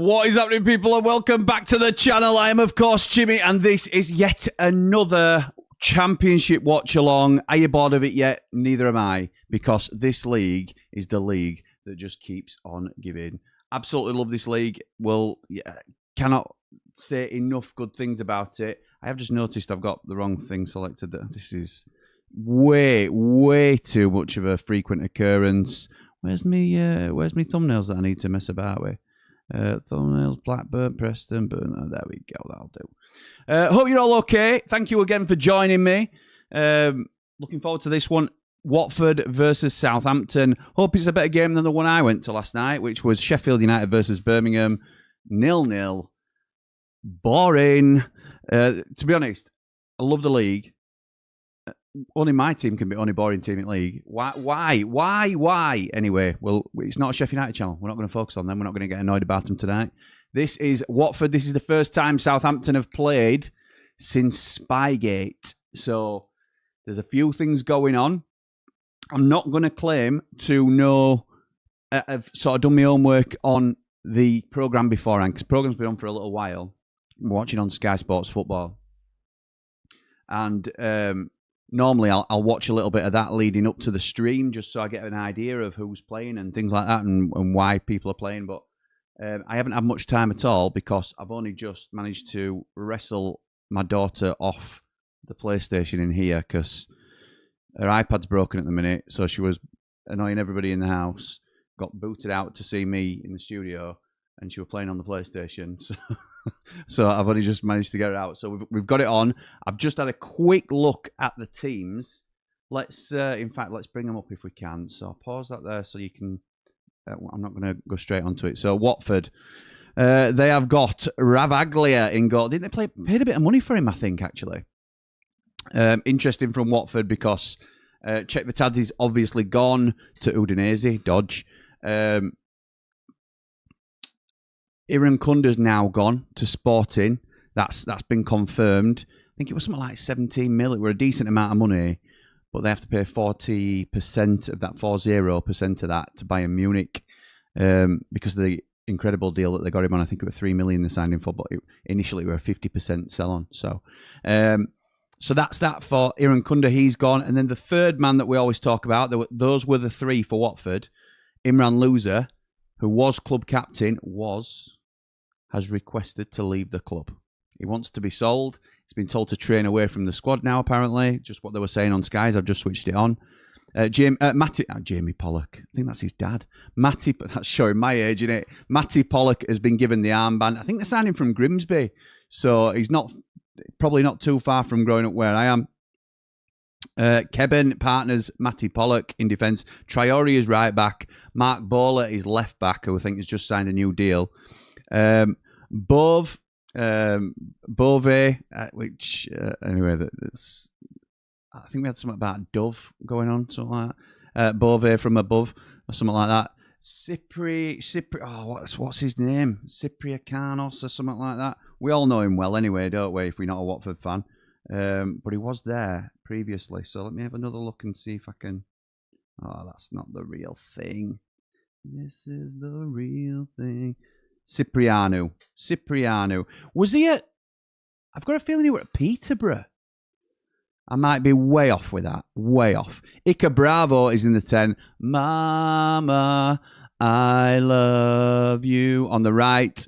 What is happening, people, and welcome back to the channel. I am, of course, Jimmy, and this is yet another championship watch-along. Are you bored of it yet? Neither am I, because this league is the league that just keeps on giving. Absolutely love this league. Well, yeah, cannot say enough good things about it. I have just noticed I've got the wrong thing selected. This is way too much of a frequent occurrence. Where's me thumbnails that I need to mess about with? Thumbnails, Blackburn, Preston, but there we go, that'll do. Hope you're all okay. Thank you again for joining me. Looking forward to this one. Watford versus Southampton. Hope it's a better game than the one I went to last night, which was Sheffield United versus Birmingham. 0-0. Boring. To be honest, I love the league. Only my team can be the only boring team in the league. Why? Anyway, well, it's not a Sheffield United channel. We're not going to focus on them. We're not going to get annoyed about them tonight. This is Watford. This is the first time Southampton have played since Spygate. So there's a few things going on. I'm not going to claim to know. I've sort of done my homework on the programme beforehand, because the programme's been on for a little while. I'm watching on Sky Sports Football. And normally I'll watch a little bit of that leading up to the stream, just so I get an idea of who's playing and things like that, and why people are playing. But I haven't had much time at all, because I've only just managed to wrestle my daughter off the PlayStation in here, because her iPad's broken at the minute, so she was annoying everybody in the house, got booted out to see me in the studio, and she was playing on the PlayStation. So I've only just managed to get it out. So we've got it on. I've just had a quick look at the teams. Let's, in fact, let's bring them up if we can. So I'll pause that there so you can. I'm not going to go straight onto it. So Watford, they have got Ravaglia in goal. Didn't they paid a bit of money for him? I think actually. Interesting from Watford, because Chekvatadzi's obviously gone to Udinese, Dodge. Irankunda's now gone to Sporting. That's been confirmed. I think it was something like 17 mil. It were a decent amount of money, but they have to pay 40% of that, 40% of that to Bayern Munich, because of the incredible deal that they got him on. I think it was 3 million they signed him for, but initially it were a 50% sell on. So that's that for Irankunda. He's gone. And then the third man that we always talk about, those were the three for Watford. Imran Louza, who was club captain, has requested to leave the club. He wants to be sold. He's been told to train away from the squad now, apparently. Just what they were saying on Skies. I've just switched it on. Jamie Pollock. I think that's his dad. That's showing my age, isn't it? Matty Pollock has been given the armband. I think they signed him from Grimsby. So he's probably not too far from growing up where I am. Keben partners Matty Pollock in defence. Traore is right back. Mark Bowler is left back, who I think has just signed a new deal. Bove, which anyway, that's, I think we had something about Dove going on, something like that. Bove from above, or something like that. Cypri. Oh, what's his name? Cypriacanos or something like that. We all know him well, anyway, don't we? If we're not a Watford fan. But he was there previously, so let me have another look and see if I can. Oh, that's not the real thing. This is the real thing. Cipriano. Was he at? I've got a feeling he was at Peterborough. I might be way off with that. Way off. Ika Bravo is in the 10. Mama, I love you on the right.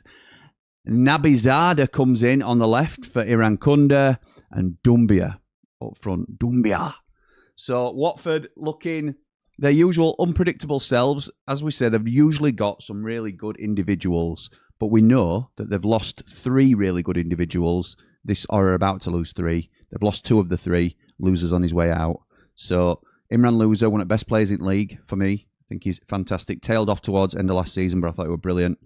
Nabizada comes in on the left for Irankunda, and Dumbia up front. Dumbia. So Watford looking their usual unpredictable selves. As we said, they've usually got some really good individuals, but we know that they've lost 3 really good individuals. Are about to lose 3. They've lost 2 of the 3. Losers on his way out. So Imran Louza, one of the best players in the league for me. I think he's fantastic. Tailed off towards end of last season, but I thought he was brilliant.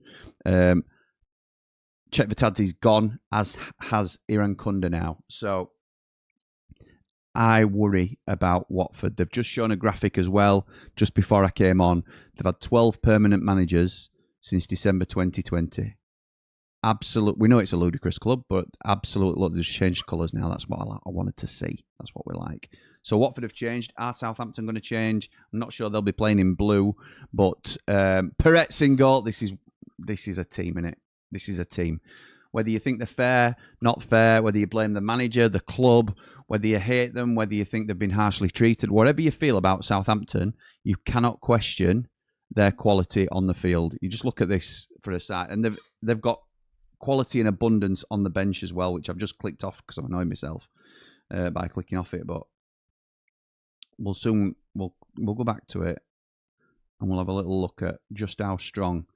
Chekvatadzi's gone, as has Irankunda now. So I worry about Watford. They've just shown a graphic as well, just before I came on. They've had 12 permanent managers since December 2020. We know it's a ludicrous club, but absolutely, look, they've changed colours now. That's what I wanted to see. That's what we like. So Watford have changed. Are Southampton going to change? I'm not sure they'll be playing in blue, but Peretz in goal. This is a team, innit? This is a team. Whether you think they're fair, not fair, whether you blame the manager, the club, whether you hate them, whether you think they've been harshly treated, whatever you feel about Southampton, you cannot question their quality on the field. You just look at this for a side, and they've got quality in abundance on the bench as well, which I've just clicked off because I'm annoying myself by clicking off it. But we'll go back to it, and we'll have a little look at just how strong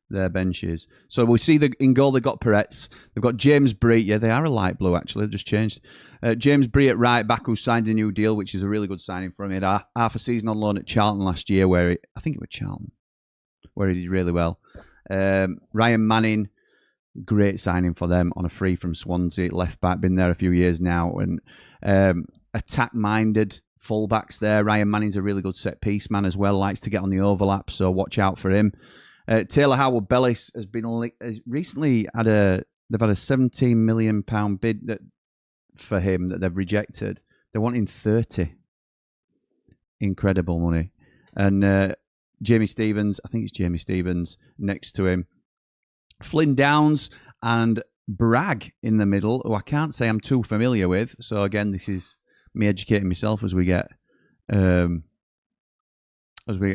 their bench is. So we see in goal they've got PALLETS. They've got James Bree. Yeah, they are a light blue actually. They've just changed. James Bree at right back, who signed a new deal, which is a really good signing for him. He had half a season on loan at Charlton last year, I think it was Charlton, where he did really well. Ryan Manning, great signing for them on a free from Swansea, left back, been there a few years now. And attack-minded fullbacks there. Ryan Manning's a really good set-piece man as well, likes to get on the overlap, so watch out for him. Taylor Howard-Bellis has recently had they've had a £17 million bid for him that they've rejected. They're wanting 30. Incredible money. And Jamie Stevens, I think it's Jamie Stevens next to him. Flynn Downs and Bragg in the middle, who I can't say I'm too familiar with. So again, this is me educating myself as we get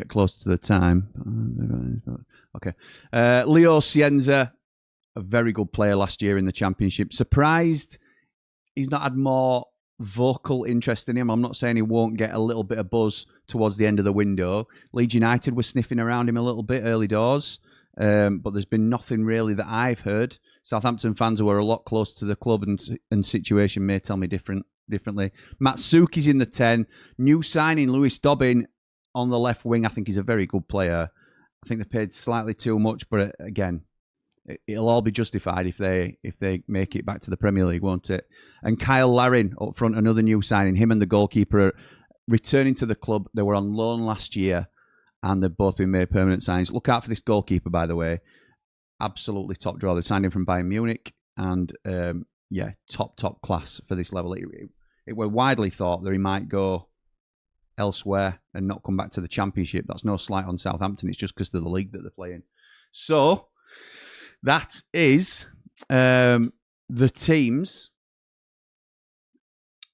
close to the time. Okay. Leo Cienza, a very good player last year in the Championship. Surprised he's not had more vocal interest in him. I'm not saying he won't get a little bit of buzz towards the end of the window. Leeds United were sniffing around him a little bit early doors, but there's been nothing really that I've heard. Southampton fans who are a lot closer to the club and situation may tell me differently. Matsuki's in the 10. New signing Lewis Dobbin on the left wing. I think he's a very good player. I think they paid slightly too much, but again, it'll all be justified if they make it back to the Premier League, won't it? And Kyle Larin up front, another new signing. Him and the goalkeeper are returning to the club. They were on loan last year, and they've both been made permanent signings. Look out for this goalkeeper, by the way. Absolutely top draw. They signed him from Bayern Munich, and top class for this level. It were widely thought that he might go elsewhere and not come back to the Championship. That's no slight on Southampton. It's just because of the league that they're playing. So that is the teams.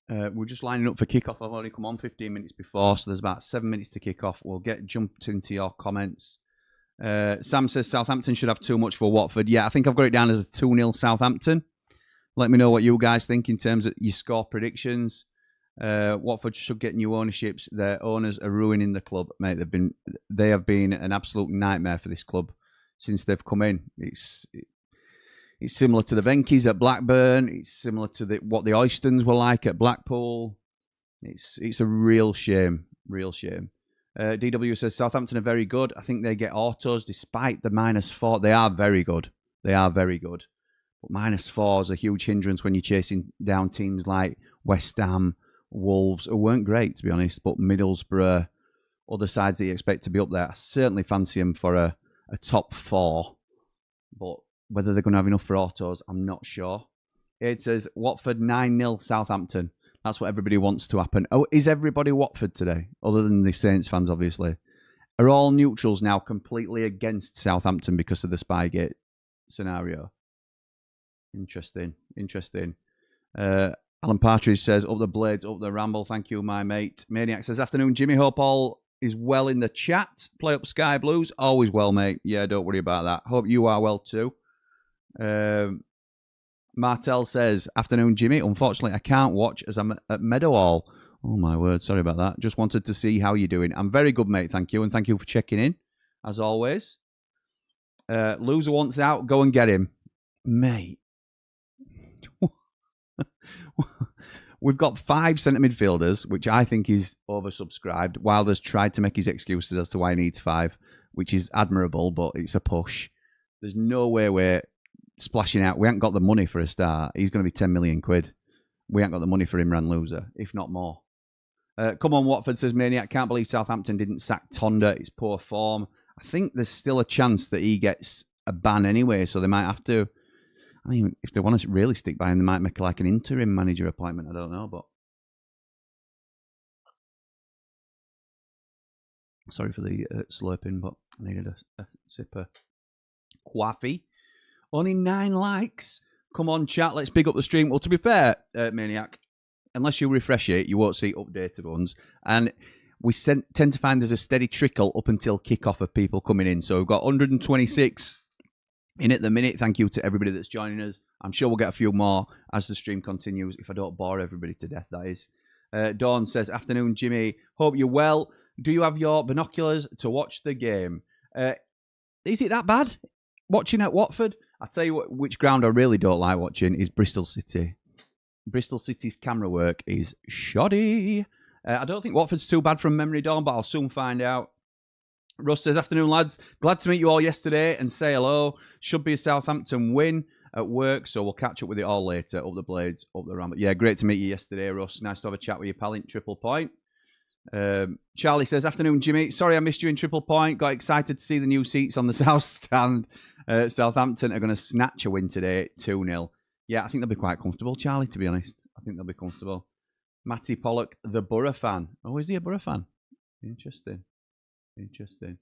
We're just lining up for kickoff. I've only come on 15 minutes before, so there's about 7 minutes to kick off. We'll get jumped into your comments. Sam says Southampton should have too much for Watford. Yeah, I think I've got it down as a 2-0 Southampton. Let me know what you guys think in terms of your score predictions. Watford should get new ownerships. Their owners are ruining the club, mate. They have been an absolute nightmare for this club since they've come in. It's similar to the Venkies at Blackburn. It's similar to what the Oystons were like at Blackpool. It's a real shame. DW says Southampton are very good. I think they get autos despite the -4. They are very good. But -4 is a huge hindrance when you're chasing down teams like West Ham, Wolves, who weren't great, to be honest, but Middlesbrough, other sides that you expect to be up there. I certainly fancy them for a top 4. But whether they're going to have enough for autos, I'm not sure. It says Watford 9-0 Southampton. That's what everybody wants to happen. Oh, is everybody Watford today? Other than the Saints fans, obviously. Are all neutrals now completely against Southampton because of the Spygate scenario? Interesting. Alan Partridge says, up the Blades, up the Ramble. Thank you, my mate. Maniac says, afternoon, Jimmy. Hope all is well in the chat. Play up Sky Blues. Always well, mate. Yeah, don't worry about that. Hope you are well too. Martel says, afternoon, Jimmy. Unfortunately, I can't watch as I'm at Meadowhall. Oh, my word. Sorry about that. Just wanted to see how you're doing. I'm very good, mate. Thank you. And thank you for checking in, as always. Loser wants out. Go and get him. Mate. We've got 5 centre midfielders, which I think is oversubscribed. Wilder's tried to make his excuses as to why he needs 5, which is admirable, but it's a push. There's no way we're splashing out. We haven't got the money for a start. He's going to be 10 million quid. We haven't got the money for him, ran loser, if not more. Come on, Watford, says Maniac. Can't believe Southampton didn't sack Tonda. It's poor form. I think there's still a chance that he gets a ban anyway, so they might have to. I mean, if they want to really stick by him, they might make like an interim manager appointment. I don't know, but sorry for the slurping, but I needed a sip of coffee. Only 9 likes. Come on, chat. Let's big up the stream. Well, to be fair, Maniac, unless you refresh it, you won't see updated ones. And we tend to find there's a steady trickle up until kickoff of people coming in. So we've got 126 in at the minute. Thank you to everybody that's joining us. I'm sure we'll get a few more as the stream continues, if I don't bore everybody to death, that is. Dawn says, afternoon, Jimmy. Hope you're well. Do you have your binoculars to watch the game? Is it that bad? Watching at Watford? I'll tell you which ground I really don't like watching is Bristol City. Bristol City's camera work is shoddy. I don't think Watford's too bad from memory, Dawn, but I'll soon find out. Russ says, afternoon, lads. Glad to meet you all yesterday and say hello. Should be a Southampton win at work, so we'll catch up with it all later. Up the Blades, up the Ramble. Yeah, great to meet you yesterday, Russ. Nice to have a chat with you, pal, in Triple Point. Charlie says, afternoon, Jimmy. Sorry I missed you in Triple Point. Got excited to see the new seats on the South Stand. Southampton are going to snatch a win today, 2-0. Yeah, I think they'll be quite comfortable, Charlie, to be honest. I think they'll be comfortable. Matty Pollock, the Borough fan. Oh, is he a Borough fan? Interesting. Interesting.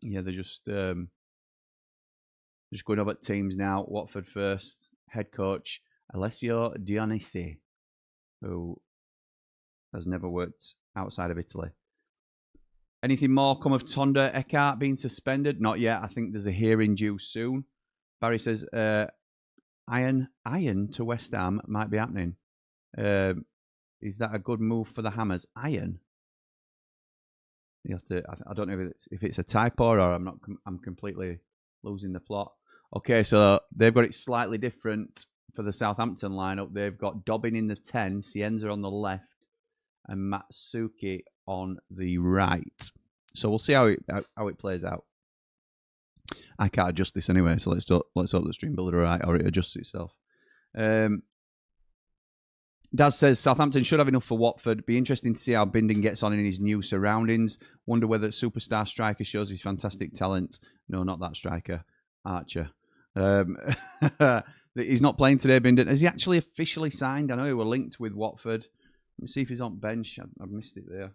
Yeah, they're just going up at teams now. Watford first. Head coach, Alessio Dionisi, who has never worked outside of Italy. Anything more come of Tonda Eckhart being suspended? Not yet. I think there's a hearing due soon. Barry says, Iron to West Ham might be happening. Is that a good move for the Hammers? Iron? You have to. I don't know if it's a typo or I'm completely losing the plot. Okay, so they've got it slightly different for the Southampton lineup. They've got Dobbin in the 10, Cienza on the left, and Matsuki on the right. So we'll see how it plays out. I can't adjust this anyway, so let's hope the stream builder right or it adjusts itself. Daz says Southampton should have enough for Watford. Be interesting to see how Bindon gets on in his new surroundings. Wonder whether superstar striker shows his fantastic talent. No, not that striker, Archer. He's not playing today, Bindon. Has he actually officially signed? I know he were linked with Watford. Let me see if he's on bench. I've missed it there.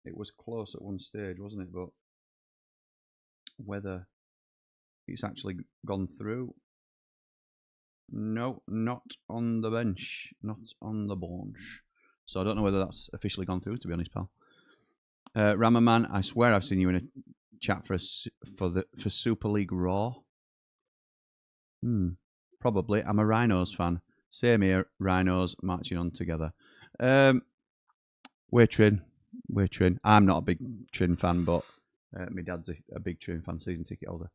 It was close at one stage, wasn't it? But whether it's actually gone through. No, not on the bench. Not on the bench. So I don't know whether that's officially gone through, to be honest, pal. Ramaman, I swear I've seen you in a chat for Super League Raw. Probably. I'm a Rhinos fan. Same here, Rhinos marching on together. We're Trin. I'm not a big Trin fan, but my dad's a big Trin fan, season ticket holder.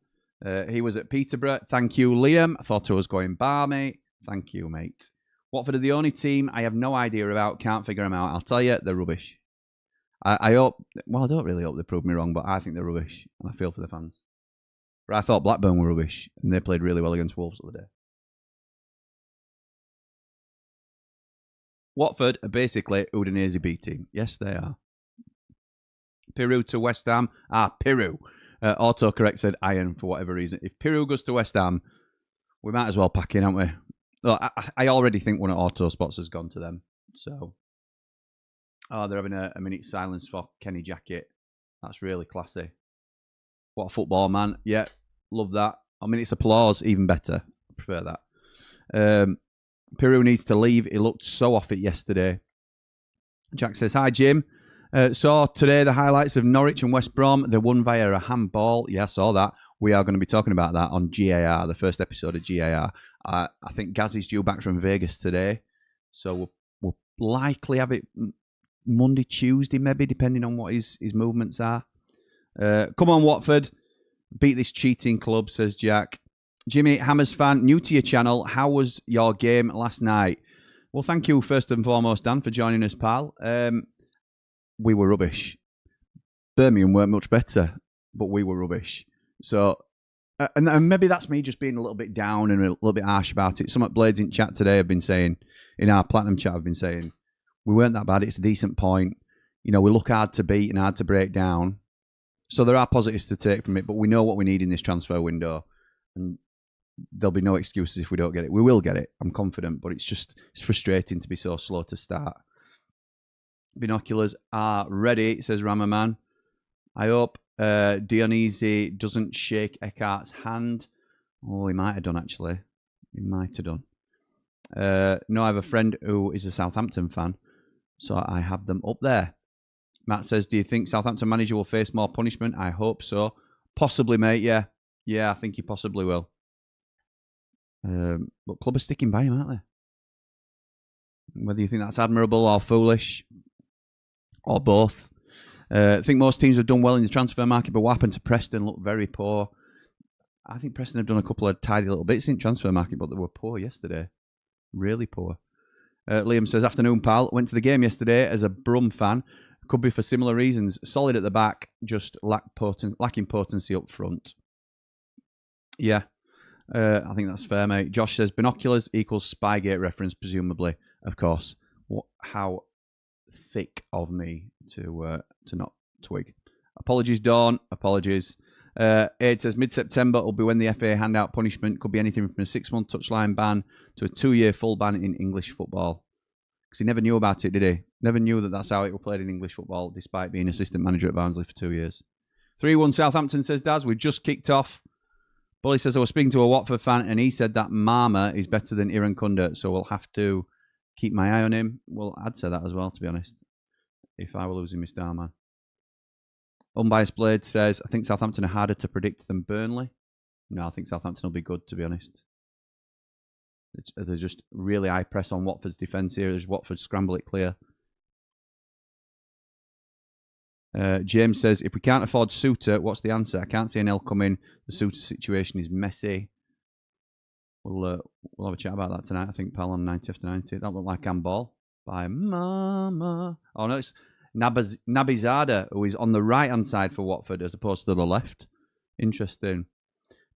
He was at Peterborough. Thank you, Liam. I thought I was going balmy. Thank you, mate. Watford are the only team I have no idea about. Can't figure them out. I'll tell you, they're rubbish. I hope... Well, I don't really hope they prove me wrong, but I think they're rubbish. And I feel for the fans. But I thought Blackburn were rubbish. And they played really well against Wolves the other day. Watford are basically Udinese B team. Yes, they are. Peru to West Ham. Peru. Autocorrect said Iron for whatever reason. If Peru goes to West Ham, we might as well pack in, haven't we? Look, I already think one of Auto Spots has gone to them. So, they're having a minute silence for Kenny Jackett. That's really classy. What a football, man. Yeah, love that. I mean, it's applause, even better. I prefer that. Peru needs to leave. He looked so off it yesterday. Jack says, hi, Jim. Saw today the highlights of Norwich and West Brom. They won via a handball. Yeah, I saw that. We are going to be talking about that on GAR, the first episode of GAR. I think Gazzy's due back from Vegas today. So we'll likely have it Monday, Tuesday, maybe, depending on what his movements are. Come on, Watford. Beat this cheating club, says Jack. Jimmy, Hammers fan, new to your channel. How was your game last night? Well, thank you, first and foremost, Dan, for joining us, pal. We were rubbish. Birmingham weren't much better, but we were rubbish. So, and maybe that's me just being a little bit down and a little bit harsh about it. Some at Blades in chat today have been saying, in our Platinum chat, have been saying, we weren't that bad. It's a decent point. You know, we look hard to beat and hard to break down. So there are positives to take from it, but we know what we need in this transfer window. And there'll be no excuses if we don't get it. We will get it. I'm confident, but it's frustrating to be so slow to start. Binoculars are ready, says Ramaman. I hope Dionisi doesn't shake Eckhart's hand. Oh, he might have done, actually. He might have done. No, I have a friend who is a Southampton fan, so I have them up there. Matt says, do you think Southampton manager will face more punishment? I hope so. Possibly, mate, yeah. Yeah, I think he possibly will. But club are sticking by him, aren't they? Whether you think that's admirable or foolish, or both. I think most teams have done well in the transfer market, but what happened to Preston looked very poor. I think Preston have done a couple of tidy little bits in transfer market, but they were poor yesterday. Really poor. Liam says, afternoon, pal. Went to the game yesterday as a Brum fan. Could be for similar reasons. Solid at the back, just lacking potency up front. Yeah, I think that's fair, mate. Josh says, binoculars equals Spygate reference, presumably. Of course. How thick of me to not twig. Apologies, Dawn. Apologies. Aid says, mid-September will be when the FA hand out punishment. Could be anything from a 6-month touchline ban to a 2-year full ban in English football. Because he never knew about it, did he? Never knew that that's how it was played in English football, despite being assistant manager at Barnsley for 2 years. 3-1 Southampton, says Daz. We've just kicked off. Bully says, I was speaking to a Watford fan, and he said that Marma is better than Iran Kunda, so we'll have to keep my eye on him. Well, I'd say that as well, to be honest, if I were losing my star man. Unbiased Blade says, I think Southampton are harder to predict than Burnley. No, I think Southampton will be good, to be honest. They're just really high press on Watford's defence here. There's Watford scramble it clear. James says, if we can't afford Suter, what's the answer? I can't see an L come in. The Suter situation is messy. We'll have a chat about that tonight, I think, pal, on 90 after 90. That looked like handball by Mama. Oh, no, it's Nabizada, who is on the right-hand side for Watford as opposed to the left. Interesting.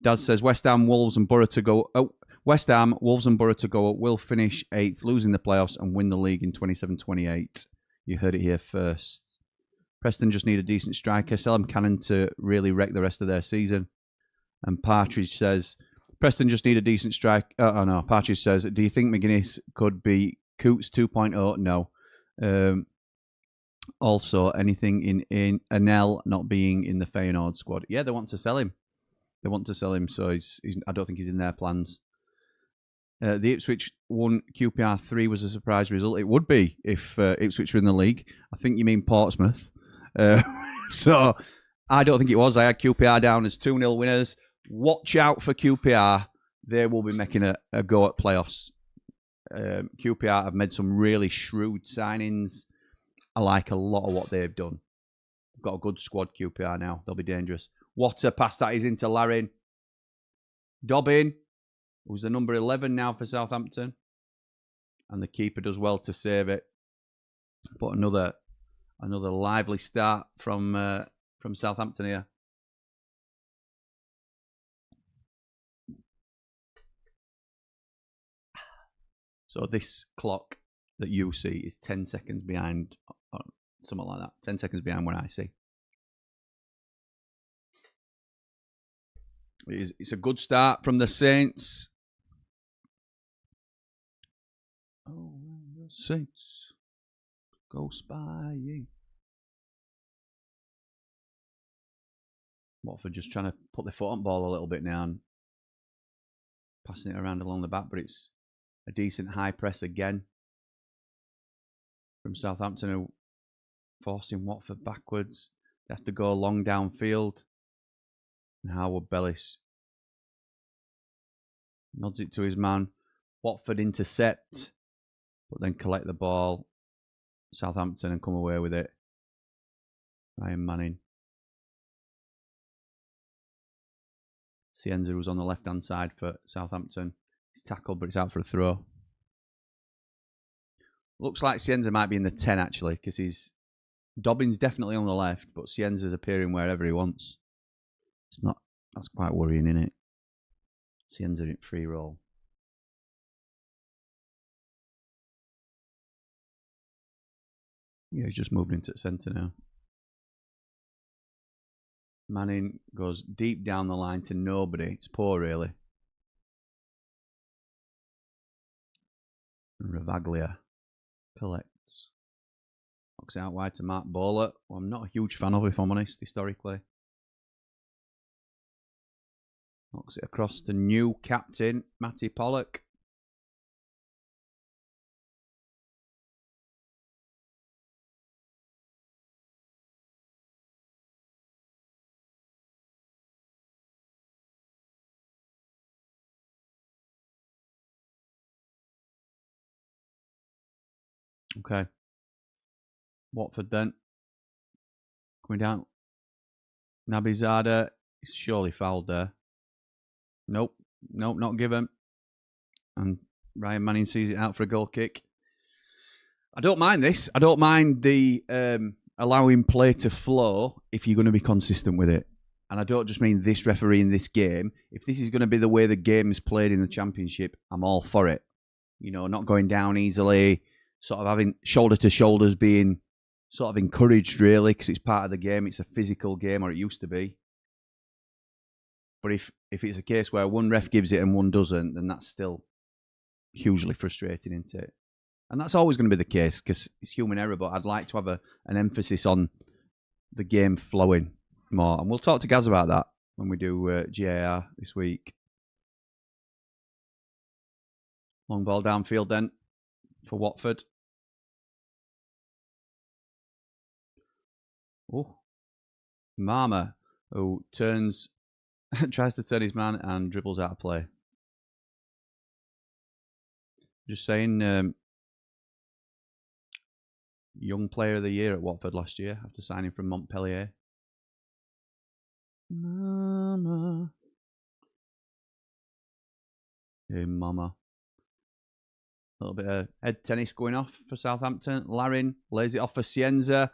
Daz says, West Ham, Wolves and Borough to go... Oh, West Ham, Wolves and Borough to go up will finish 8th, losing the playoffs and win the league in 27-28. You heard it here first. Preston just need a decent striker. Sell them Cannon to really wreck the rest of their season. And Partridge says, Preston just need a decent strike. Oh, no. Partridge says, do you think McGuinness could be Coots 2.0? No. Also, anything in Anel not being in the Feyenoord squad. Yeah, they want to sell him. They want to sell him, so I don't think he's in their plans. The Ipswich 1 QPR 3 was a surprise result. It would be if Ipswich were in the league. I think you mean Portsmouth. So I don't think it was. I had QPR down as 2-0 winners. Watch out for QPR. They will be making a go at playoffs. QPR have made some really shrewd signings. I like a lot of what they've done. They've got a good squad, QPR now. They'll be dangerous. What a pass that is into Larin. Dobbin, who's the number 11 now for Southampton. And the keeper does well to save it. But another lively start from Southampton here. So this clock that you see is 10 seconds behind, or something like that. 10 seconds behind what I see. It's a good start from the Saints. Oh, the Saints go spying. Watford just trying to put their foot on ball a little bit now and passing it around along the back, but it's a decent high press again from Southampton, who forcing Watford backwards. They have to go long downfield. And Howard Bellis nods it to his man. Watford intercept, but then collect the ball. Southampton and come away with it. Ryan Manning. Cienza was on the left-hand side for Southampton. He's tackled, but it's out for a throw. Looks like Cienza might be in the 10, actually, because Dobbin's definitely on the left, but Cienza's appearing wherever he wants. It's not. That's quite worrying, isn't it? Cienza in free roll. Yeah, he's just moved into the centre now. Manning goes deep down the line to nobody. It's poor, really. Ravaglia collects. Knocks it out wide to Mark Bowler, who I'm not a huge fan of, if I'm honest, historically. Knocks it across to new captain, Matty Pollock. Okay. Watford then. Coming down. Nabizada is surely fouled there. Nope. Nope, not given. And Ryan Manning sees it out for a goal kick. I don't mind this. I don't mind the allowing play to flow if you're going to be consistent with it. And I don't just mean this referee in this game. If this is going to be the way the game is played in the Championship, I'm all for it. You know, not going down easily, sort of having shoulder to shoulders being sort of encouraged, really, because it's part of the game. It's a physical game, or it used to be. But if it's a case where one ref gives it and one doesn't, then that's still hugely frustrating, isn't it? And that's always going to be the case because it's human error, but I'd like to have an emphasis on the game flowing more. And we'll talk to Gaz about that when we do GAR this week. Long ball downfield then for Watford. Oh, Marmer, who tries to turn his man and dribbles out of play. Just saying, young player of the year at Watford last year after signing from Montpellier. Mama. Hey, mama. A little bit of head tennis going off for Southampton. Larin lays it off for Cienza.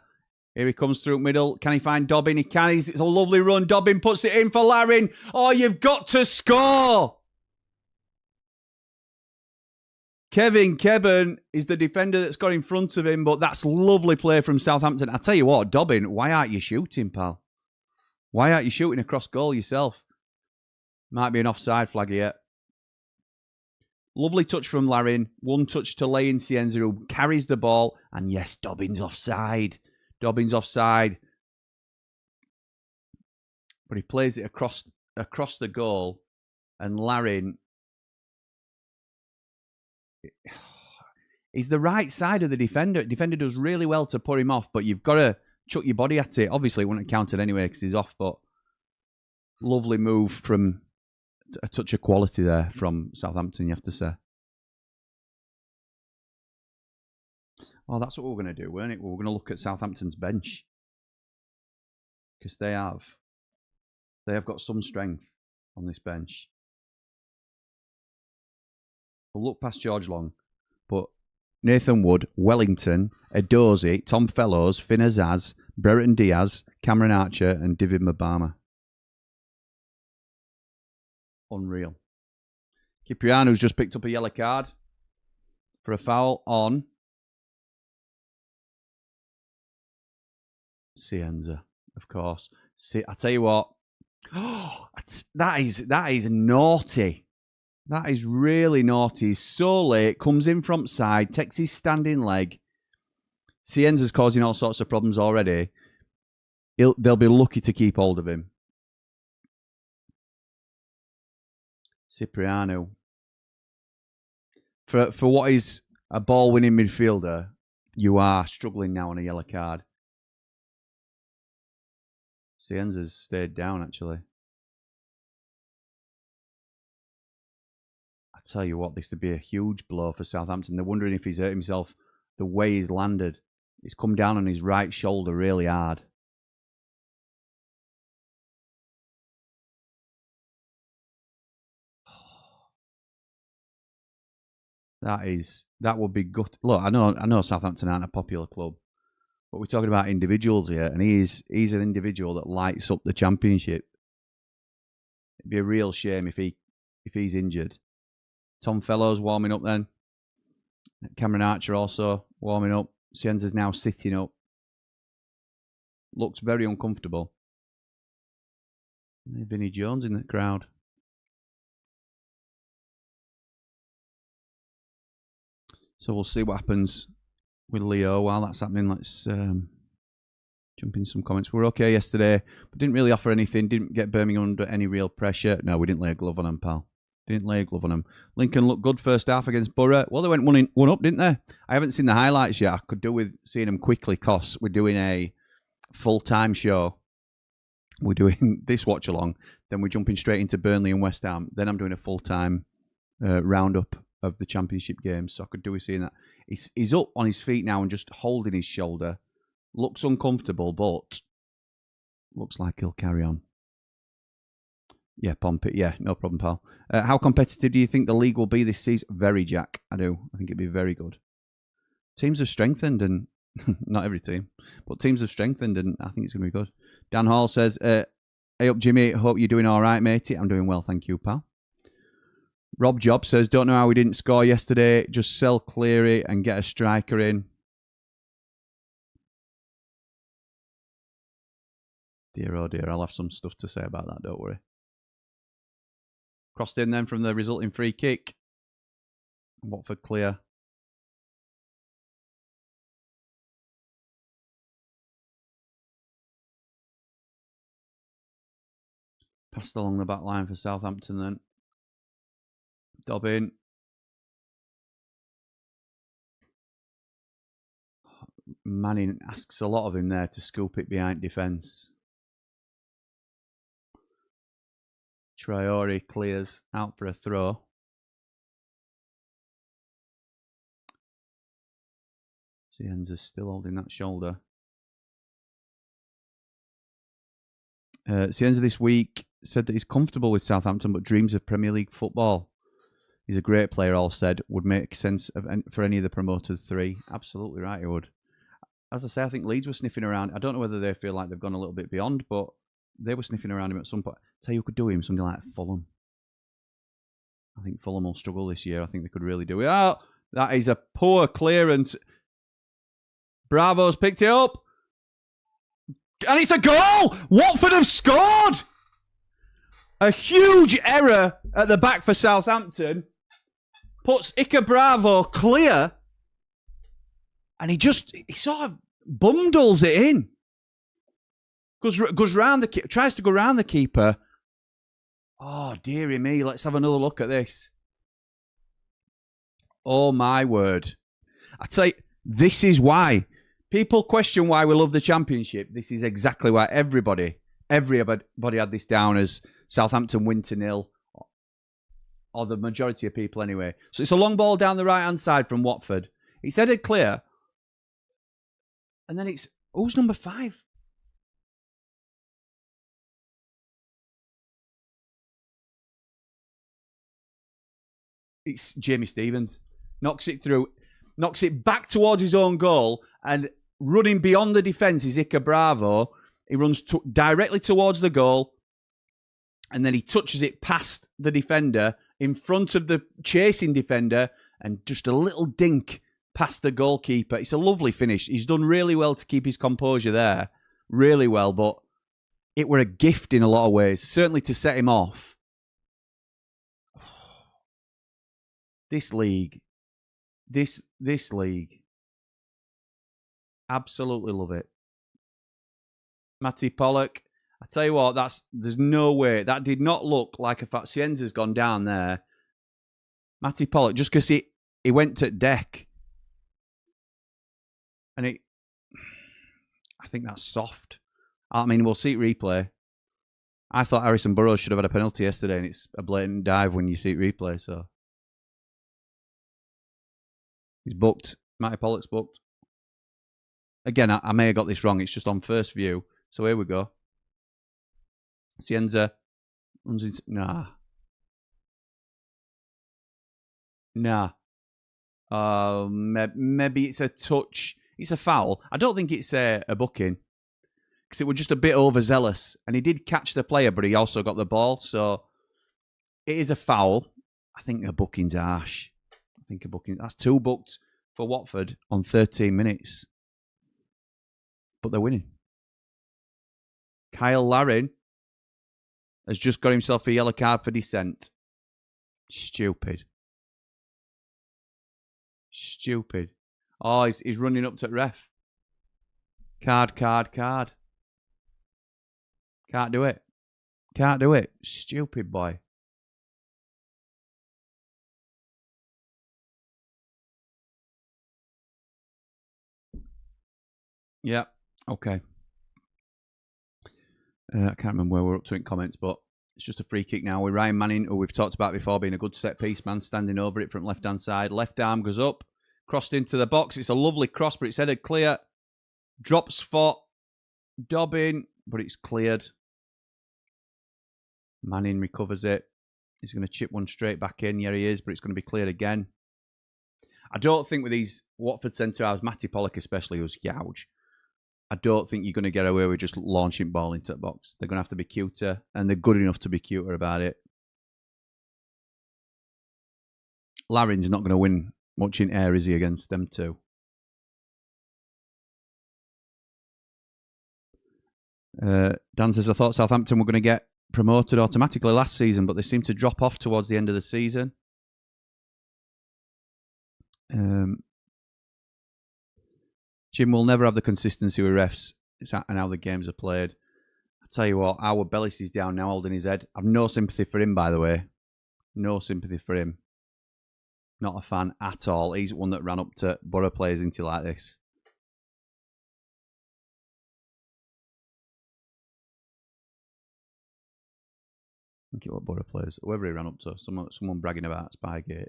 Here he comes through middle. Can he find Dobbin? He can. It's a lovely run. Dobbin puts it in for Larin. Oh, you've got to score! Kevin is the defender that's got in front of him, but that's lovely play from Southampton. I tell you what, Dobbin, why aren't you shooting, pal? Why aren't you shooting across goal yourself? Might be an offside flag here. Lovely touch from Larin. One touch to Lane Cienza, who carries the ball. And yes, Dobbin's offside. Dobbin's offside. But he plays it across the goal. And Larin... he's the right side of the defender. Defender does really well to put him off, but you've got to chuck your body at it. Obviously, it wouldn't have counted anyway because he's off, but lovely move from a touch of quality there from Southampton, you have to say. Oh, that's what we're going to do, weren't it? We're going to look at Southampton's bench because they have got some strength on this bench. We'll look past George Long, but Nathan Wood, Wellington, Edozie, Tom Fellows, Finn Azaz, Brereton Diaz, Cameron Archer, and David Mabama. Unreal. Cipriano's just picked up a yellow card for a foul on Cienza, of course. I tell you what, that is naughty. That is really naughty. He's so late, comes in front side, takes his standing leg. Cienza's causing all sorts of problems already. They'll be lucky to keep hold of him. Cipriano. For what is a ball-winning midfielder, you are struggling now on a yellow card. Cienza's stayed down, actually. I tell you what, this would be a huge blow for Southampton. They're wondering if he's hurt himself the way he's landed. He's come down on his right shoulder really hard. That would be good. Look, I know Southampton aren't a popular club, but we're talking about individuals here, and he's an individual that lights up the Championship. It'd be a real shame if he's injured. Tom Fellows warming up then. Cameron Archer also warming up. Cienza's now sitting up. Looks very uncomfortable. Vinnie Jones in the crowd. So we'll see what happens with Leo while that's happening. Let's Jump in some comments. We were okay yesterday, but didn't really offer anything. Didn't get Birmingham under any real pressure. No, we didn't lay a glove on them, pal. Didn't lay a glove on them. Lincoln looked good first half against Borough. Well, they went one up, didn't they? I haven't seen the highlights yet. I could do with seeing them quickly because we're doing a full-time show. We're doing this watch-along. Then we're jumping straight into Burnley and West Ham. Then I'm doing a full-time roundup of the Championship games. So I could do with seeing that. He's up on his feet now and just holding his shoulder. Looks uncomfortable, but looks like he'll carry on. Yeah, Pompey. Yeah, no problem, pal. How competitive do you think the league will be this season? Very, Jack. I do. I think it'd be very good. Teams have strengthened, and not every team, but teams have strengthened, and I think it's going to be good. Dan Hall says, hey up, Jimmy. Hope you're doing all right, matey. I'm doing well, thank you, pal. Rob Job says, don't know how we didn't score yesterday. Just sell Cleary and get a striker in. Dear, oh dear, I'll have some stuff to say about that, don't worry. Crossed in then from the resulting free kick. Watford clear. Passed along the back line for Southampton then. Dobbin. Manning asks a lot of him there to scoop it behind defence. Traore clears out for a throw. Cienza's still holding that shoulder. Cienza this week said that he's comfortable with Southampton but dreams of Premier League football. He's a great player, all said. Would make sense for any of the promoted three. Absolutely right, he would. As I say, I think Leeds were sniffing around. I don't know whether they feel like they've gone a little bit beyond, but they were sniffing around him at some point. Tell you who could do him, somebody like Fulham. I think Fulham will struggle this year. I think they could really do it. Oh, that is a poor clearance. Bravo's picked it up. And it's a goal! Watford have scored! A huge error at the back for Southampton. Puts Ika Bravo clear. And he sort of bundles it in. Goes round tries to go round the keeper. Oh, dearie me. Let's have another look at this. Oh, my word. I'd say this is why. People question why we love the Championship. This is exactly why everybody had this down as Southampton win 2-0. Or the majority of people anyway. So it's a long ball down the right-hand side from Watford. It's headed clear. And then it's, who's number 5? It's Jamie Stevens. Knocks it through. Knocks it back towards his own goal. And running beyond the defence is Ika Bravo. He runs directly towards the goal. And then he touches it past the defender in front of the chasing defender. And just a little dink past the goalkeeper. It's a lovely finish. He's done really well to keep his composure there. Really well. But it were a gift in a lot of ways. Certainly to set him off. This league. This league. Absolutely love it. Matty Pollock. I tell you what, there's no way. That did not look like a fact. Cienza's gone down there. Matty Pollock, just because he went to deck. And I think that's soft. I mean, we'll see it replay. I thought Harrison Burrows should have had a penalty yesterday, and it's a blatant dive when you see it replay, so. He's booked. Matty Pollock's booked. Again, I may have got this wrong. It's just on first view. So here we go. Cienza runs into... Nah. Maybe it's a touch. It's a foul. I don't think it's a booking. Because it was just a bit overzealous. And he did catch the player, but he also got the ball. So it is a foul. I think a booking's harsh. I think a booking. That's 2 booked for Watford on 13 minutes. But they're winning. Kyle Larin has just got himself a yellow card for dissent. Stupid. Oh, he's running up to the ref. Card. Can't do it. Can't do it. Stupid boy. Yeah. Okay. I can't remember where we're up to in comments, but it's just a free kick now with Ryan Manning, who we've talked about before, being a good set piece man, standing over it from left-hand side. Left arm goes up, crossed into the box. It's a lovely cross, but it's headed clear. Drops for Dobbin, but it's cleared. Manning recovers it. He's going to chip one straight back in. Yeah, he is, but it's going to be cleared again. I don't think with these Watford centre-halves, Matty Pollock especially, who's huge, I don't think you're going to get away with just launching ball into the box. They're going to have to be cuter, and they're good enough to be cuter about it. Larin's not going to win much in air, is he, against them two? Dan says, I thought Southampton were going to get promoted automatically last season, but they seem to drop off towards the end of the season. Jim will never have the consistency with refs and how the games are played. I tell you what, our Bellis is down now holding his head. I've no sympathy for him, by the way. No sympathy for him. Not a fan at all. He's one that ran up to Borough players into like this. I think it was Borough players. Whoever he ran up to. Someone bragging about Spygate.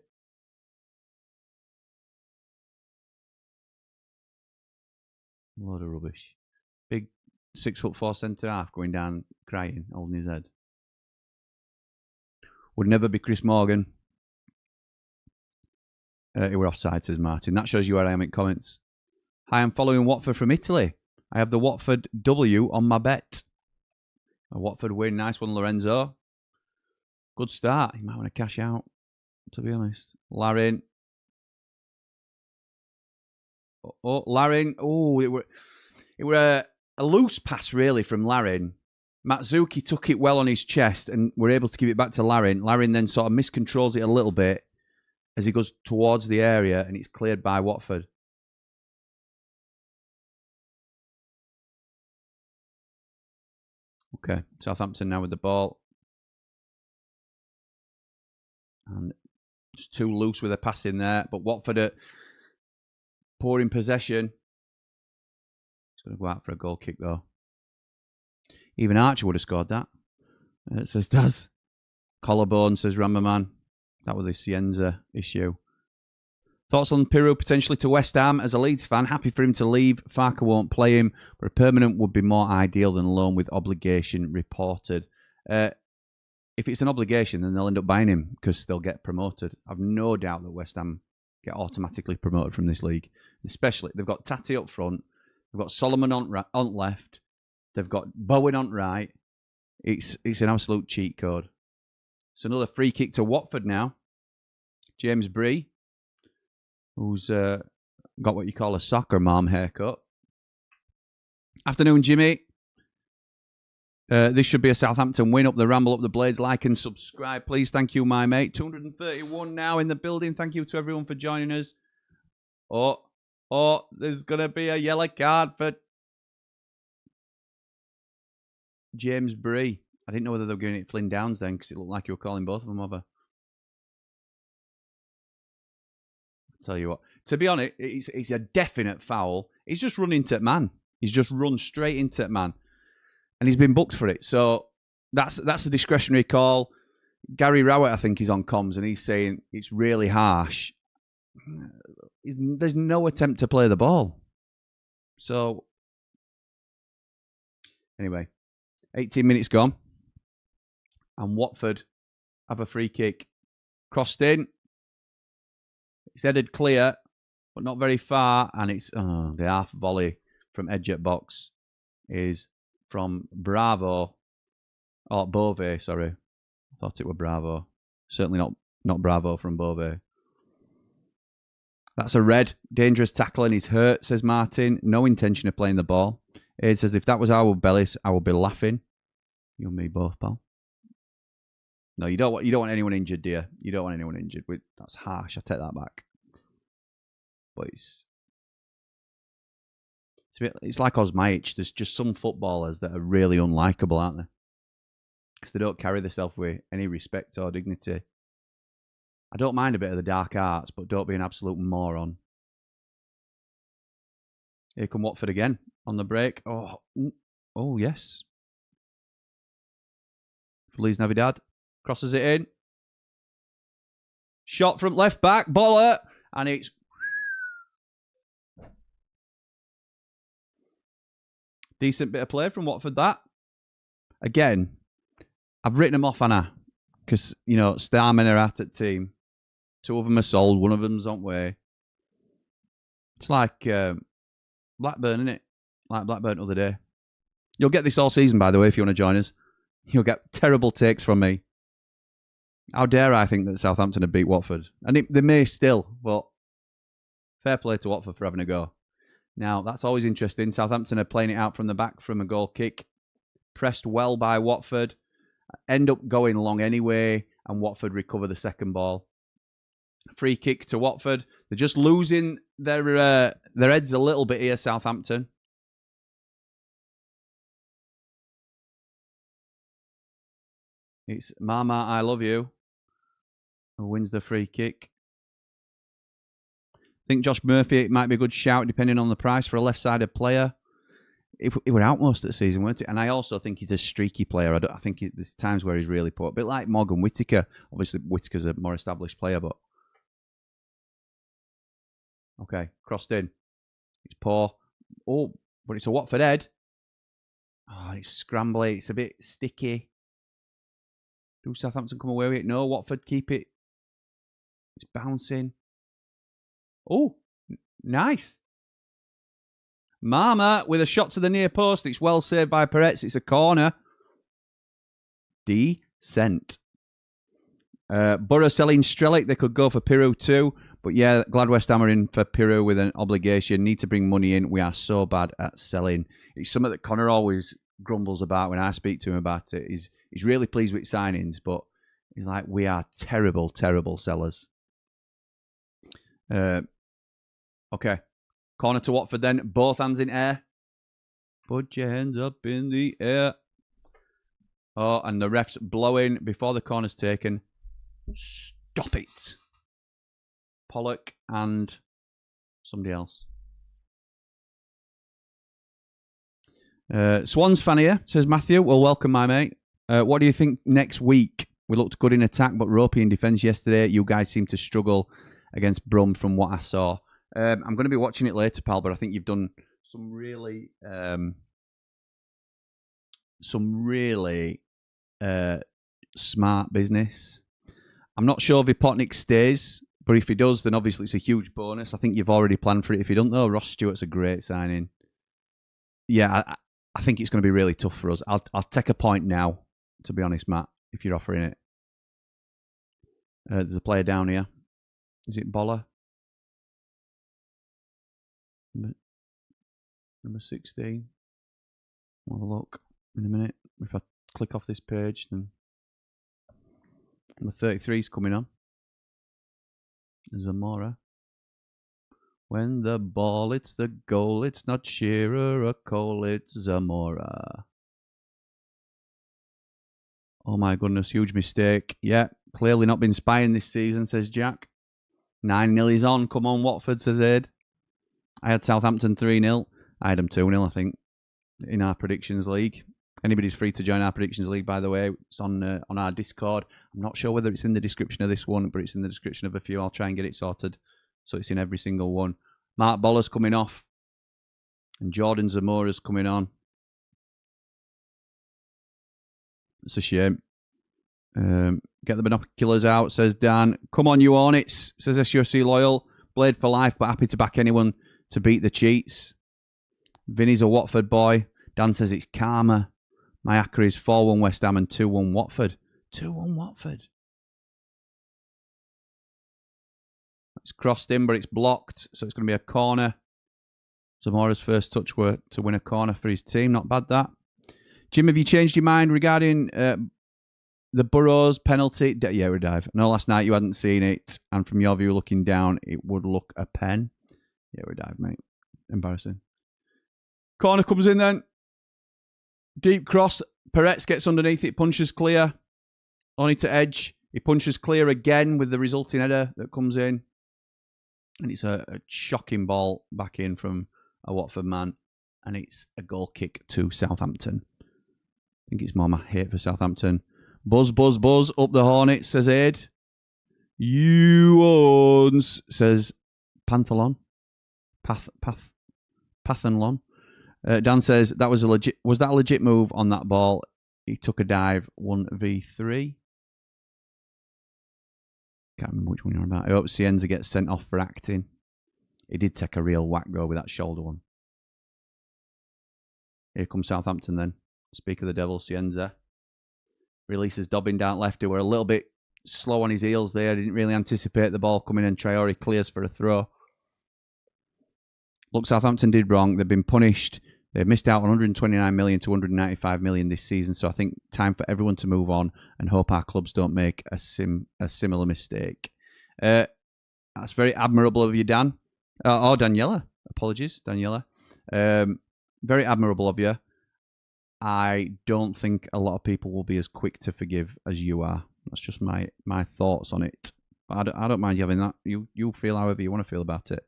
Load of rubbish. Big 6'4" centre-half going down crying, holding his head. Would never be Chris Morgan. He were offside, says Martin. That shows you where I am in comments. Hi, I'm following Watford from Italy. I have the Watford W on my bet. A Watford win. Nice one, Lorenzo. Good start. He might want to cash out, to be honest. Larin. Oh, Larin. Oh, it were a loose pass, really, from Larin. Matsuki took it well on his chest and were able to give it back to Larin. Larin then sort of miscontrols it a little bit as he goes towards the area, and it's cleared by Watford. Okay, Southampton now with the ball. And it's too loose with a pass in there, but Watford are poor in possession. It's going to go out for a goal kick, though. Even Archer would have scored that. It says Daz. Collarbone, says Ramberman. That was the Cienza issue. Thoughts on Piru potentially to West Ham? As a Leeds fan, happy for him to leave. Farker won't play him, but a permanent would be more ideal than a loan with obligation reported. If it's an obligation, then they'll end up buying him because they'll get promoted. I've no doubt that West Ham get automatically promoted from this league. Especially, they've got Tati up front. They've got Solomon on left. They've got Bowen on right. It's an absolute cheat code. It's another free kick to Watford now. James Bree, who's got what you call a soccer mom haircut. Afternoon, Jimmy. This should be a Southampton win. Up the Ramble, up the Blades. Like and subscribe, please. Thank you, my mate. 231 now in the building. Thank you to everyone for joining us. Oh, there's going to be a yellow card for James Bree. I didn't know whether they were giving it Flynn Downs then, because it looked like you were calling both of them over. I'll tell you what. To be honest, it's a definite foul. He's just run into man. He's just run straight into man. And he's been booked for it. So that's a discretionary call. Gary Rowett, I think, is on comms, and he's saying it's really harsh. There's no attempt to play the ball. So, anyway, 18 minutes gone. And Watford have a free kick. Crossed in. It's headed clear, but not very far. And it's the half volley from edge at box is from Bravo. Oh, Bove, sorry. I thought it were Bravo. Certainly not Bravo from Bove. That's a red. Dangerous tackle and he's hurt, says Martin. No intention of playing the ball. It says, if that was our Bellis, I would be laughing. You and me both, pal. No, you don't want anyone injured, dear. You don't want anyone injured. That's harsh. I take that back. But It's like Osmaich. There's just some footballers that are really unlikable, aren't they? Because they don't carry themselves with any respect or dignity. I don't mind a bit of the dark arts, but don't be an absolute moron. Here come Watford again on the break. Oh yes. Feliz Navidad. Crosses it in. Shot from left back. Baller. And it's... Decent bit of play from Watford, that. Again, I've written them off, Anna. Because, you know, Starmen are at it team. 2 of them are sold. 1 of them's on way. It's like Blackburn, isn't it? Like Blackburn the other day. You'll get this all season, by the way, if you want to join us. You'll get terrible takes from me. How dare I think that Southampton have beat Watford? And they may still, but fair play to Watford for having a go. Now, that's always interesting. Southampton are playing it out from the back from a goal kick. Pressed well by Watford. End up going long anyway, and Watford recover the second ball. Free kick to Watford. They're just losing their heads a little bit here, Southampton. It's Mama, I love you, who wins the free kick. I think Josh Murphy, it might be a good shout depending on the price for a left-sided player. He were out most of the season, weren't it? And I also think he's a streaky player. I think there's times where he's really poor. A bit like Morgan Whittaker. Obviously, Whittaker's a more established player, but... Okay, crossed in. It's poor. Oh, but it's a Watford head. Oh, it's scrambly. It's a bit sticky. Do Southampton come away with it? No, Watford keep it. It's bouncing. Oh, nice. Mama with a shot to the near post. It's well saved by PALLETS. It's a corner. Decent. Borough selling Strelic. They could go for Piru too. But yeah, glad West Ham are in for Piru with an obligation. Need to bring money in. We are so bad at selling. It's something that Connor always grumbles about when I speak to him about it. He's really pleased with signings, but he's like, we are terrible, terrible sellers. Okay. Corner to Watford then. Both hands in air. Put your hands up in the air. Oh, and the ref's blowing before the corner's taken. Stop it. Pollock and somebody else. Swans fan here, says Matthew. Well, welcome, my mate. What do you think next week? We looked good in attack, but ropey in defence yesterday. You guys seem to struggle against Brum from what I saw. I'm going to be watching it later, pal, but I think you've done some really smart business. I'm not sure if Vipotnik stays, but if he does, then obviously it's a huge bonus. I think you've already planned for it. If you don't know, Ross Stewart's a great signing. Yeah, I think it's going to be really tough for us. I'll take a point now, to be honest, Matt, if you're offering it. There's a player down here. Is it Boller? Number 16. We'll have a look in a minute. If I click off this page, then number 33 is coming on. Zamora. When the ball hits the goal, it's not Shearer or Cole, it's Zamora. Oh my goodness, huge mistake. Yeah, clearly not been spying this season, says Jack. 9-0 is on. Come on, Watford, says Ed. I had Southampton 3-0. I had them 2-0, I think, in our predictions league. Anybody's free to join our predictions league, by the way. It's on our Discord. I'm not sure whether it's in the description of this one, but it's in the description of a few. I'll try and get it sorted so it's in every single one. Mark Boller's coming off. And Jordan Zamora's coming on. It's a shame. Get the binoculars out, says Dan. Come on, you Hornets, says SUFC Loyal. Blade for life, but happy to back anyone to beat the cheats. Vinny's a Watford boy. Dan says it's karma. My Accra is 4-1 West Ham and 2-1 Watford. 2-1 Watford. It's crossed in, but it's blocked, so it's going to be a corner. Zamora's first touch were to win a corner for his team. Not bad, that. Jim, have you changed your mind regarding the Burrows penalty? Yeah, we dive. No, last night you hadn't seen it, and from your view looking down, it would look a pen. Yeah, we dive, mate. Embarrassing. Corner comes in then. Deep cross. PALLETS gets underneath it, punches clear. Only to edge. He punches clear again with the resulting header that comes in. And it's a shocking ball back in from a Watford man. And it's a goal kick to Southampton. I think it's more my hate for Southampton. Buzz, buzz, buzz. Up the Hornets, says Aid. You owns, says Panthalon. Pathanlon. Dan says that was that a legit move on that ball? He took a dive 1v3. Can't remember which one you're about. I hope Cienza gets sent off for acting. He did take a real whack go with that shoulder one. Here comes Southampton then. Speak of the devil, Cienza. Releases Dobbin down left. They were a little bit slow on his heels there. Didn't really anticipate the ball coming in. Traore clears for a throw. Look, Southampton did wrong. They've been punished. They've missed out on 129 million to 195 million this season. So I think time for everyone to move on and hope our clubs don't make a similar mistake. That's very admirable of you, Dan. Or Daniela. Apologies, Daniela. Very admirable of you. I don't think a lot of people will be as quick to forgive as you are. That's just my thoughts on it. But I don't mind you having that. You feel however you want to feel about it.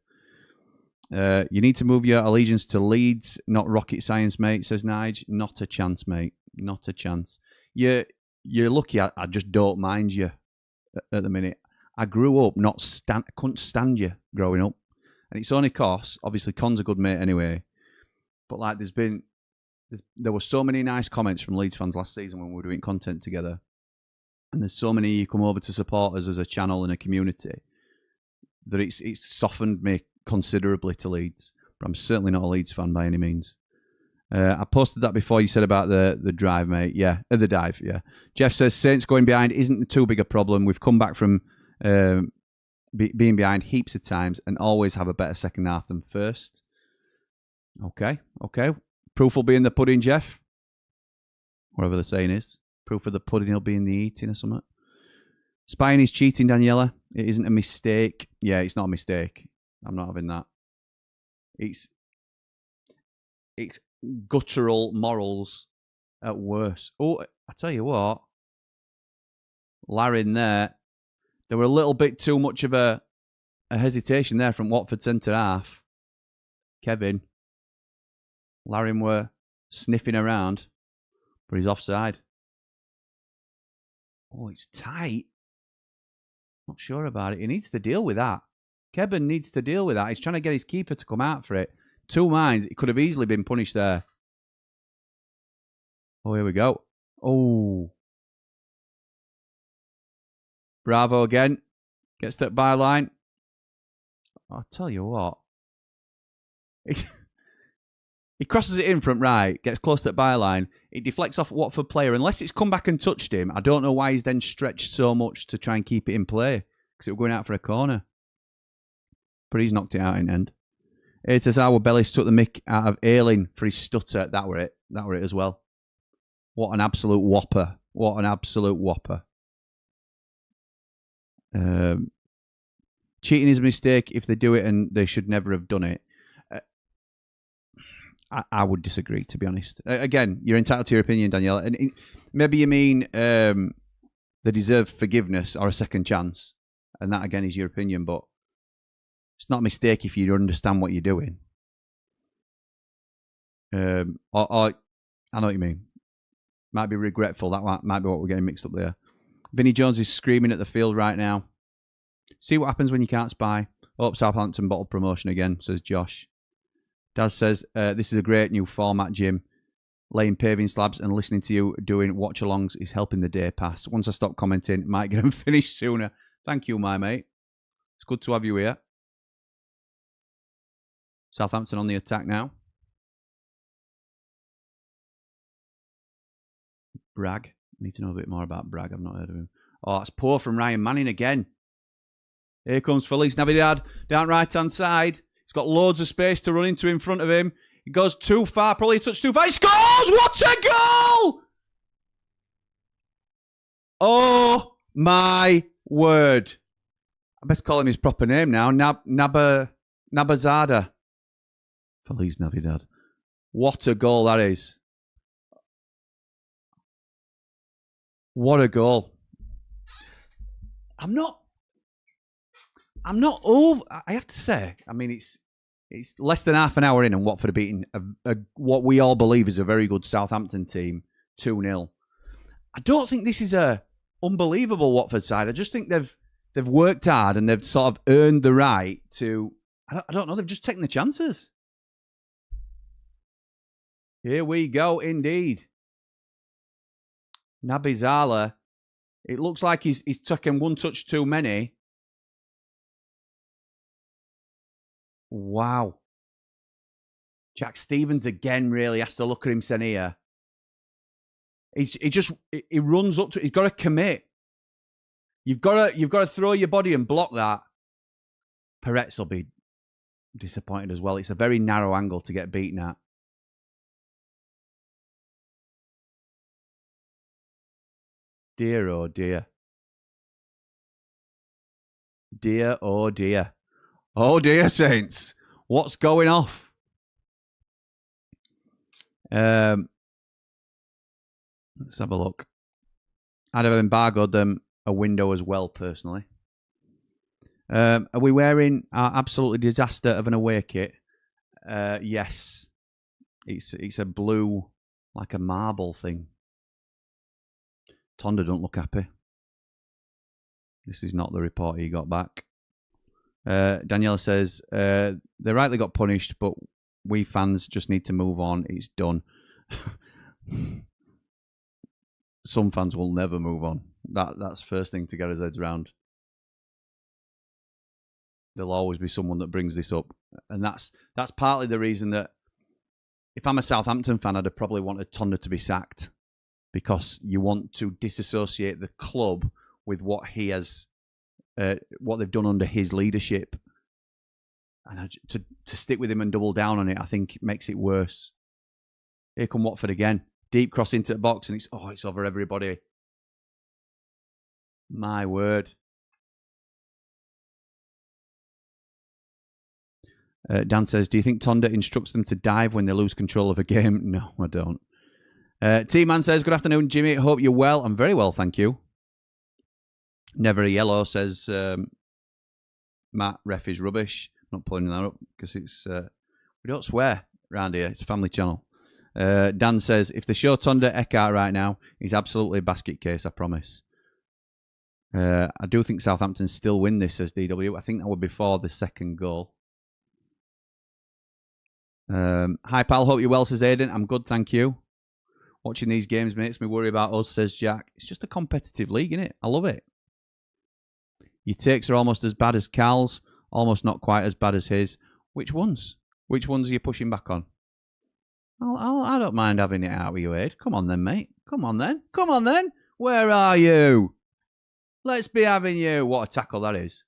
You need to move your allegiance to Leeds, not rocket science, mate, says Nige. Not a chance, mate. Not a chance. You're lucky I just don't mind you at the minute. I grew up I couldn't stand you growing up. And it's only cause, obviously, Con's a good mate anyway. But like there were so many nice comments from Leeds fans last season when we were doing content together. And there's so many you come over to support us as a channel and a community that it's softened me considerably to Leeds. But I'm certainly not a Leeds fan by any means. I posted that before you said about the drive, mate. Yeah, the dive, yeah. Jeff says Saints going behind isn't too big a problem. We've come back from being behind heaps of times and always have a better second half than first. Okay. Proof will be in the pudding, Jeff. Whatever the saying is. Proof of the pudding will be in the eating or something. Spying is cheating, Daniela. It isn't a mistake. Yeah, it's not a mistake. I'm not having that. It's guttural morals at worst. Oh, I tell you what. Larry in there. There were a little bit too much of a hesitation there from Watford centre half. Kevin. Larry were sniffing around, but he's offside. Oh, it's tight. Not sure about it. He needs to deal with that. Kevin needs to deal with that. He's trying to get his keeper to come out for it. Two minds. It could have easily been punished there. Oh, here we go. Oh. Bravo again. Gets to the byline. I'll tell you what. He crosses it in front right, gets close to the byline. It deflects off a Watford player. Unless it's come back and touched him, I don't know why he's then stretched so much to try and keep it in play. Because it was going out for a corner. But he's knocked it out in the end. It says our Bellis took the mick out of Ayling for his stutter. That were it. That were it as well. What an absolute whopper. What an absolute whopper. Cheating is a mistake if they do it, and they should never have done it. I would disagree, to be honest. Again, you're entitled to your opinion, Danielle. And maybe you mean they deserve forgiveness or a second chance. And that, again, is your opinion. But it's not a mistake if you understand what you're doing. I know what you mean. Might be regretful. That might be what we're getting mixed up there. Vinnie Jones is screaming at the field right now. See what happens when you can't spy. Hope Southampton bottle promotion again, says Josh. Daz says, this is a great new format, Jim. Laying paving slabs and listening to you doing watch-alongs is helping the day pass. Once I stop commenting, might get them finished sooner. Thank you, my mate. It's good to have you here. Southampton on the attack now. Bragg. I need to know a bit more about Bragg. I've not heard of him. Oh, that's poor from Ryan Manning again. Here comes Feliz Navidad down right-hand side. He's got loads of space to run into in front of him. He goes too far, probably a touch too far. He scores! What a goal! Oh, my word. I best call him his proper name now. Nabazada. Feliz Navidad. What a goal that is. What a goal. I'm not over. I have to say, I mean, it's less than half an hour in and Watford are beating what we all believe is a very good Southampton team 2-0. I don't think this is a unbelievable Watford side. I just think they've worked hard and they've sort of earned the right to, I don't know, they've just taken the chances. Here we go, indeed. Nabizala, it looks like he's taken one touch too many. Wow. Jack Stevens again really has to look at him, Senia. He runs up to it. He's got to commit. You've got to throw your body and block that. Peretz will be disappointed as well. It's a very narrow angle to get beaten at. Dear, oh dear. Dear, oh dear. Oh dear, Saints. What's going off? Let's have a look. I'd have embargoed them a window as well, personally. Are we wearing our absolutely disaster of an away kit? Yes. It's a blue, like a marble thing. Tonda don't look happy. This is not the report he got back. Daniela says, they rightly got punished, but we fans just need to move on. It's done. Some fans will never move on. That's the first thing to get his heads around. There'll always be someone that brings this up. And that's partly the reason that if I'm a Southampton fan, I'd have probably wanted Tonda to be sacked. Because you want to disassociate the club with what he has, what they've done under his leadership. And to stick with him and double down on it, I think makes it worse. Here come Watford again. Deep cross into the box and it's over everybody. My word. Dan says, do you think Tonda instructs them to dive when they lose control of a game? No, I don't. T-Man says, good afternoon, Jimmy. Hope you're well. I'm very well, thank you. Never a Yellow says, Matt, ref is rubbish. I'm not pulling that up because it's, we don't swear around here. It's a family channel. Dan says, if they show Tonda Eckhart right now, he's absolutely a basket case, I promise. I do think Southampton still win this, says DW. I think that would be for the second goal. Hi, pal. Hope you're well, says Aidan. I'm good, thank you. Watching these games makes me worry about us, says Jack. It's just a competitive league, innit? I love it. Your takes are almost as bad as Cal's, almost not quite as bad as his. Which ones? Which ones are you pushing back on? I don't mind having it out with you, Aid. Come on then, mate. Come on then. Come on then. Where are you? Let's be having you. What a tackle that is.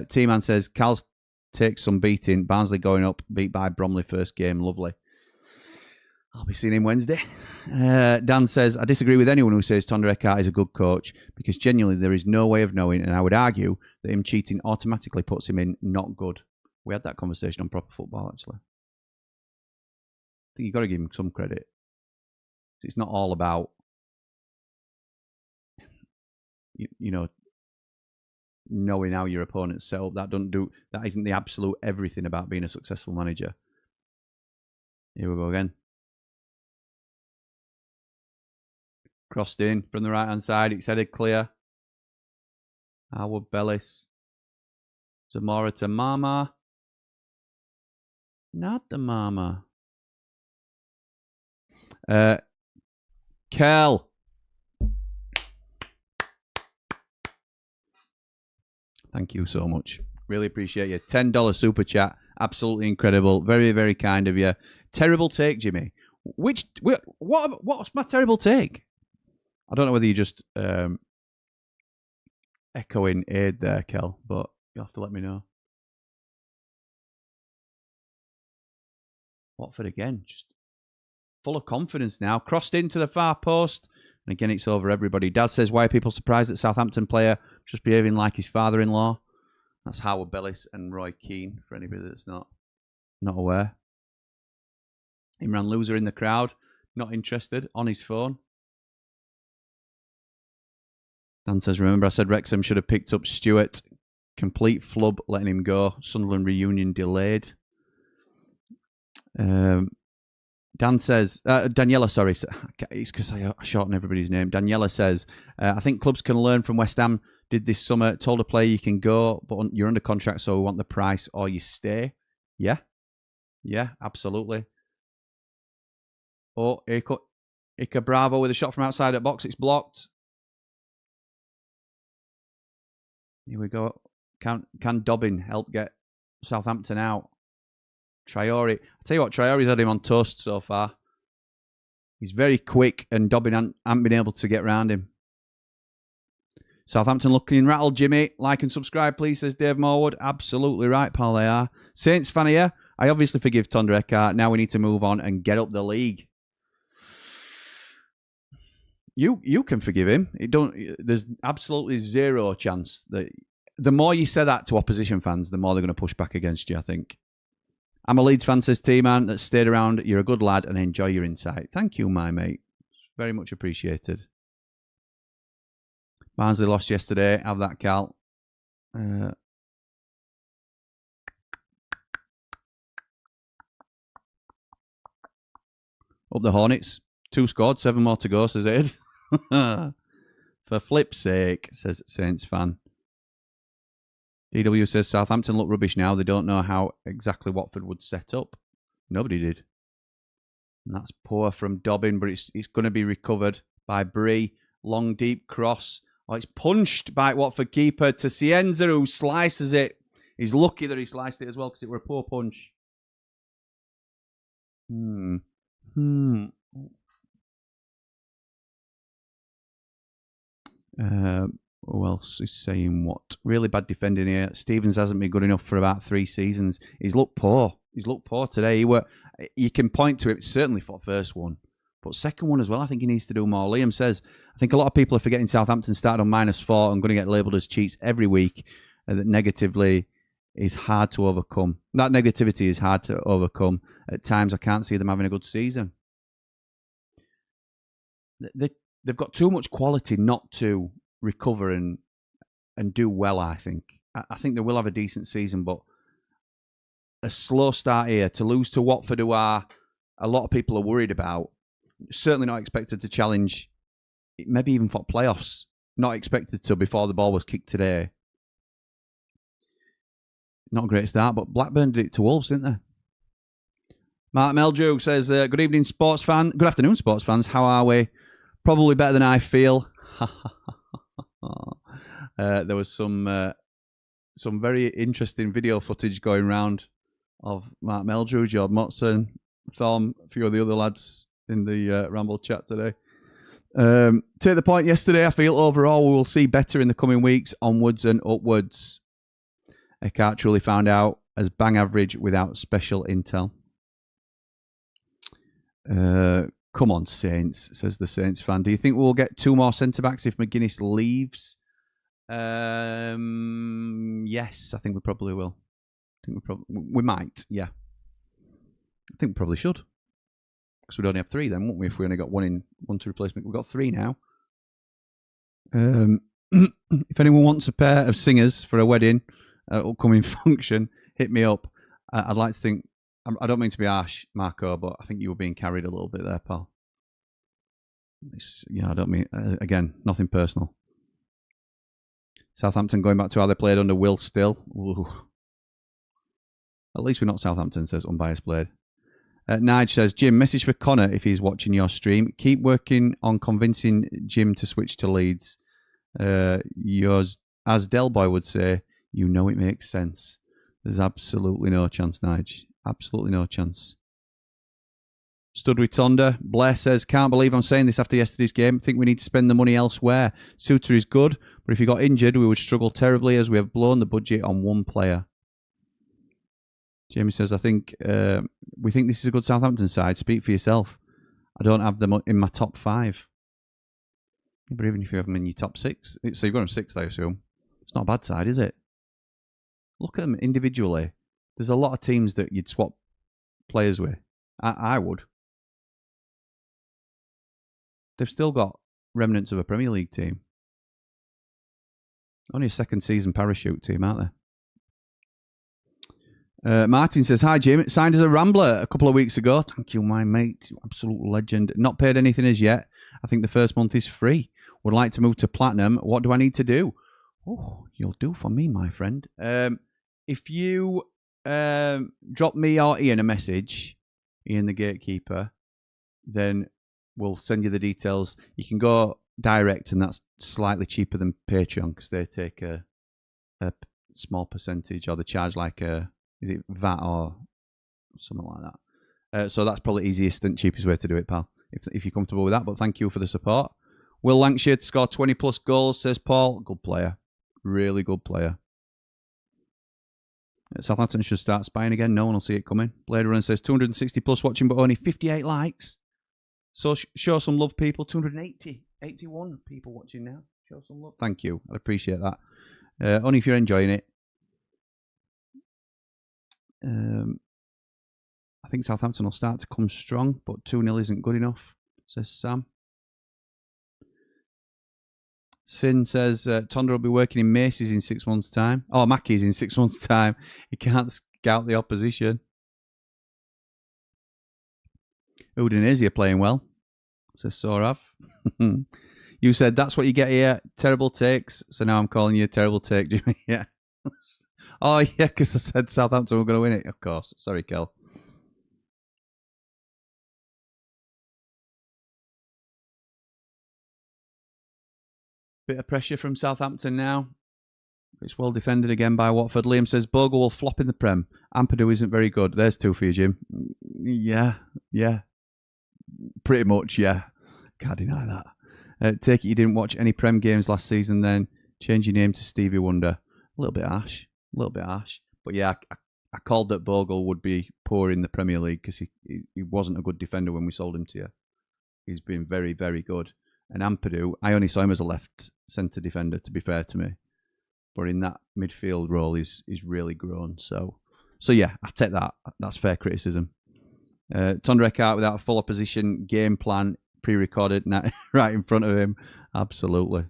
T-Man says, Cal's takes some beating. Barnsley going up, beat by Bromley first game. Lovely. I'll be seeing him Wednesday. Dan says, I disagree with anyone who says Tonda Eckhart is a good coach because genuinely there is no way of knowing, and I would argue that him cheating automatically puts him in not good. We had that conversation on Proper Football, actually. I think you've got to give him some credit. It's not all about, you know, knowing how your opponent's set up. That isn't the absolute everything about being a successful manager. Here we go again. Crossed in from the right-hand side. It's headed clear. Howard Bellis. Zamora to Mama. Not the Mama. Kel. Thank you so much. Really appreciate you. $10 super chat. Absolutely incredible. Very, very kind of you. Terrible take, Jimmy. What's my terrible take? I don't know whether you're just echoing Aid there, Kel, but you'll have to let me know. Watford again, just full of confidence now. Crossed into the far post. And again, it's over everybody. Dad says, why are people surprised that Southampton player just behaving like his father-in-law? That's Howard Bellis and Roy Keane, for anybody that's not. Not aware. Imran Loser in the crowd. Not interested. On his phone. Dan says, remember I said Wrexham should have picked up Stewart. Complete flub, letting him go. Sunderland reunion delayed. Dan says, Daniela, sorry, it's because I shorten everybody's name. Daniela says, I think clubs can learn from West Ham. Did this summer, told a player you can go, but you're under contract, so we want the price or you stay. Yeah, absolutely. Oh, Ika Bravo with a shot from outside the box. It's blocked. Here we go. Can Dobbin help get Southampton out? Traore. I tell you what, Traore's had him on toast so far. He's very quick, and Dobbin hasn't been able to get round him. Southampton looking rattled, Jimmy. Like and subscribe, please, says Dave Morwood. Absolutely right, pal, they are. Saints fan here. I obviously forgive Tondra Eckhart. Now we need to move on and get up the league. You can forgive him. There's absolutely zero chance that... The more you say that to opposition fans, the more they're going to push back against you, I think. I'm a Leeds fan, says T-Man, that stayed around. You're a good lad and enjoy your insight. Thank you, my mate. Very much appreciated. Barnsley lost yesterday. Have that, Cal. Up the Hornets. 2 scored, 7 more to go, says Ed. For flip's sake, says Saints fan. DW says Southampton look rubbish now. They don't know how exactly Watford would set up. Nobody did. And that's poor from Dobbin, but it's going to be recovered by Bree. Long, deep cross. Oh, it's punched by Watford keeper to Cienza, who slices it. He's lucky that he sliced it as well because it were a poor punch. Who else is saying what? Really bad defending here. Stevens hasn't been good enough for about 3 seasons. He's looked poor. He's looked poor today. You can point to it certainly for the first one, but second one as well. I think he needs to do more. Liam says, I think a lot of people are forgetting Southampton started on -4 and going to get labelled as cheats every week. That negatively is hard to overcome. That negativity is hard to overcome. At times, I can't see them having a good season. They've got too much quality not to recover and do well, I think. I think they will have a decent season, but a slow start here to lose to Watford, who are a lot of people are worried about. Certainly not expected to challenge, maybe even for playoffs. Not expected to before the ball was kicked today. Not a great start, but Blackburn did it to Wolves, didn't they? Mark Meldrew says, good evening, sports fan. Good afternoon, sports fans. How are we? Probably better than I feel. There was some very interesting video footage going around of Mark Meldrew, George Motson, Thom, a few of the other lads in the Ramble chat today. Take the point yesterday. I feel overall we will see better in the coming weeks, onwards and upwards. Eckhart truly found out as bang average without special intel. Come on, Saints, says the Saints fan. Do you think we'll get 2 more centre-backs if McGuinness leaves? Yes, I think we probably will. We might, yeah. I think we probably should. Because we'd only have 3 then, wouldn't we, if we only got one to replace me. We've got 3 now. If anyone wants a pair of singers for a wedding, upcoming function, hit me up. I'd like to think, I don't mean to be harsh, Marco, but I think you were being carried a little bit there, pal. I don't mean, again, nothing personal. Southampton going back to how they played under Will Still. Ooh. At least we're not Southampton, says Unbiased Blade. Nige says, Jim, message for Connor if he's watching your stream. Keep working on convincing Jim to switch to Leeds. Yours, as Delboy would say, you know it makes sense. There's absolutely no chance, Nige. Absolutely no chance. Stood with Tonda. Blair says, can't believe I'm saying this after yesterday's game. Think we need to spend the money elsewhere. Suter is good, but if he got injured, we would struggle terribly as we have blown the budget on 1 player. Jamie says, I think we think this is a good Southampton side. Speak for yourself. I don't have them in my top 5. But even if you have them in your top 6. So you've got them 6th, I assume. It's not a bad side, is it? Look at them individually. There's a lot of teams that you'd swap players with. I would. They've still got remnants of a Premier League team. Only a second season parachute team, aren't they? Martin says, hi, Jim. Signed as a Rambler a couple of weeks ago. Thank you, my mate. Absolute legend. Not paid anything as yet. I think the first month is free. Would like to move to Platinum. What do I need to do? Oh, you'll do for me, my friend. If you drop me or Ian a message, Ian the Gatekeeper, then we'll send you the details. You can go direct, and that's slightly cheaper than Patreon because they take a small percentage, or they charge like is it VAT or something like that. So that's probably the easiest and cheapest way to do it, pal, if you're comfortable with that. But thank you for the support. Will Lancashire to score 20 plus goals, says Paul. Good player. Really good player. Southampton should start spying again. No one will see it coming. Blade Runner says 260 plus watching, but only 58 likes. So show some love, people. 81 people watching now. Show some love. Thank you. I appreciate that. Only if you're enjoying it. I think Southampton will start to come strong, but 2-0 isn't good enough, says Sam. Sin says Tonda will be working in Macy's in 6 months' time. Oh, Mackey's in 6 months' time. He can't scout the opposition. Udinese are playing well, says Sorav. You said that's what you get here. Terrible takes. So now I'm calling you a terrible take, Jimmy. Yeah. Oh, yeah, because I said Southampton were going to win it, of course. Sorry, Kel. Bit of pressure from Southampton now. It's well defended again by Watford. Liam says Bogle will flop in the Prem. Ampadu isn't very good. There's two for you, Jim. Yeah. Pretty much, yeah. Can't deny that. Take it you didn't watch any Prem games last season then. Change your name to Stevie Wonder. A little bit harsh. But yeah, I called that Bogle would be poor in the Premier League because he wasn't a good defender when we sold him to you. He's been very, very good. And Ampadu, I only saw him as a left centre defender, to be fair to me. But in that midfield role, he's really grown. So yeah, I take that. That's fair criticism. Tondra Eckhart without a full opposition game plan, pre-recorded, right in front of him. Absolutely.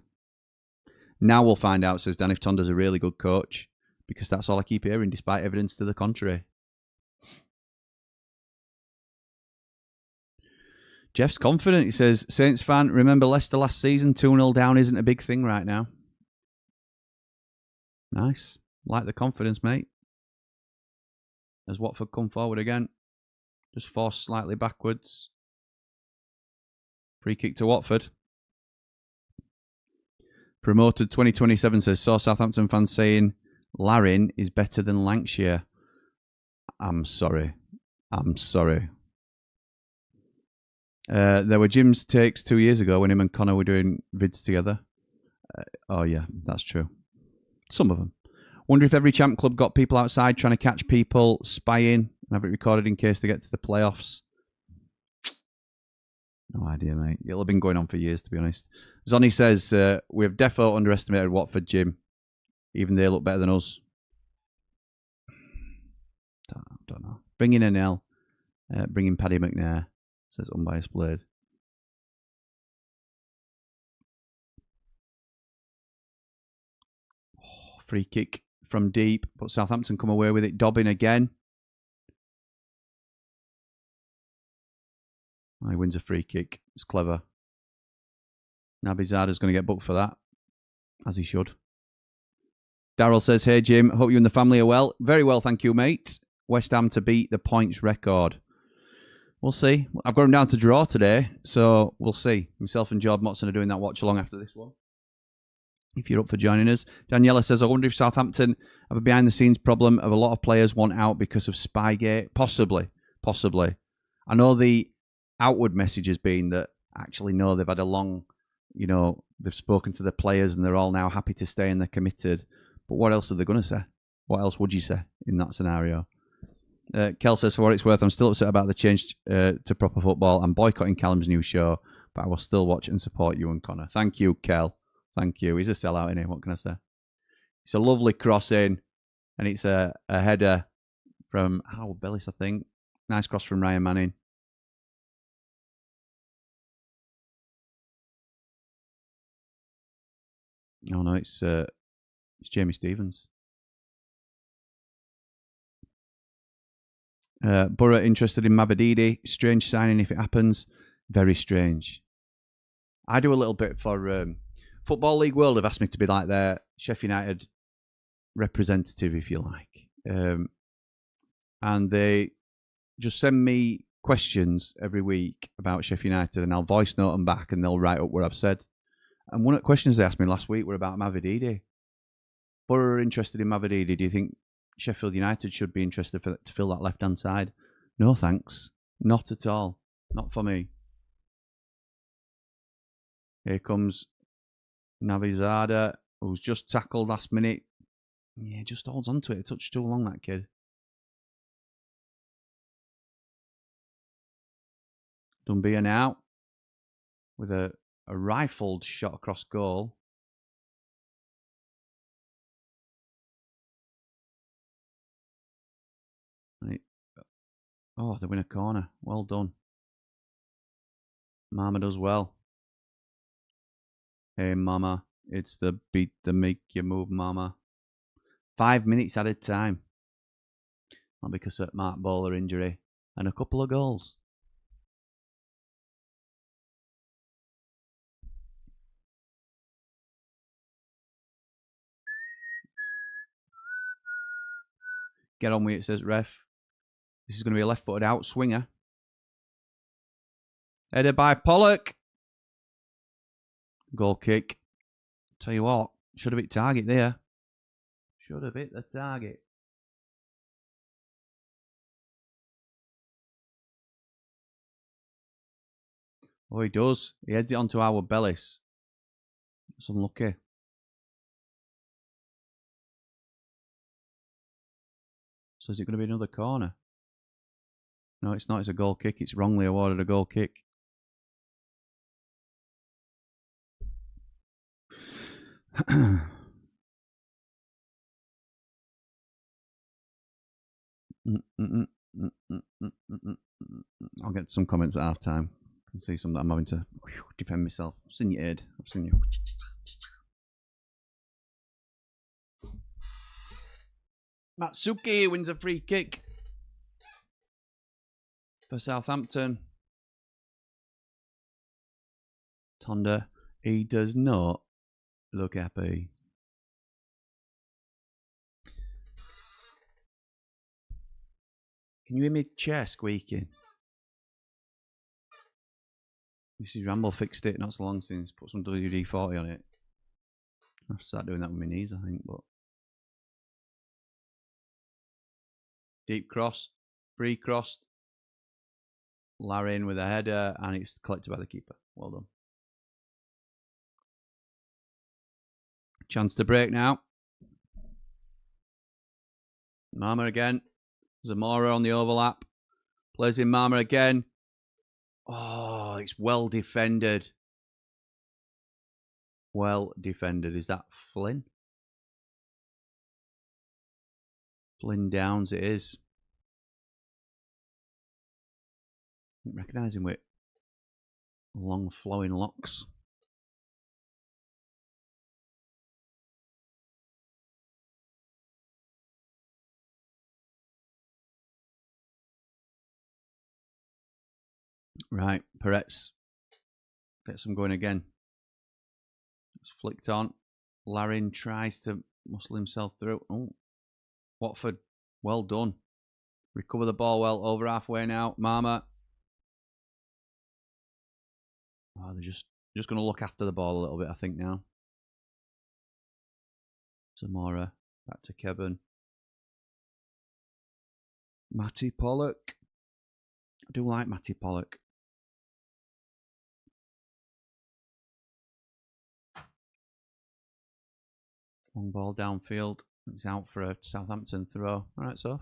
Now we'll find out, says Dan, if Tonda's a really good coach, because that's all I keep hearing, despite evidence to the contrary. Jeff's confident. He says, Saints fan, remember Leicester last season? 2-0 down isn't a big thing right now. Nice. Like the confidence, mate. As Watford come forward again. Just forced slightly backwards. Free kick to Watford. Promoted 2027 says, saw Southampton fans saying Larin is better than Lancashire. I'm sorry. There were Jim's takes 2 years ago when him and Connor were doing vids together. Oh, yeah, that's true. Some of them. Wonder if every champ club got people outside trying to catch people spying and have it recorded in case they get to the playoffs. No idea, mate. It'll have been going on for years, to be honest. Zonny says, we have defo underestimated Watford, Jim. Even they look better than us. Don't know. Bring in an L. Bring in Paddy McNair. Says Unbiased Blade. Oh, free kick from deep. But Southampton come away with it. Dobbin again. Oh, he wins a free kick. It's clever. Nabizada's going to get booked for that. As he should. Daryl says, hey Jim, hope you and the family are well. Very well, thank you, mate. West Ham to beat the points record. We'll see. I've got him down to draw today, so we'll see. Myself and Jord Motson are doing that watch along after this one. If you're up for joining us. Daniela says, I wonder if Southampton have a behind-the-scenes problem of a lot of players want out because of Spygate. Possibly. I know the outward message has been that actually, no, they've had a long, they've spoken to the players and they're all now happy to stay and they're committed. But what else are they going to say? What else would you say in that scenario? Kel says, for what it's worth, I'm still upset about the change to proper football. I'm boycotting Callum's new show, but I will still watch and support you and Connor. Thank you, Kel. Thank you. He's a sellout, isn't he? What can I say? It's a lovely cross in, and it's a header from Howard Bellis, I think. Nice cross from Ryan Manning. Oh no, it's Jamie Stevens. Borough interested in Mabadidi. Strange signing if it happens. Very strange. I do a little bit for Football League World. Have asked me to be like their Sheffield United representative, if you like. And they just send me questions every week about Sheffield United, and I'll voice note them back, and they'll write up what I've said. And one of the questions they asked me last week were about Mabadidi. Borough are interested in Mabadidi. Do you think Sheffield United should be interested to fill that left-hand side? No, thanks. Not at all. Not for me. Here comes Navizada, who's just tackled last minute. Yeah, just holds on to it. A touch too long, that kid. Dumbia now with a rifled shot across goal. Oh, they win a corner. Well done. Mama does well. Hey, Mama. It's the beat that make you move, Mama. 5 minutes added time. Not because of Mark Bowler injury. And a couple of goals. Get on with it, says ref. This is going to be a left-footed out swinger. Headed by Pollock. Goal kick. Tell you what, should have hit target there. Should have hit the target. Oh, he does. He heads it onto our bellies. That's unlucky. So is it going to be another corner? No, it's not. It's a goal kick. It's wrongly awarded a goal kick. I'll get some comments at half time. I can see some that I'm having to defend myself. I've seen you, Ed. I've seen you. Matsuki wins a free kick for Southampton. Tonda, he does not look happy. Can you hear me chair squeaking? Mrs. Ramble fixed it not so long since. Put some WD-40 on it. I have to start doing that with my knees, I think. But deep cross, free crossed. Larin with a header, and it's collected by the keeper. Well done. Chance to break now. Mama again. Zamora on the overlap. Plays in Mama again. Oh, it's well defended. Well defended. Is that Flynn? Flynn Downs it is. I didn't recognise him with long flowing locks. Right, Peretz gets him going again. It's flicked on. Larin tries to muscle himself through. Oh, Watford, well done. Recover the ball well, over halfway now. Mama. Oh, they're just going to look after the ball a little bit, I think, now. Zamora, back to Kevin. Matty Pollock. I do like Matty Pollock. Long ball downfield. It's out for a Southampton throw. All right, so.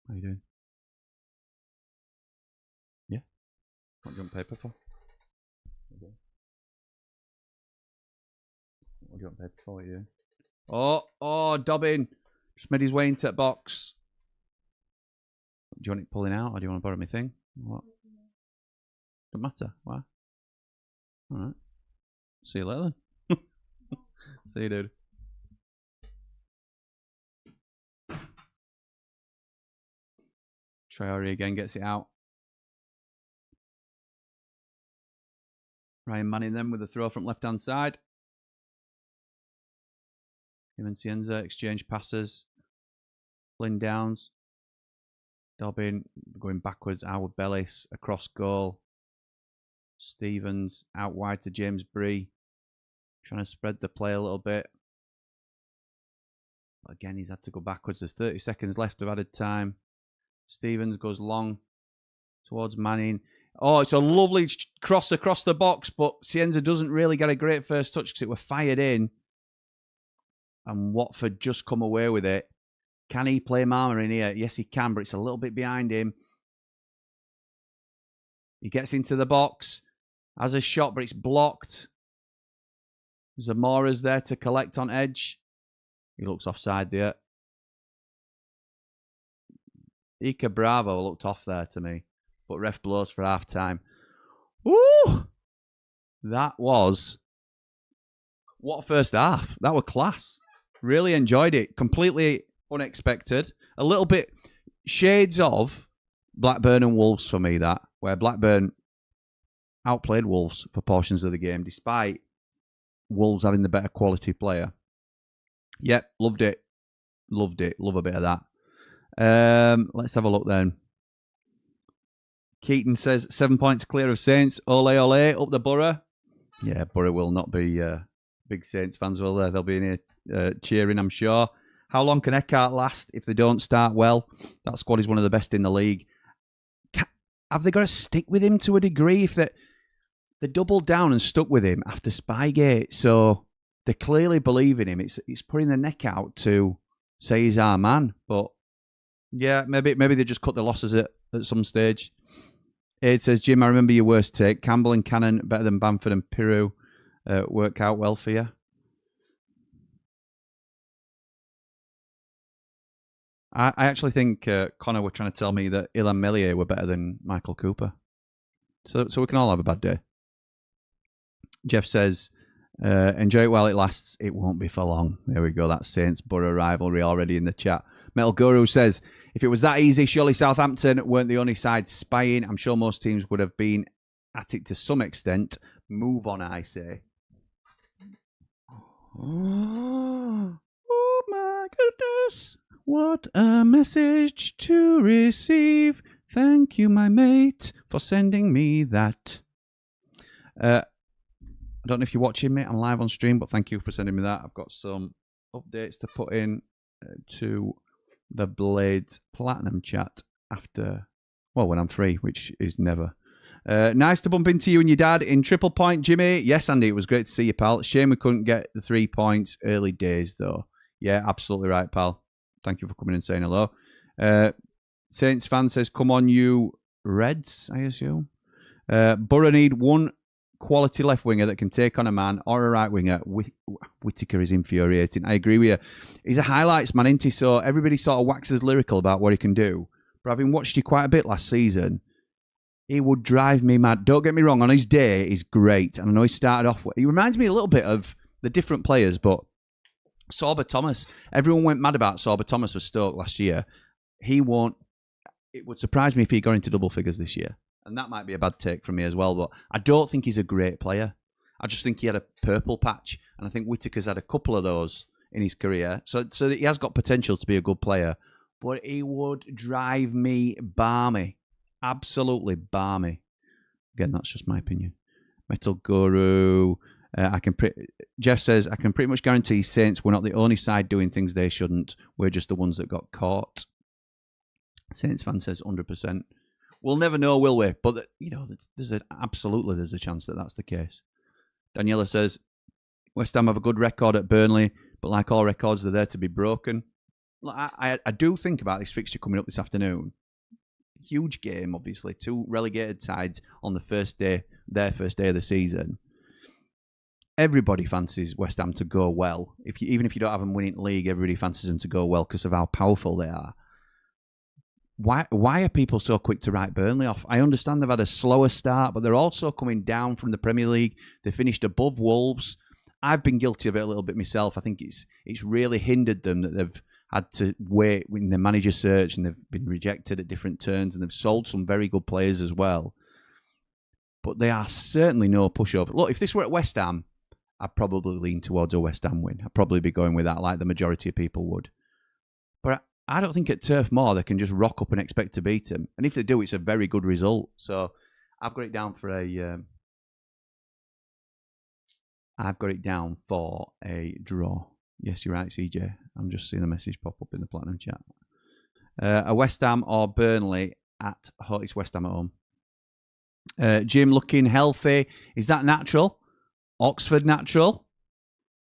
How you doing? Yeah. What do you want paper for? Okay. What do you want paid for you? Oh, Dobbin. Just made his way into the box. Do you want it pulling out or do you want to borrow my thing? What? Don't matter. Why? Alright. See you later then. See you, dude. Traore again gets it out. Ryan Manning then with a throw from left-hand side. Him and Cienza exchange passes. Flynn Downs. Dobbin going backwards. Howard Bellis across goal. Stevens out wide to James Bree. Trying to spread the play a little bit. But again, he's had to go backwards. There's 30 seconds left of added time. Stevens goes long towards Manning. Oh, it's a lovely cross across the box, but Cienza doesn't really get a great first touch because it was fired in. And Watford just come away with it. Can he play Marmer in here? Yes, he can, but it's a little bit behind him. He gets into the box. Has a shot, but it's blocked. Zamora's there to collect on edge. He looks offside there. Ika Bravo looked off there to me. But ref blows for half time. Ooh! That was... What a first half. That was class. Really enjoyed it. Completely unexpected. A little bit shades of Blackburn and Wolves for me, that. Where Blackburn outplayed Wolves for portions of the game, despite Wolves having the better quality player. Yep, loved it. Loved it. Love a bit of that. Let's have a look then. Keaton says 7 points clear of Saints. Ole, ole, up the Borough. Yeah, Borough will not be big Saints fans, will they? They'll be in here cheering, I'm sure. How long can Eckhart last if they don't start well? That squad is one of the best in the league. Have they got to stick with him to a degree? If they doubled down and stuck with him after Spygate, so they clearly believe in him. It's putting the neck out to say he's our man. But yeah, maybe they just cut the losses at some stage. It says, Jim, I remember your worst take. Campbell and Cannon better than Bamford and Piru. Work out well for you. I actually think Connor were trying to tell me that Ilan Melier were better than Michael Cooper. So we can all have a bad day. Jeff says, enjoy it while it lasts. It won't be for long. There we go. That's Saints-Borough rivalry already in the chat. Metal Guru says, if it was that easy, surely Southampton weren't the only side spying. I'm sure most teams would have been at it to some extent. Move on, I say. Oh my goodness. What a message to receive. Thank you, my mate, for sending me that. I don't know if you're watching me. I'm live on stream, but thank you for sending me that. I've got some updates to put in to the Blades Platinum chat after, well, when I'm free, which is never. Nice to bump into you and your dad in Triple Point, Jimmy. Yes, Andy, it was great to see you, pal. Shame we couldn't get the 3 points early days, though. Yeah, absolutely right, pal. Thank you for coming and saying hello. Saints fan says, come on, you Reds, I assume. Borough need one quality left winger that can take on a man or a right winger. Whittaker is infuriating. I agree with you. He's a highlights man, isn't he? So everybody sort of waxes lyrical about what he can do. But having watched you quite a bit last season, he would drive me mad. Don't get me wrong, on his day, he's great. And I know he started off... He reminds me a little bit of the different players, but Sorba Thomas. Everyone went mad about Sorba Thomas for Stoke last year. He won't... It would surprise me if he got into double figures this year. And that might be a bad take from me as well, but I don't think he's a great player. I just think he had a purple patch, and I think Whittaker's had a couple of those in his career. So he has got potential to be a good player, but he would drive me balmy. Absolutely balmy. Again, that's just my opinion. Metal Guru. Jeff says, I can pretty much guarantee Saints were not the only side doing things they shouldn't. We're just the ones that got caught. Saints fan says 100%. We'll never know, will we? But, you know, there's a chance that that's the case. Daniela says, West Ham have a good record at Burnley, but like all records, they're there to be broken. I do think about this fixture coming up this afternoon. Huge game, obviously. 2 relegated sides on the first day, their first day of the season. everybody fancies West Ham to go well. Even if you don't have them winning the league, everybody fancies them to go well because of how powerful they are. Why are people so quick to write Burnley off? I understand they've had a slower start, but they're also coming down from the Premier League. They finished above Wolves. I've been guilty of it a little bit myself. I think it's really hindered them that they've had to wait in their manager search and they've been rejected at different turns and they've sold some very good players as well. But they are certainly no pushover. Look, if this were at West Ham, I'd probably lean towards a West Ham win. I'd probably be going with that like the majority of people would. But I don't think at Turf Moor they can just rock up and expect to beat them. And if they do, it's a very good result. So I've got it down for a draw. Yes, you're right, CJ. I'm just seeing a message pop up in the Platinum chat. A West Ham or Burnley at home. It's West Ham at home. Jim looking healthy. Is that natural? Oxford natural?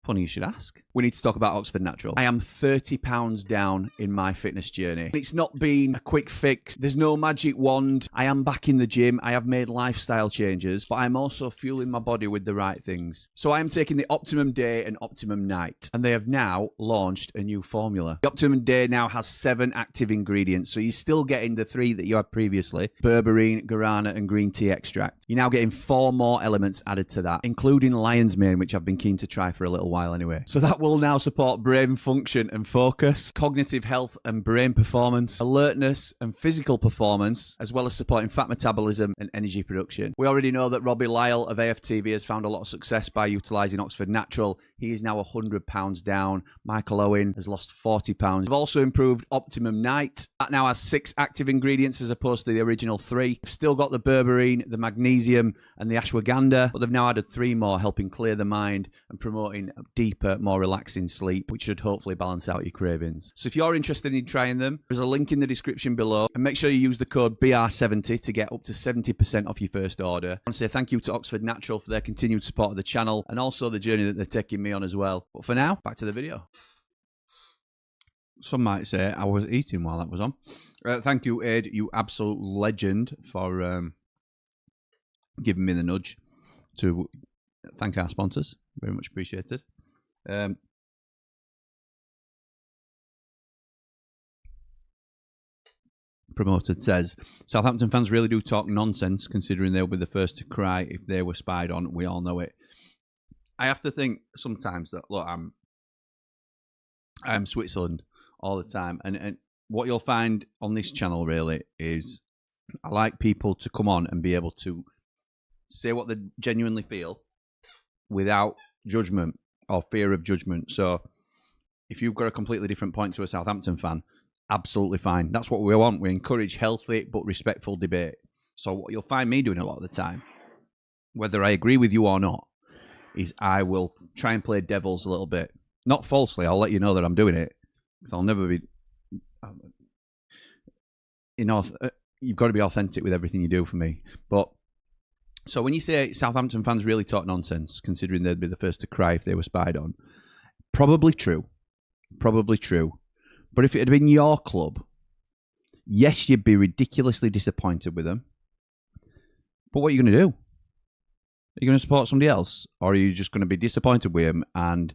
Funny you should ask. We need to talk about Oxford Natural. I am £30 down in my fitness journey. It's not been a quick fix. There's no magic wand. I am back in the gym. I have made lifestyle changes, but I'm also fueling my body with the right things. So I am taking the Optimum Day and Optimum Night, and they have now launched a new formula. The Optimum Day now has 7 active ingredients, so you're still getting the 3 that you had previously, berberine, guarana, and green tea extract. You're now getting 4 more elements added to that, including lion's mane, which I've been keen to try for a little while anyway. So that will now support brain function and focus, cognitive health and brain performance, alertness and physical performance, as well as supporting fat metabolism and energy production. We already know that Robbie Lyle of AFTV has found a lot of success by utilising Oxford Natural. He is now £100 down. Michael Owen has lost £40. We've also improved Optimum Night. That now has 6 active ingredients as opposed to the original 3. We've still got the berberine, the magnesium and the ashwagandha, but they've now added 3 more, helping clear the mind and promoting deeper, more relaxing sleep, which should hopefully balance out your cravings. So if you're interested in trying them, there's a link in the description below, and make sure you use the code BR70 to get up to 70% off your first order. I want to say thank you to Oxford Natural for their continued support of the channel and also the journey that they're taking me on as well. But for now, back to the video. Some might say I was eating while that was on. Thank you, Ed, you absolute legend, for giving me the nudge to thank our sponsors. Very much appreciated. Promoted says, Southampton fans really do talk nonsense considering they'll be the first to cry if they were spied on. We all know it. I have to think sometimes that, look, I'm Switzerland all the time. And what you'll find on this channel really is I like people to come on and be able to say what they genuinely feel without judgment or fear of judgment. So if you've got a completely different point to a Southampton fan, absolutely fine. That's what we want. We encourage healthy but respectful debate. So what you'll find me doing a lot of the time, whether I agree with you or not, is I will try and play devil's a little bit. Not falsely, I'll let you know that I'm doing it. Because I'll never be... you've got to be authentic with everything you do for me. But so when you say Southampton fans really talk nonsense, considering they'd be the first to cry if they were spied on, probably true. Probably true. But if it had been your club, yes, you'd be ridiculously disappointed with them. But what are you going to do? Are you going to support somebody else? Or are you just going to be disappointed with him and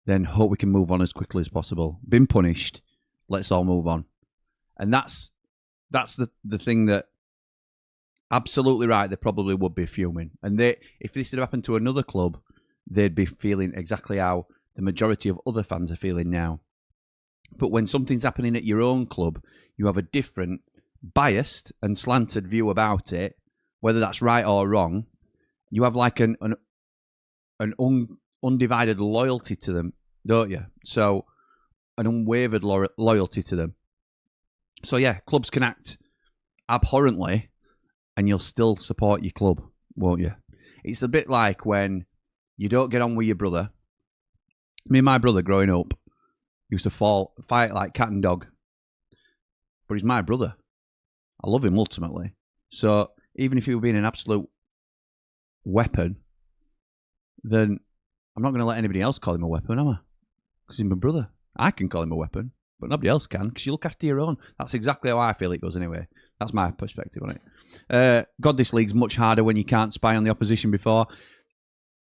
then hope we can move on as quickly as possible? Been punished. Let's all move on. And that's the thing that, absolutely right, they probably would be fuming. And if this had happened to another club, they'd be feeling exactly how the majority of other fans are feeling now. But when something's happening at your own club, you have a different, biased and slanted view about it, whether that's right or wrong. You have like an undivided loyalty to them, don't you? So, an unwavered loyalty to them. So yeah, clubs can act abhorrently and you'll still support your club, won't you? It's a bit like when you don't get on with your brother. Me and my brother growing up used to fight like cat and dog. But he's my brother. I love him ultimately. So even if he were being an absolute weapon, then I'm not going to let anybody else call him a weapon, am I? Because he's my brother. I can call him a weapon, but nobody else can, because you look after your own. That's exactly how I feel it goes anyway. That's my perspective on it. God, this league's much harder when you can't spy on the opposition before.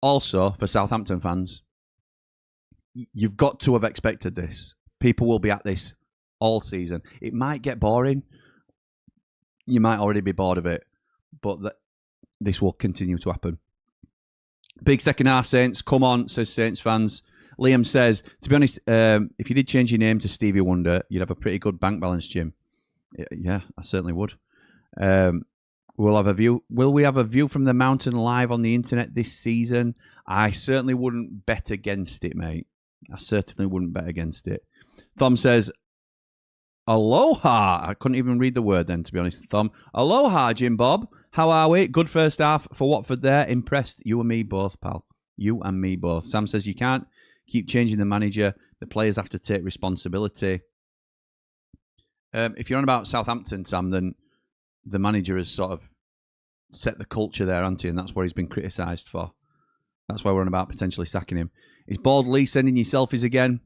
Also, for Southampton fans, you've got to have expected this. People will be at this all season. It might get boring. You might already be bored of it, but this will continue to happen. Big second half, Saints. Come on, says Saints fans. Liam says, to be honest, if you did change your name to Stevie Wonder, you'd have a pretty good bank balance, Jim. Yeah, I certainly would. We'll have a view. Will we have a view from the mountain live on the internet this season? I certainly wouldn't bet against it, mate. I certainly wouldn't bet against it. Thom says, aloha. I couldn't even read the word then, to be honest, Thom. Aloha, Jim Bob. How are we? Good first half for Watford there. Impressed. You and me both, pal. You and me both. Sam says you can't keep changing the manager. The players have to take responsibility. If you're on about Southampton, Sam, then the manager has sort of set the culture there, hasn't he? And that's what he's been criticised for. That's why we're on about potentially sacking him. Is Bald Lee sending you selfies again?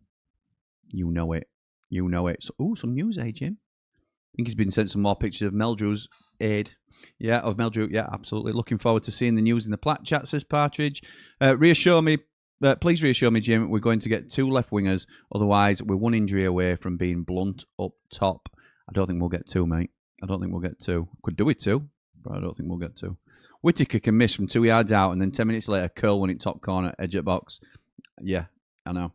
You know it. You know it. So, some news, Jim? I think he's been sent some more pictures of Meldrew's aid. Yeah, of Meldrew. Yeah, absolutely. Looking forward to seeing the news in the Platt chat, says Partridge. Reassure me, please reassure me, Jim, we're going to get 2 left wingers. Otherwise, we're 1 injury away from being blunt up top. I don't think we'll get 2, mate. I don't think we'll get 2. Could do it 2, but I don't think we'll get 2. Whittaker can miss from 2 yards out and then 10 minutes later curl one in top corner, edge at box. Yeah, I know.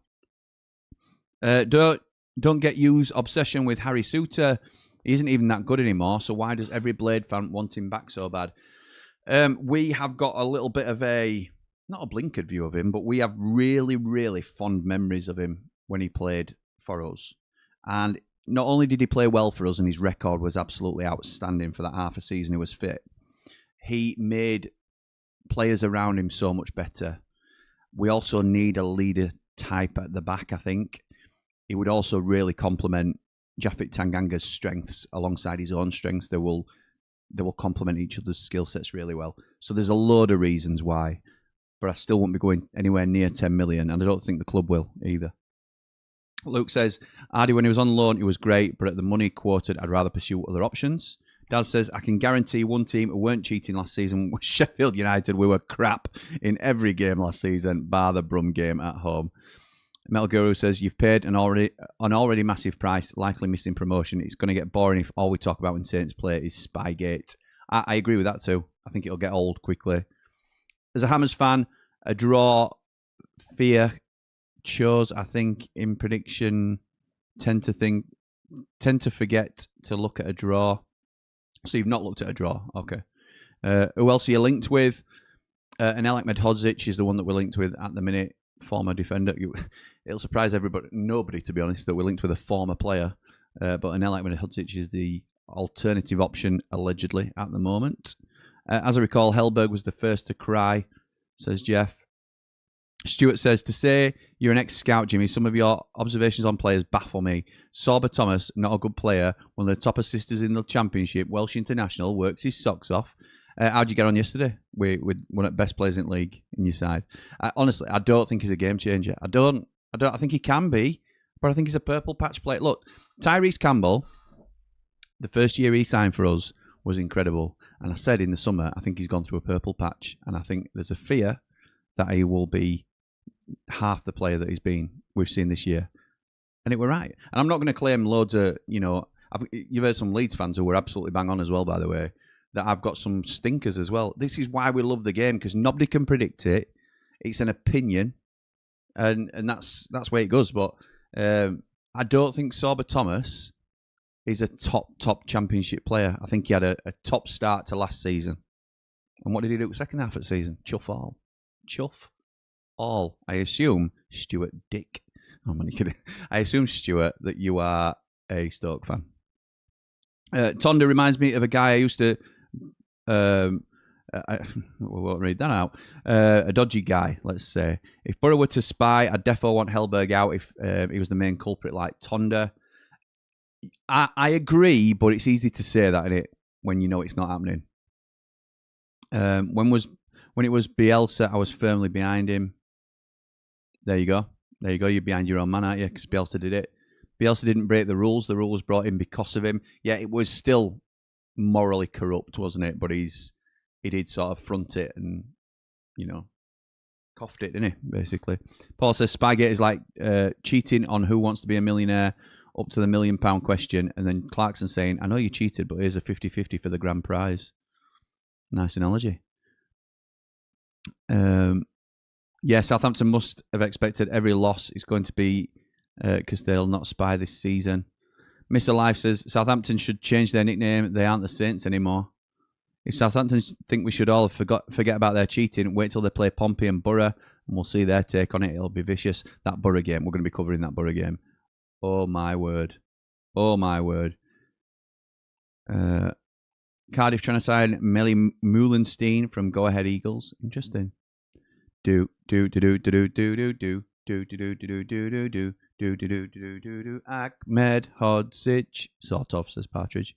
Don't get used obsession with Harry Souttar. He isn't even that good anymore, so why does every Blade fan want him back so bad? We have got a little bit of not a blinkered view of him, but we have really, really fond memories of him when he played for us. And not only did he play well for us, and his record was absolutely outstanding for that half a season he was fit, he made players around him so much better. We also need a leader type at the back, I think. He would also really complement Japhet Tanganga's strengths alongside his own strengths. They will complement each other's skill sets really well. So there's a load of reasons why, but I still won't be going anywhere near 10 million, and I don't think the club will either. Luke says, Ardy, when he was on loan, he was great, but at the money quoted, I'd rather pursue other options. Dad says, I can guarantee one team who weren't cheating last season was Sheffield United. We were crap in every game last season, bar the Brum game at home. Metal Guru says, you've paid an already massive price, likely missing promotion. It's going to get boring if all we talk about when Saints play is Spygate. I agree with that too. I think it'll get old quickly. As a Hammers fan, a draw, fear chose, I think, in prediction, tend to forget to look at a draw. So you've not looked at a draw. Okay. Who else are you linked with? Anelak Medhodzic is the one that we're linked with at the minute. Former defender. It'll surprise nobody, to be honest, that we're linked with a former player. But Anelak Medhodzic is the alternative option, allegedly, at the moment. As I recall, Hellberg was the first to cry, says Jeff. Stuart says, to say you're an ex-scout, Jimmy, some of your observations on players baffle me. Sorba Thomas, not a good player, one of the top assisters in the Championship, Welsh international, works his socks off. How'd you get on yesterday with one of the best players in the league in your side? Honestly, I don't think he's a game changer. I think he can be, but I think he's a purple patch player. Look, Tyrese Campbell, the first year he signed for us was incredible. And I said in the summer, I think he's gone through a purple patch. And I think there's a fear that he will be half the player that we've seen this year. And it were right. And I'm not going to claim loads of, you've heard some Leeds fans who were absolutely bang on as well, by the way, that I've got some stinkers as well. This is why we love the game, because nobody can predict it. It's an opinion, and that's where it goes. But I don't think Sorba Thomas is a top Championship player. I think he had a top start to last season. And what did he do second half of the season? Chuff all. I assume Stuart Dick. Oh, I'm only kidding. I assume, Stuart, that you are a Stoke fan. Tonda reminds me of a guy I used to... I won't read that out. A dodgy guy, let's say. If Borough were to spy, I'd definitely want Hellberg out if he was the main culprit like Tonda. I agree, but it's easy to say that, innit, when you know it's not happening. When it was Bielsa, I was firmly behind him. There you go. You're behind your own man, aren't you? Because Bielsa did it. Bielsa didn't break the rules. The rule was brought in because of him. Yeah, it was still morally corrupt, wasn't it? But he did sort of front it and, Coughed it, didn't he? Basically. Paul says Spygate is like cheating on Who Wants to Be a Millionaire up to the £1 million question, and then Clarkson saying, I know you cheated, but here's a 50-50 for the grand prize. Nice analogy. Yeah, Southampton must have expected every loss is going to be because they'll not spy this season. Mr. Life says Southampton should change their nickname. They aren't the Saints anymore. If Southampton think we should all forget about their cheating, wait till they play Pompey and Borough, and we'll see their take on it. It'll be vicious. That Borough game, we're going to be covering that Borough game. Oh, my word. Oh, my word. Cardiff trying to sign Melly Moulenstein from Go Ahead Eagles. Interesting. Ahmed Hodzic. Sort of, says Partridge.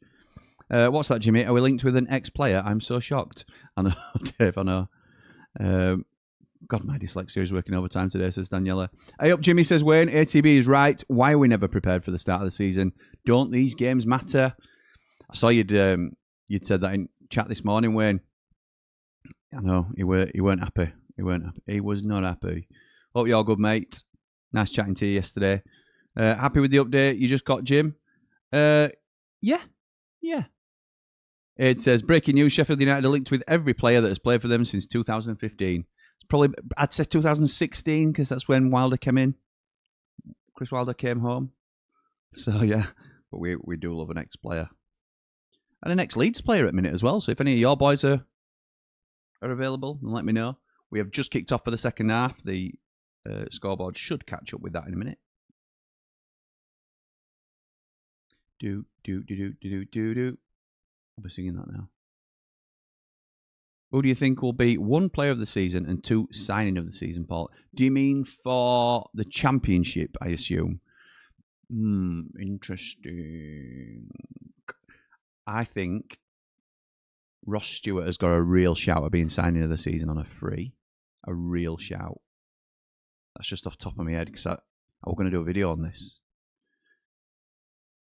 What's that, Jimmy? Are we linked with an ex-player? I'm so shocked. I know, Dave, I know. God, my dyslexia is working overtime today, says Daniela. Hey up, Jimmy, says Wayne. ATB is right. Why are we never prepared for the start of the season? Don't these games matter? I saw you'd said that in chat this morning, Wayne. I know, he weren't happy. He weren't happy. He was not happy. Hope you're all good, mate. Nice chatting to you yesterday. Happy with the update you just got, Jim? Yeah. It says, breaking news, Sheffield United are linked with every player that has played for them since 2015. It's probably, I'd say 2016, because that's when Wilder came in. Chris Wilder came home. So, yeah. But we do love an ex-player. And an ex-Leeds player at the minute as well. So if any of your boys are available, then let me know. We have just kicked off for the second half. The scoreboard should catch up with that in a minute. Do. I'll be singing that now. Who do you think will be one player of the season and two signing of the season, Paul? Do you mean for the championship, I assume? Interesting. I think Ross Stewart has got a real shout at being signing of the season on a free. A real shout. That's just off the top of my head because I was going to do a video on this.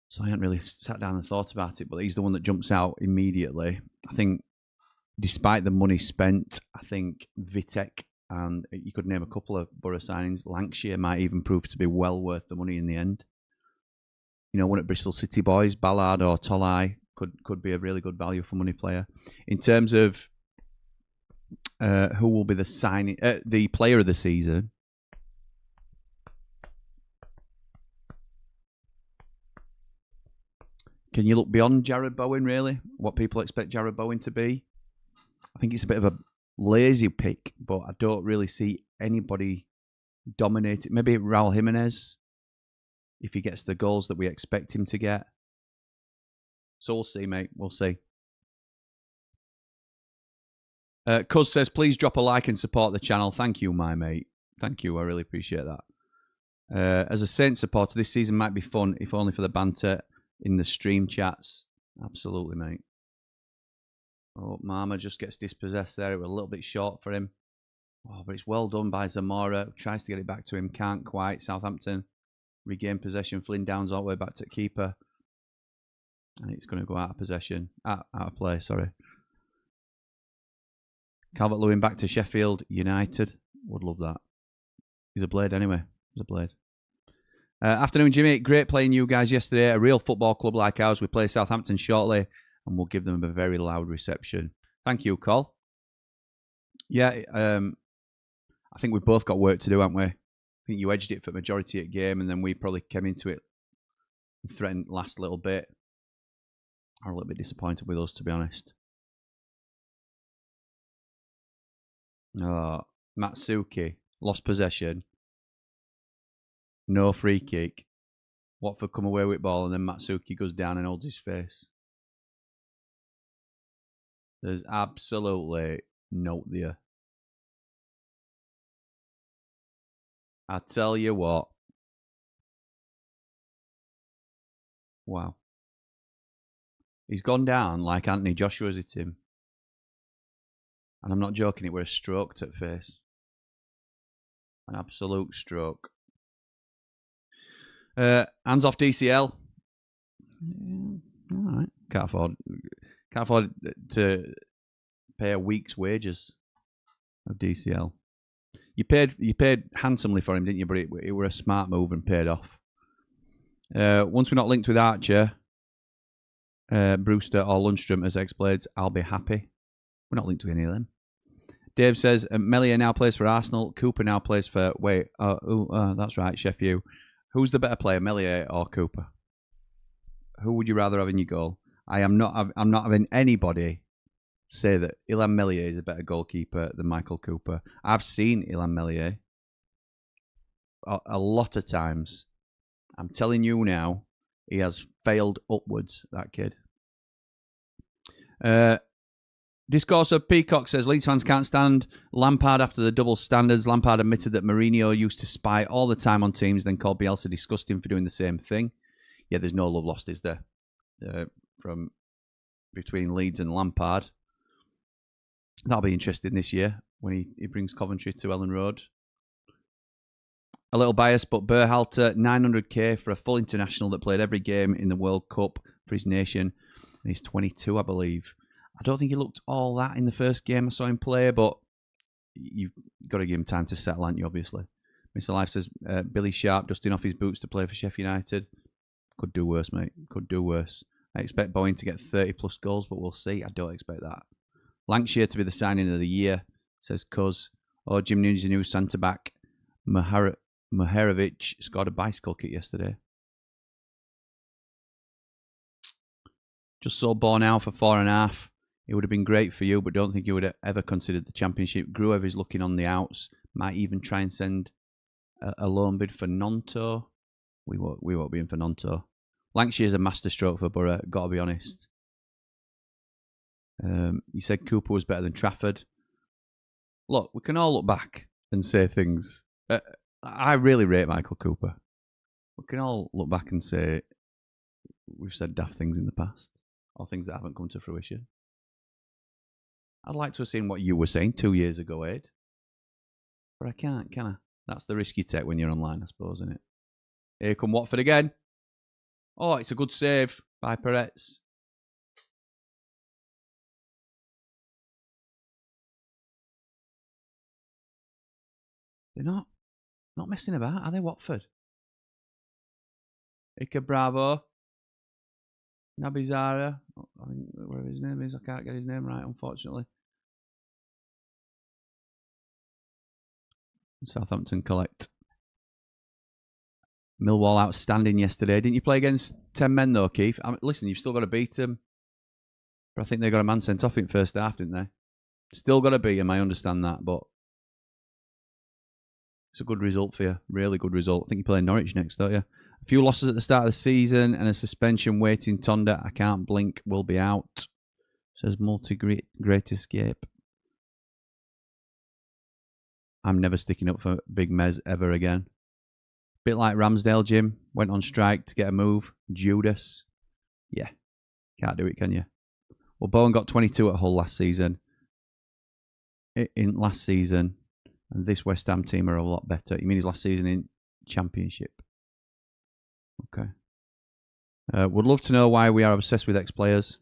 So I hadn't really sat down and thought about it, but he's the one that jumps out immediately. I think despite the money spent, I think Vitek, and you could name a couple of Borough signings, Lancashire might even prove to be well worth the money in the end. You know, one at Bristol City Boys, Ballard or Tolai could be a really good value for money player. In terms of who will be the player of the season, can you look beyond Jared Bowen, really? What people expect Jared Bowen to be? I think it's a bit of a lazy pick, but I don't really see anybody dominating. Maybe Raul Jimenez, if he gets the goals that we expect him to get. So we'll see, mate. We'll see. Cuz says, please drop a like and support the channel. Thank you, my mate. Thank you. I really appreciate that. As a Saints supporter, this season might be fun, if only for the banter in the stream chats. Absolutely, mate. Oh, Mama just gets dispossessed there. It was a little bit short for him. Oh, but it's well done by Zamora. Tries to get it back to him. Can't quite. Southampton regain possession. Flynn Downs all the way back to keeper. And it's going to go out of possession. Out of play, sorry. Calvert-Lewin back to Sheffield United. Would love that. He's a blade anyway. He's a blade. Afternoon, Jimmy. Great playing you guys yesterday. A real football club like ours. We play Southampton shortly, and we'll give them a very loud reception. Thank you, Col. Yeah, I think we've both got work to do, haven't we? I think you edged it for majority of the game, and then we probably came into it and threatened last little bit. I'm a little bit disappointed with us, to be honest. Oh, Matsuki lost possession. No free kick. Watford come away with ball, and then Matsuki goes down and holds his face. There's absolutely no there. I tell you what. Wow. He's gone down like Anthony Joshua's hit him. And I'm not joking, it were a stroke to the face. An absolute stroke. Hands off DCL. Yeah, all right. Can't afford to pay a week's wages of DCL. You paid handsomely for him, didn't you? But it were a smart move and paid off. Once we're not linked with Archer, Brewster or Lundstrom as ex-Blades, I'll be happy. We're not linked to any of them. Dave says, Meslier now plays for Arsenal. Cooper now plays for... Wait, that's right, Sheffield. Who's the better player, Meslier or Cooper? Who would you rather have in your goal? I'm not having anybody say that Illan Meslier is a better goalkeeper than Michael Cooper. I've seen Illan Meslier a lot of times. I'm telling you now, he has failed upwards, that kid. Discourse of Peacock says, Leeds fans can't stand Lampard after the double standards. Lampard admitted that Mourinho used to spy all the time on teams, then called Bielsa disgusting for doing the same thing. Yeah, there's no love lost, is there? From between Leeds and Lampard. That'll be interesting this year when he brings Coventry to Ellen Road. A little biased, but Berhalter, 900k for a full international that played every game in the World Cup for his nation. And he's 22, I believe. I don't think he looked all that in the first game I saw him play, but you've got to give him time to settle, haven't you, obviously. Mr. Life says, Billy Sharp dusting off his boots to play for Sheffield United. Could do worse, mate. Could do worse. I expect Bowen to get 30-plus goals, but we'll see. I don't expect that. Lancashire to be the signing of the year, says Cuz. Oh, Jim Nunes, a new centre-back. Maherovic scored a bicycle kick yesterday. Just saw Bornau for 4.5. It would have been great for you, but don't think you would have ever considered the Championship. Gruev is looking on the outs. Might even try and send a loan bid for Nonto. We won't be in for Nonto. Lancashire's a masterstroke for Borough, got to be honest. You said Cooper was better than Trafford. Look, we can all look back and say things. I really rate Michael Cooper. We can all look back and say we've said daft things in the past, or things that haven't come to fruition. I'd like to have seen what you were saying 2 years ago, Ed. But I can't, can I? That's the risk you take when you're online, I suppose, isn't it? Here come Watford again. Oh, it's a good save by PALLETS. They're not messing about, are they, Watford? Ika Bravo. Nabizara. I think whatever his name is, I can't get his name right, unfortunately. Southampton collect. Millwall outstanding yesterday. Didn't you play against 10 men though, Keith? Listen, you've still got to beat them. But I think they got a man sent off in first half, didn't they? Still got to beat them, I understand that, but it's a good result for you. Really good result. I think you play Norwich next, don't you? A few losses at the start of the season and a suspension waiting. Tonda, I can't blink, will be out. Says Great Escape. I'm never sticking up for Big Mez ever again. Bit like Ramsdale, Jim. Went on strike to get a move. Judas. Yeah. Can't do it, can you? Well, Bowen got 22 at Hull last season. In last season. And this West Ham team are a lot better. You mean his last season in Championship? Okay. Would love to know why we are obsessed with ex-players.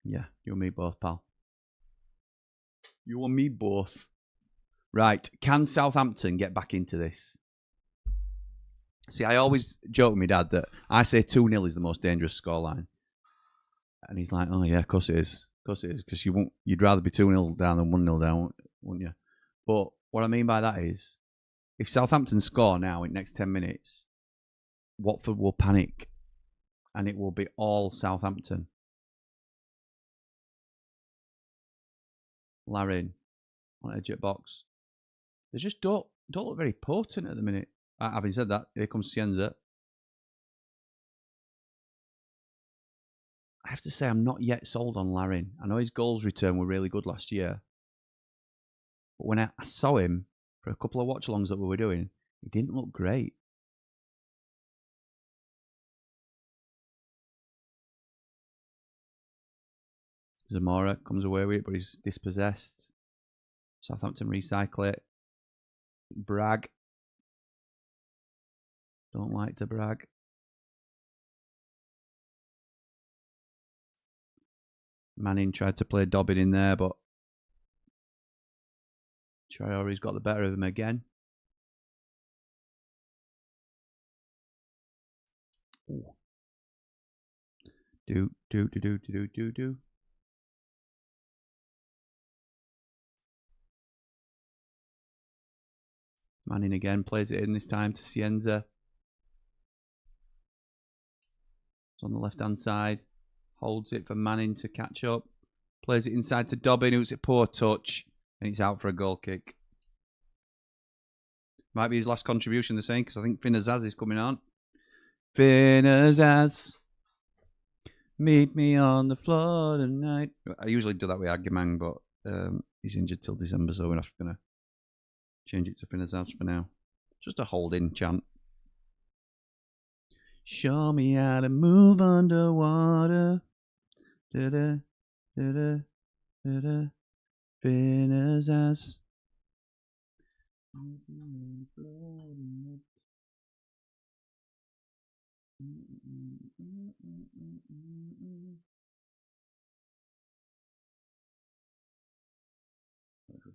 Yeah, you and me both, pal. You and me both. Right, can Southampton get back into this? See, I always joke with my dad that I say 2-0 is the most dangerous scoreline. And he's like, oh yeah, of course it is. Of course it is, because you'd rather be 2-0 down than 1-0 down, wouldn't you? But what I mean by that is, if Southampton score now in the next 10 minutes, Watford will panic. And it will be all Southampton. Larin on edge at box. They just don't look very potent at the minute. Having said that, here comes Cienza. I have to say, I'm not yet sold on Larin. I know his goals return were really good last year. But when I saw him for a couple of watch-alongs that we were doing, he didn't look great. Zamora comes away with it, but he's dispossessed. Southampton recycle it. Bragg. Don't like to brag. Manning tried to play Dobbin in there, but Traore's got the better of him again. Ooh. Do. Manning again, plays it in this time to Cienza. It's on the left-hand side. Holds it for Manning to catch up. Plays it inside to Dobbin, who's a poor touch. And it's out for a goal kick. Might be his last contribution, they're saying, because I think Finazaz is coming on. Finazaz, meet me on the floor tonight. I usually do that with Agamang, but he's injured till December, so we're not going to change it to Finazaz for now. Just a hold-in chant. Show me how to move underwater. Da-da, da-da, da-da. Finazaz.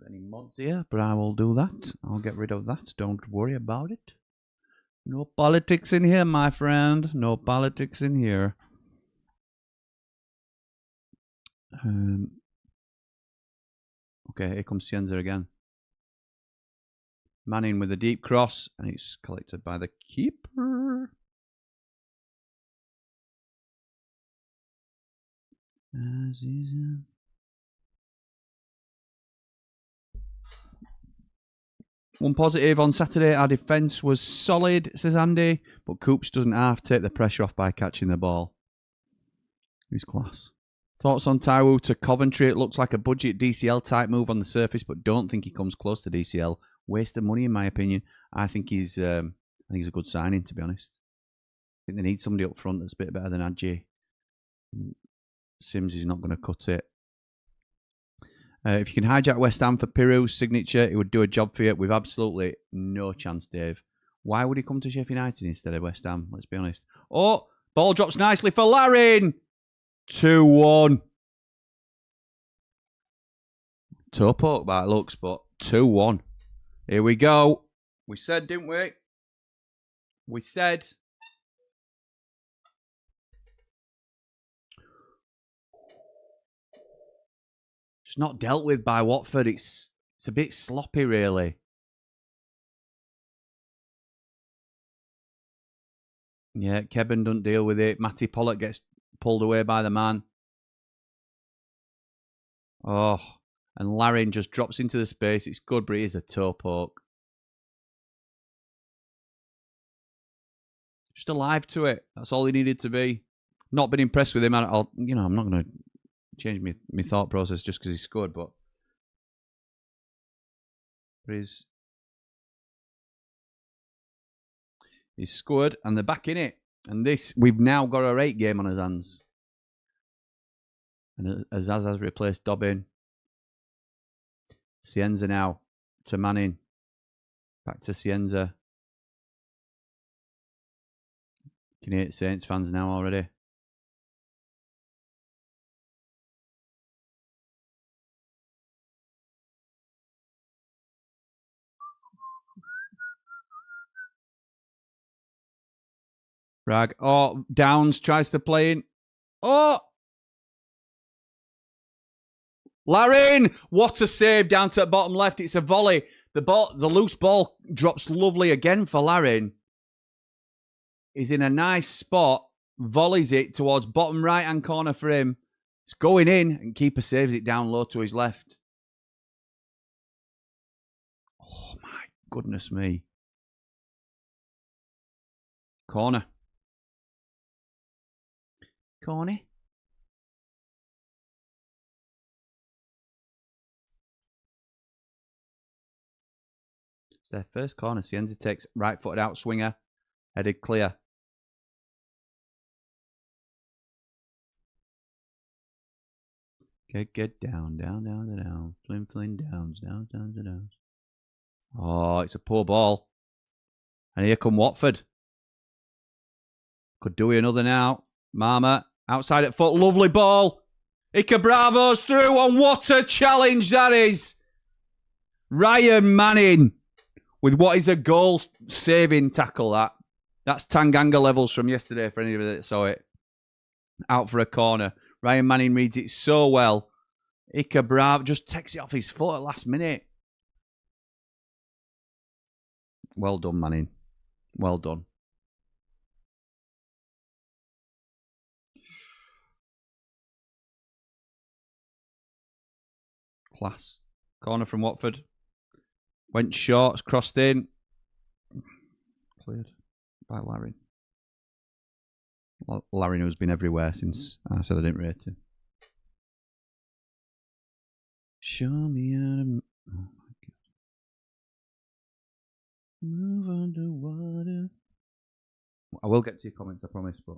Any mods here, but I will do that. I'll get rid of that. Don't worry about it. No politics in here, my friend. No politics in here. Okay, here comes Cienza again. Manning with a deep cross, and it's collected by the keeper. One positive on Saturday, our defence was solid, says Andy, but Coops doesn't half take the pressure off by catching the ball. He's class. Thoughts on Taiwo to Coventry? It looks like a budget DCL type move on the surface, but don't think he comes close to DCL. Waste of money, in my opinion. I think he's a good signing, to be honest. I think they need somebody up front that's a bit better than Adji. Sims is not going to cut it. If you can hijack West Ham for Piru's signature, it would do a job for you. We've absolutely no chance, Dave. Why would he come to Sheffield United instead of West Ham? Let's be honest. Oh, ball drops nicely for Larin. 2-1. Toe poke by it looks, but 2-1. Here we go. We said, didn't we? We said. It's not dealt with by Watford. It's a bit sloppy, really. Yeah, Kevin doesn't deal with it. Matty Pollock gets pulled away by the man. Oh, and Larin just drops into the space. It's good, but it is a toe poke. Just alive to it. That's all he needed to be. Not been impressed with him. I'm not going to change my thought process just because he scored, but he's scored and they're back in it. And we've now got a 8 game on his hands. And Azaz has replaced Dobbin. Cienza now to Manning. Back to Cienza. Can you hear Saints fans now already? Rag. Oh, Downs tries to play in. Oh! Larin! What a save down to the bottom left. It's a volley. The loose ball drops lovely again for Larin. He's in a nice spot. Volleys it towards bottom right-hand corner for him. It's going in, and keeper saves it down low to his left. Oh, my goodness me. Corner. Corner. It's their first corner. Cienza takes right-footed out swinger. Headed clear. Get down, down. Fling, downs. Oh, it's a poor ball. And here come Watford. Could do another now. Mama, outside at foot. Lovely ball. Ika Bravo's through, and what a challenge that is. Ryan Manning with what is a goal-saving tackle, That's Tanganga levels from yesterday for anybody that saw it. Out for a corner. Ryan Manning reads it so well. Ika Bravo just takes it off his foot at last minute. Well done, Manning. Well done. Class. Corner from Watford. Went short, crossed in. Cleared by Larry. Larry who's been everywhere since I said I didn't rate him. Show me how to... Oh my God. Move underwater. I will get to your comments, I promise, but...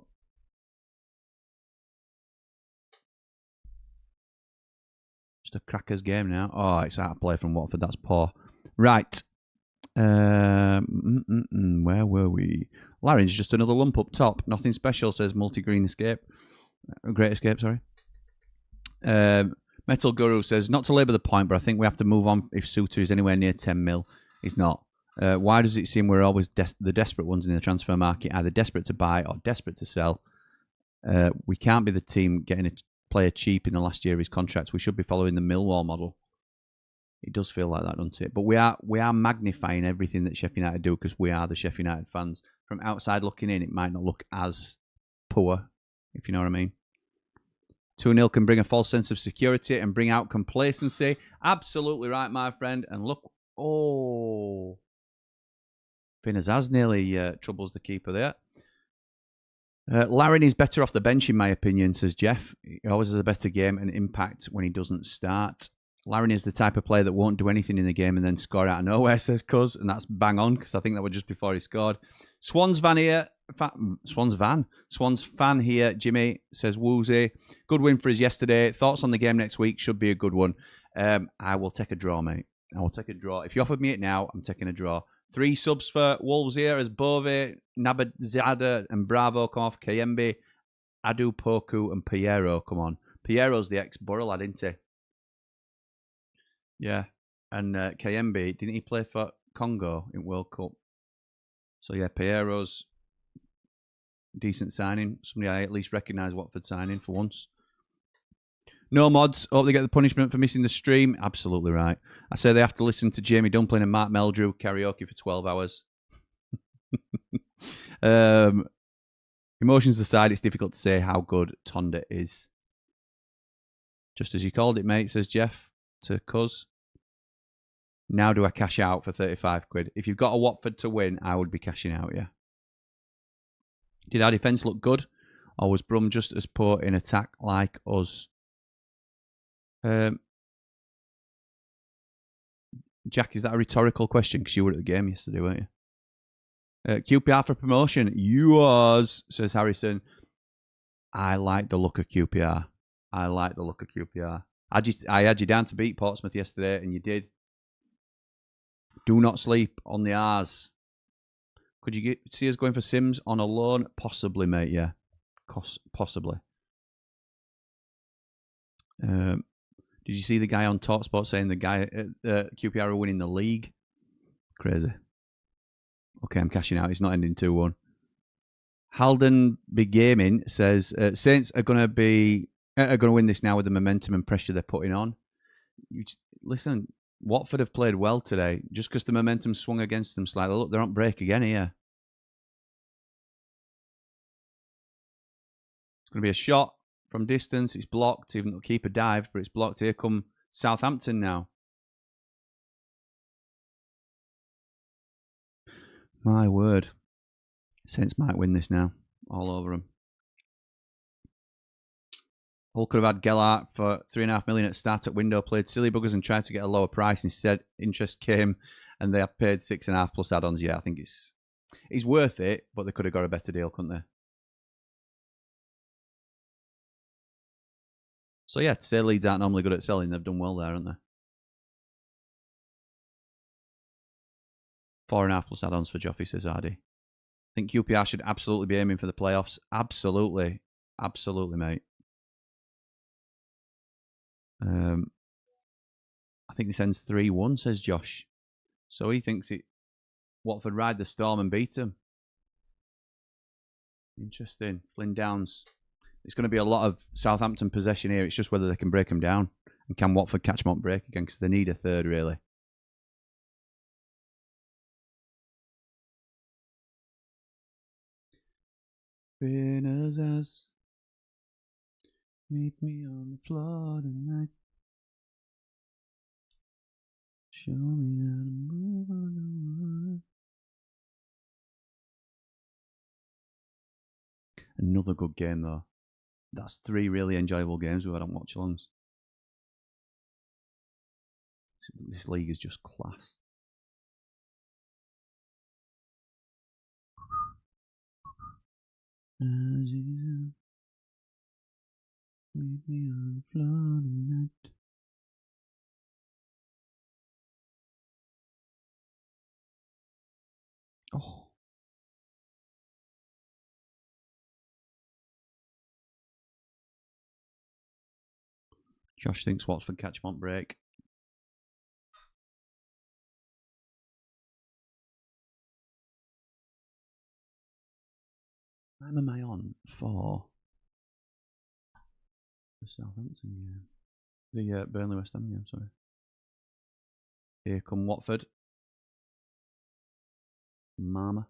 Just a cracker's game now. Oh, it's out of play from Watford. That's poor. Right. Where were we? Larry's just another lump up top. Nothing special, says Multi-Green Escape. Great Escape, sorry. Metal Guru says, not to labour the point, but I think we have to move on if Suter is anywhere near 10 mil. He's not. Why does it seem we're always the desperate ones in the transfer market, either desperate to buy or desperate to sell? We can't be the team getting a player cheap in the last year of his contract. We should be following the Millwall model. It does feel like that, doesn't it? But we are magnifying everything that Sheffield United do because we are the Sheffield United fans. From outside looking in, it might not look as poor, if you know what I mean. 2-0 can bring a false sense of security and bring out complacency. Absolutely right, my friend. And look, oh, Finazaz nearly troubles the keeper there. Larin is better off the bench, in my opinion, says Jeff. He always has a better game and impact when he doesn't start. Larin is the type of player that won't do anything in the game and then score out of nowhere, says Cuz, and that's bang on because I think that was just before he scored. Swans fan here, Jimmy, says Woozy. Good win for us yesterday. Thoughts on the game next week? Should be a good one. I will take a draw, mate. I will take a draw. If you offered me it now, I'm taking a draw. 3 subs for Wolves here as Bove, Nabadzada and Bravo come off. Kayembe, Adu Poku and Piero come on. Piero's the ex-Borough lad, isn't he? Yeah. And Kayembe, didn't he play for Congo in World Cup? So yeah, Piero's decent signing. Somebody I at least recognise Watford signing for once. No mods. Hope they get the punishment for missing the stream. Absolutely right. I say they have to listen to Jamie Dumpling and Mark Meldrew karaoke for 12 hours. Emotions aside, it's difficult to say how good Tonda is. Just as you called it, mate, says Jeff to Cuz. Now do I cash out for 35 quid? If you've got a Watford to win, I would be cashing out, yeah. Did our defence look good? Or was Brum just as poor in attack like us? Jack, is that a rhetorical question? Because you were at the game yesterday, weren't you? QPR for promotion. Yours, says Harrison. I like the look of QPR. I like the look of QPR. I had you down to beat Portsmouth yesterday, and you did. Do not sleep on the R's. Could you see us going for Sims on a loan? Possibly, mate, yeah. Possibly. Did you see the guy on TalkSport saying the guy at QPR are winning the league? Crazy. Okay, I'm cashing out. It's not ending 2-1. Halden Big Gaming says Saints are going to win this now with the momentum and pressure they're putting on. Listen, Watford have played well today. Just because the momentum swung against them slightly. Look, they're on break again here. It's going to be a shot from distance. It's blocked. Even though the keeper dived, but it's blocked. Here come Southampton now. My word. Saints might win this now. All over them. Hull could have had Gellart for $3.5 million at start at window, played silly buggers and tried to get a lower price. Instead, interest came and they have paid 6.5 plus add-ons. Yeah, I think it's worth it, but they could have got a better deal, couldn't they? So yeah, to say Leeds aren't normally good at selling, they've done well there, haven't they? 4.5 plus add-ons for Joffy, says Hardy. I think QPR should absolutely be aiming for the playoffs. Absolutely. Absolutely, mate. I think this ends 3-1, says Josh. So he thinks Watford ride the storm and beat them. Interesting. Flynn Downs. It's going to be a lot of Southampton possession here. It's just whether they can break them down. And can Watford catch them on break again? Because they need a third, really. As meet me on the floor tonight. Show me how to move on the world. Another good game, though. That's 3 really enjoyable games we've had on Watchalongs. This league is just class. Meet me on the floor tonight. Oh. Josh thinks Watford catch them on break. Time am I on for the Southampton game? The Burnley West Ham game, sorry. Here come Watford. Mama.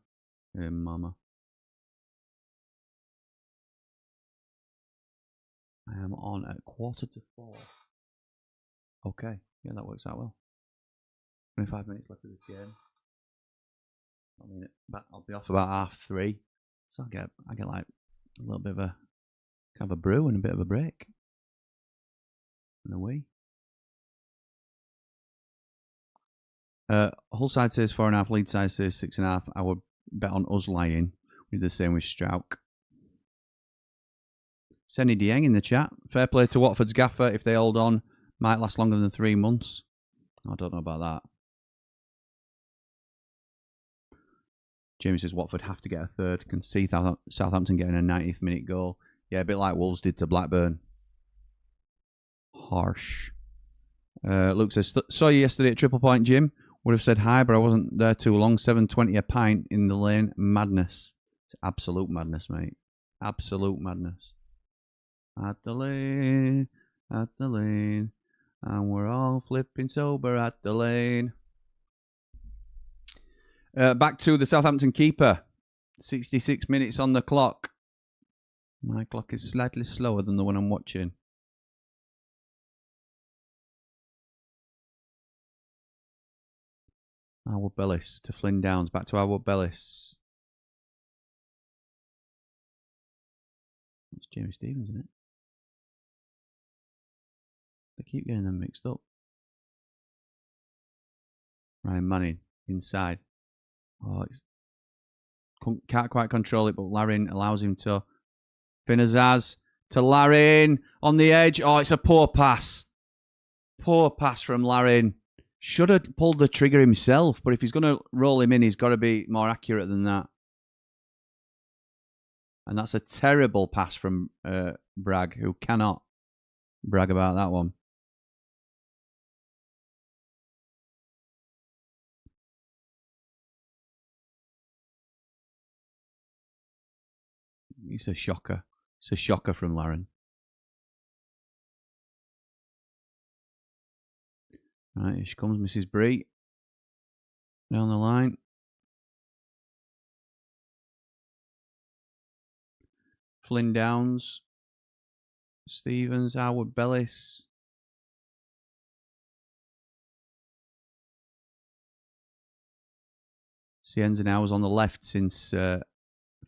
Mama. I am on at 3:45. Okay, yeah, that works out well. 25 minutes left of this game. I mean, I'll be off about 3:30, so I get like a little bit of a kind of a brew and a bit of a break, and away. Hull side says 4.5, Leeds side says 6.5. I would bet on us lying. We did the same with Strauch. Senny Dieng in the chat. Fair play to Watford's gaffer. If they hold on, might last longer than 3 months. I don't know about that. Jamie says Watford have to get a third. Can see Southampton getting a 90th minute goal. Yeah, a bit like Wolves did to Blackburn. Harsh. Luke says, saw you yesterday at Triple Point Gym. Would have said hi, but I wasn't there too long. 7.20 a pint in the lane. Madness. It's absolute madness, mate. Absolute madness. At the lane, and we're all flipping sober at the lane. Back to the Southampton keeper. 66 minutes on the clock. My clock is slightly slower than the one I'm watching. Howard Bellis to Flynn Downs. Back to Howard Bellis. It's Jamie Stevens, isn't it? They keep getting them mixed up. Ryan Manning inside. Oh, can't quite control it, but Larin allows him to. Finazaz to Larin on the edge. Oh, it's a poor pass. Poor pass from Larin. Should have pulled the trigger himself, but if he's going to roll him in, he's got to be more accurate than that. And that's a terrible pass from Bragg, who cannot brag about that one. It's a shocker. It's a shocker from Larin. Right, here she comes, Mrs. Bree. Down the line. Flynn Downs. Stevens, Howard Bellis. Cienza now was on the left since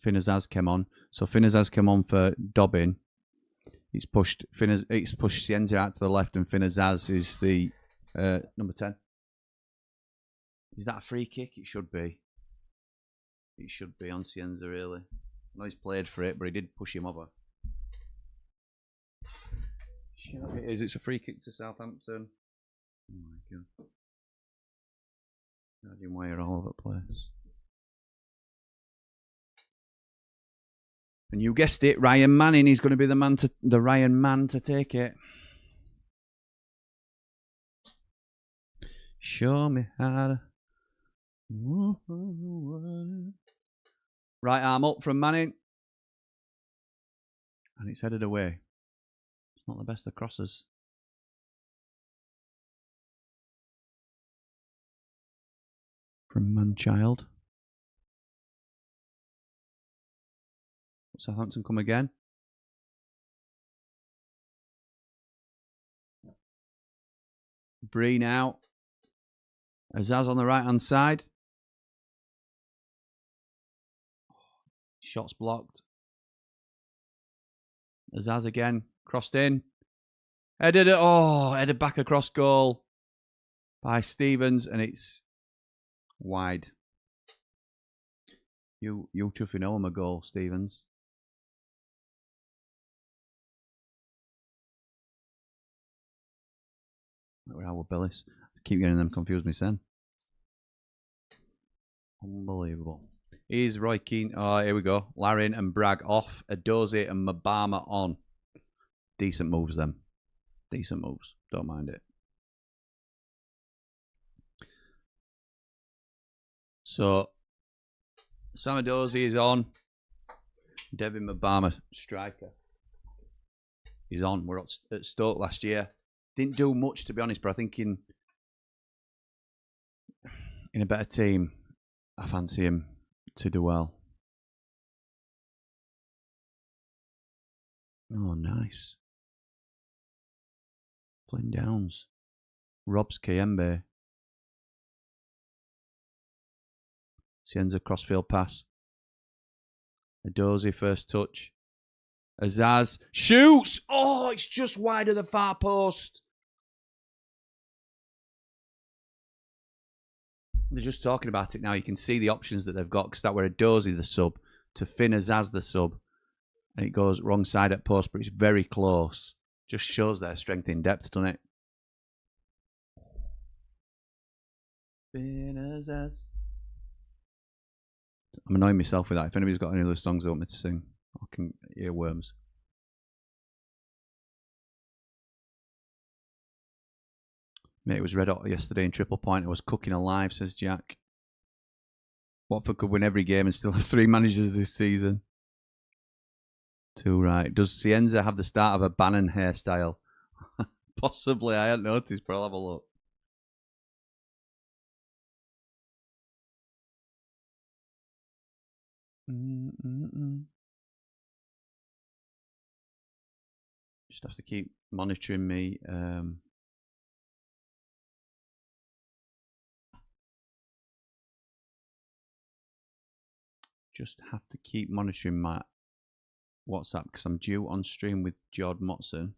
Finazaz came on. So Finazaz came on for Dobbin. It's pushed Cienza out to the left, and Finazaz is the number 10. Is that a free kick? It should be. It should be on Cienza, really. I know he's played for it, but he did push him over. It is. It's a free kick to Southampton. Oh my god. Imagine why you're all over the place. And you guessed it, Ryan Manning. He's going to be the Ryan Man to take it. Show me how to... Right arm up from Manning. And it's headed away. It's not the best of crosses. From Manchild. Southampton come again. Bree now. Azaz on the right hand side. Shots blocked. Azaz again. Crossed in. Headed it. Oh, headed back across goal by Stevens, and it's wide. You chuffing home a goal, Stevens. Howard Billis. I keep getting them confused, me son. Unbelievable. Here's Roy Keane. Oh, here we go. Larin and Bragg off. Adozie and Mabama on. Decent moves, them. Decent moves. Don't mind it. So, Sam Adozie is on. Devin Mabama, striker. He's on. We're at Stoke last year. Didn't do much, to be honest, but I think in a better team, I fancy him to do well. Oh, nice. Playing downs. Robs Kayembe. Cienza crossfield pass. Adozie first touch. Azaz shoots. Oh, it's just wide of the far post. They're just talking about it now. You can see the options that they've got because that were Adozie the sub to Finn Azaz the sub. And it goes wrong side at post, but it's very close. Just shows their strength in depth, doesn't it? Finn Azaz. I'm annoying myself with that. If anybody's got any other songs they want me to sing, I can earworms. Mate, it was red hot yesterday in Triple Point. I was cooking alive, says Jack. Watford could win every game and still have 3 managers this season. 2 right. Does Cienza have the start of a Bannon hairstyle? Possibly. I hadn't noticed, but I'll have a look. Just have to keep monitoring me. Just have to keep monitoring my WhatsApp because I'm due on stream with Jord Motson,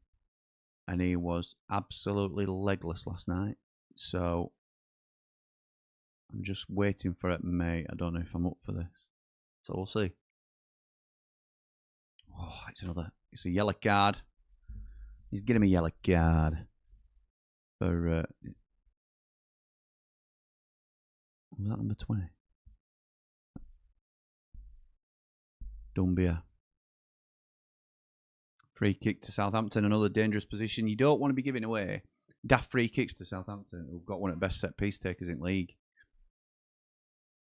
and he was absolutely legless last night. So I'm just waiting for it, mate. I don't know if I'm up for this. So we'll see. Oh, it's a yellow card. He's getting me a yellow card for was that number 20? Dumbia. Free kick to Southampton, another dangerous position. You don't want to be giving away daft free kicks to Southampton, who've got one of the best set piece takers in league.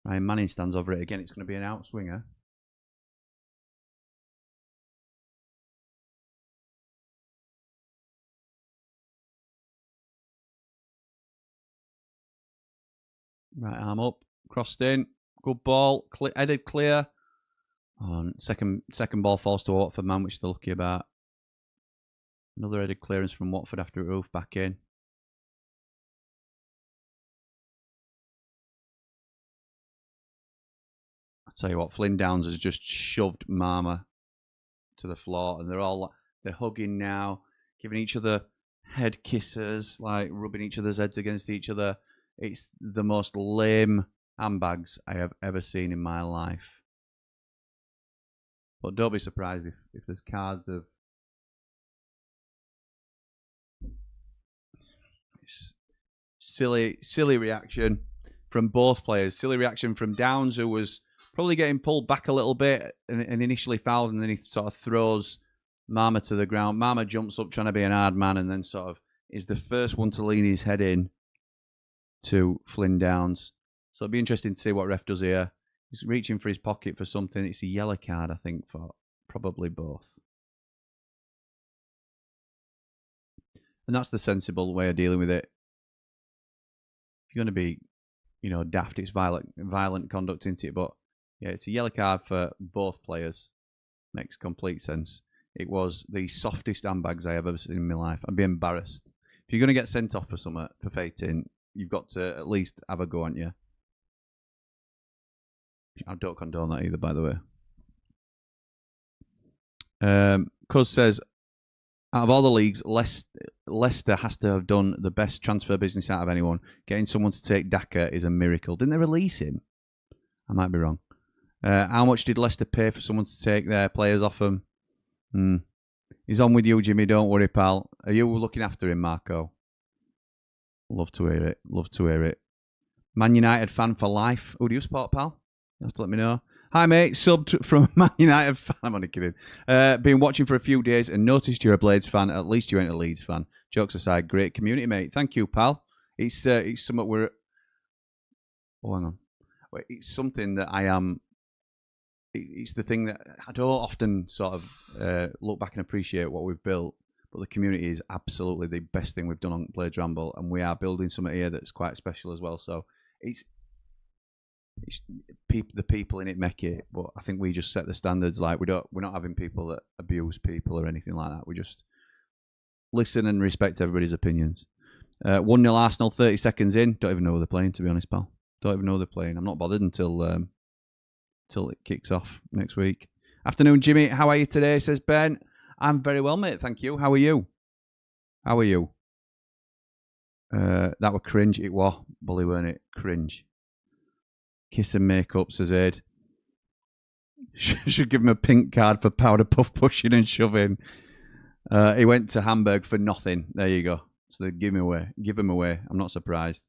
Ryan Manning stands over it again. It's going to be an outswinger. Right arm up, crossed in, good ball, headed clear. Oh, second ball falls to Watford man, which they're lucky about. Another headed clearance from Watford after Roof back in. I'll tell you what, Flynn Downs has just shoved Mama to the floor, and they're hugging now, giving each other head kisses, like rubbing each other's heads against each other. It's the most lame handbags I have ever seen in my life. But don't be surprised if there's cards of silly reaction from both players. Silly reaction from Downs, who was probably getting pulled back a little bit and initially fouled, and then he sort of throws Mama to the ground. Mama jumps up trying to be an hard man and then sort of is the first one to lean his head in to Flynn Downs. So it'll be interesting to see what ref does here. He's reaching for his pocket for something. It's a yellow card, I think, for probably both. And that's the sensible way of dealing with it. If you're going to be, you know, daft, it's violent conduct into it. But yeah, it's a yellow card for both players. Makes complete sense. It was the softest handbags I have ever seen in my life. I'd be embarrassed. If you're going to get sent off for something, for fainting, you've got to at least have a go, haven't you? I don't condone that either, by the way. Cuz says, out of all the leagues, Leicester has to have done the best transfer business out of anyone. Getting someone to take Daka is a miracle. Didn't they release him? I might be wrong. How much did Leicester pay for someone to take their players off them? He's on with you, Jimmy. Don't worry, pal. Are you looking after him, Marco? Love to hear it. Love to hear it. Man United fan for life. Who do you support, pal? You have to let me know. Hi, mate. Subbed from Man United fan. I'm only kidding. Been watching for a few days and noticed you're a Blades fan. At least you ain't a Leeds fan. Jokes aside, great community, mate. Thank you, pal. It's something we're... Oh, hang on. It's something that I am... It's the thing that I don't often sort of look back and appreciate what we've built, but the community is absolutely the best thing we've done on Blades Ramble, and we are building something here that's quite special as well. So it's the people in it make it, but I think we just set the standards. Like we're not having people that abuse people or anything like that. We just listen and respect everybody's opinions. 1-0 Arsenal, 30 seconds in. Don't even know who they're playing, to be honest, pal. Don't even know who they're playing. I'm not bothered until it kicks off next week. Afternoon, Jimmy. How are you today? Says Ben. I'm very well, mate. Thank you. How are you? How are you? That were cringe. It was, bully, weren't it? Cringe. Kiss and makeup, says Ed. Should give him a pink card for powder puff pushing and shoving. He went to Hamburg for nothing. There you go. So they give him away. Give him away. I'm not surprised.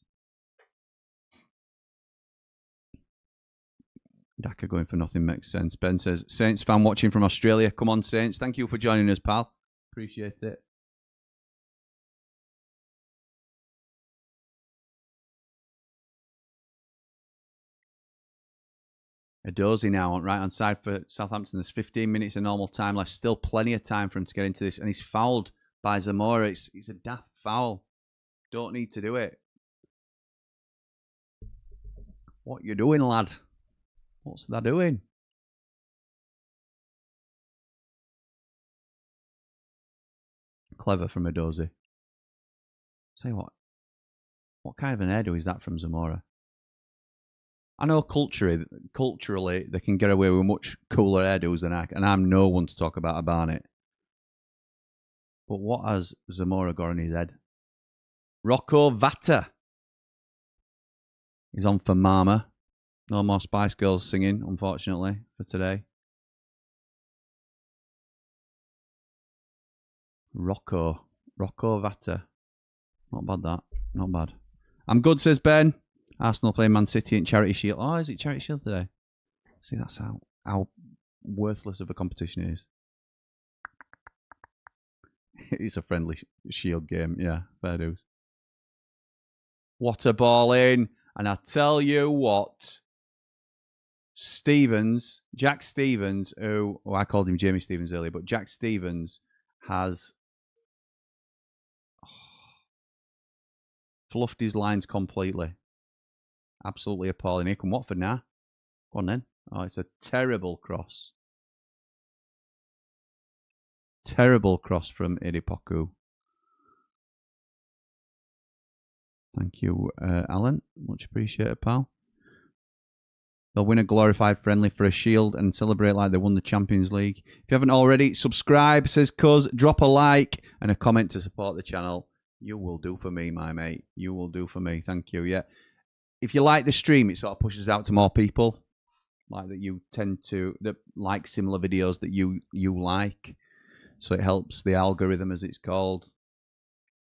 Daka going for nothing makes sense. Ben says, Saints fan watching from Australia. Come on, Saints. Thank you for joining us, pal. Appreciate it. A dozy now, right on side for Southampton. There's 15 minutes of normal time left. Still plenty of time for him to get into this. And he's fouled by Zamora. It's a daft foul. Don't need to do it. What you doing, lad? What's that doing? Clever from a dozy. Say what kind of an hairdo is that from Zamora? I know culturally they can get away with much cooler hairdos than I can, and I'm no one to talk about a Barnet. But what has Zamora got on his head? Rocco Vata is on for Mama. No more Spice Girls singing, unfortunately, for today. Rocco Vata. Not bad, that. Not bad. I'm good, says Ben. Arsenal playing Man City in Charity Shield. Oh, is it Charity Shield today? See, that's how worthless of a competition it is. It's a friendly Shield game. Yeah, fair dues. What a ball in. And I tell you what, Jack Stevens, who I called him Jamie Stevens earlier, but Jack Stevens has fluffed his lines completely. Absolutely appalling. Here come Watford now. Go on then. Oh, it's a terrible cross. Terrible cross from Idipoku. Thank you, Alan. Much appreciated, pal. They'll win a glorified friendly for a shield and celebrate like they won the Champions League. If you haven't already, subscribe, says Cuz. Drop a like and a comment to support the channel. You will do for me, my mate. You will do for me. Thank you. Yeah. If you like the stream, it sort of pushes out to more people. Like that you tend to that like similar videos that you like. So it helps the algorithm, as it's called.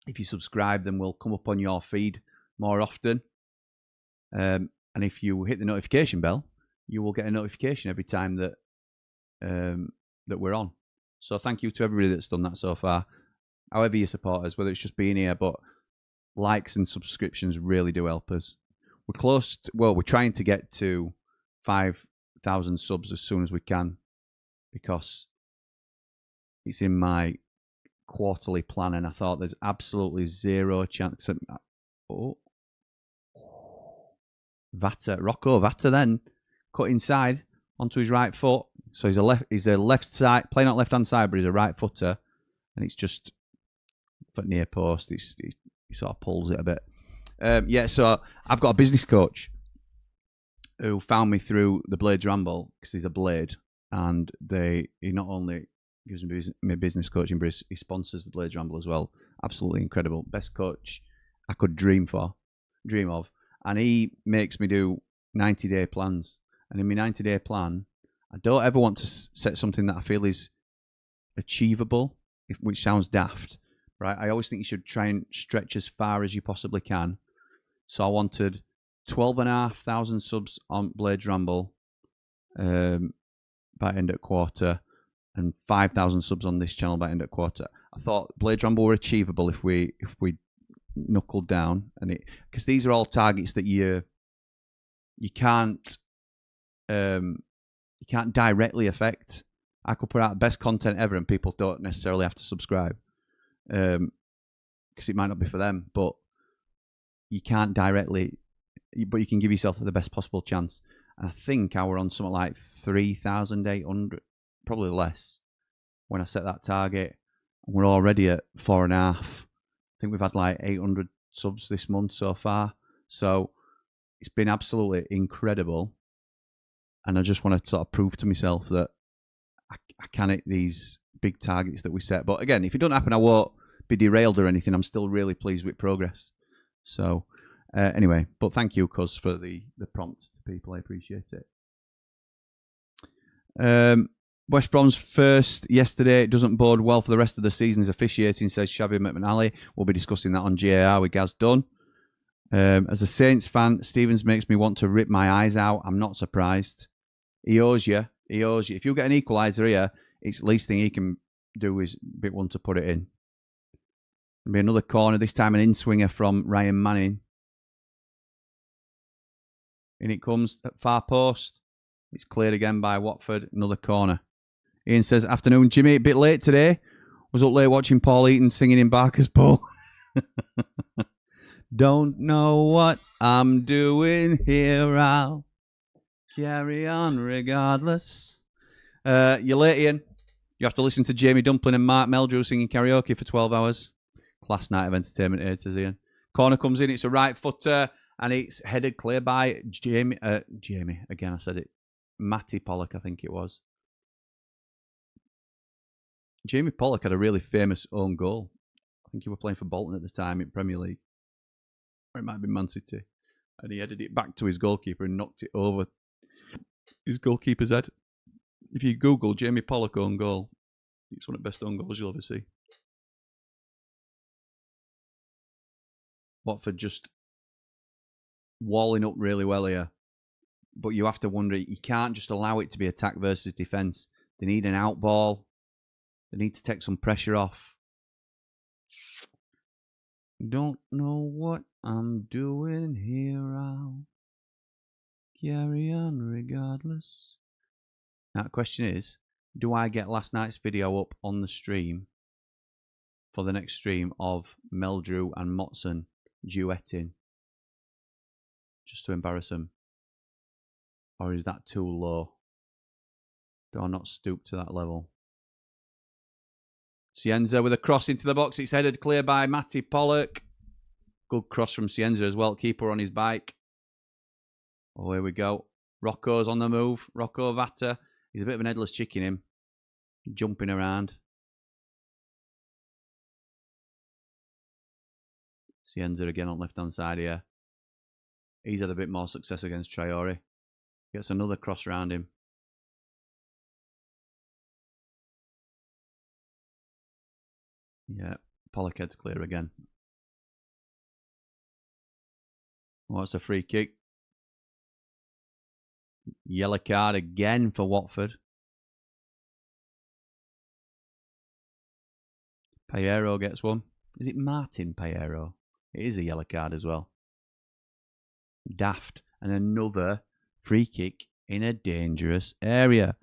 If you subscribe, then we'll come up on your feed more often. And if you hit the notification bell, you will get a notification every time that that we're on. So thank you to everybody that's done that so far. However you support us, whether it's just being here, but likes and subscriptions really do help us. We're close to, well, we're trying to get to 5,000 subs as soon as we can, because it's in my quarterly plan, and I thought there's absolutely zero chance. Rocco Vata then cut inside onto his right foot. So he's a left side, playing on left hand side, but he's a right footer, and it's just for near post. He sort of pulls it a bit. Yeah, so I've got a business coach who found me through the Blades Ramble, because he's a blade, and he not only gives me business coaching, but he sponsors the Blades Ramble as well. Absolutely incredible. Best coach I could dream of. And he makes me do 90-day plans. And in my 90-day plan, I don't ever want to set something that I feel is achievable, which sounds daft, right? I always think you should try and stretch as far as you possibly can. So I wanted 12,500 subs on Blades Ramble by end of quarter, and 5,000 subs on this channel by end of quarter. I thought Blades Ramble were achievable if we knuckled down, and because these are all targets that you can't directly affect. I could put out the best content ever, and people don't necessarily have to subscribe, because it might not be for them. But you can't directly, but you can give yourself the best possible chance. And I think I were on something like 3,800, probably less, when I set that target. And we're already at 4.5. I think we've had like 800 subs this month so far. So it's been absolutely incredible. And I just want to sort of prove to myself that I can hit these big targets that we set. But again, if it doesn't happen, I won't be derailed or anything. I'm still really pleased with progress. So anyway, but thank you, Cuz, for the prompt to people. I appreciate it. West Brom's first yesterday. It doesn't bode well for the rest of the season's officiating, says Shabby McManally. We'll be discussing that on GAR with Gaz Dunn. As a Saints fan, Stevens makes me want to rip my eyes out. I'm not surprised. He owes you. He owes you. If you get an equaliser here, it's the least thing he can do is bit one to put it in. There'll be another corner, this time an in-swinger from Ryan Manning. In it comes at far post. It's cleared again by Watford. Another corner. Ian says, afternoon, Jimmy. A bit late today. Was up late watching Paul Eaton singing in Barker's Bowl. Don't know what I'm doing here. I'll carry on regardless. You're late, Ian. You have to listen to Jamie Dumpling and Mark Meldrew singing karaoke for 12 hours. Class night of entertainment here, says Ian. Corner comes in. It's a right footer, and it's headed clear by Jamie. Again, I said it. Matty Pollock, I think it was. Jamie Pollock had a really famous own goal. I think he was playing for Bolton at the time in Premier League. Or it might be Man City. And he headed it back to his goalkeeper and knocked it over his goalkeeper's head. If you Google Jamie Pollock own goal, it's one of the best own goals you'll ever see. Watford just walling up really well here. But you have to wonder, you can't just allow it to be attack versus defence. They need an out ball. They need to take some pressure off. Don't know what I'm doing here. I'll carry on regardless. Now the question is, do I get last night's video up on the stream for the next stream of Meldrew and Motson duetting? Just to embarrass them. Or is that too low? Do I not stoop to that level? Cienza with a cross into the box. It's headed clear by Matty Pollock. Good cross from Cienza as well. Keeper on his bike. Oh, here we go. Rocco's on the move. Rocco Vata. He's a bit of an headless chicken, him. Jumping around. Cienza again on left-hand side here. He's had a bit more success against Traore. Gets another cross round him. Yeah, Pollock heads clear again. Oh, it's a free kick. Yellow card again for Watford. Paero gets one. Is it Martin Paero? It is a yellow card as well. Daft. And another free kick in a dangerous area.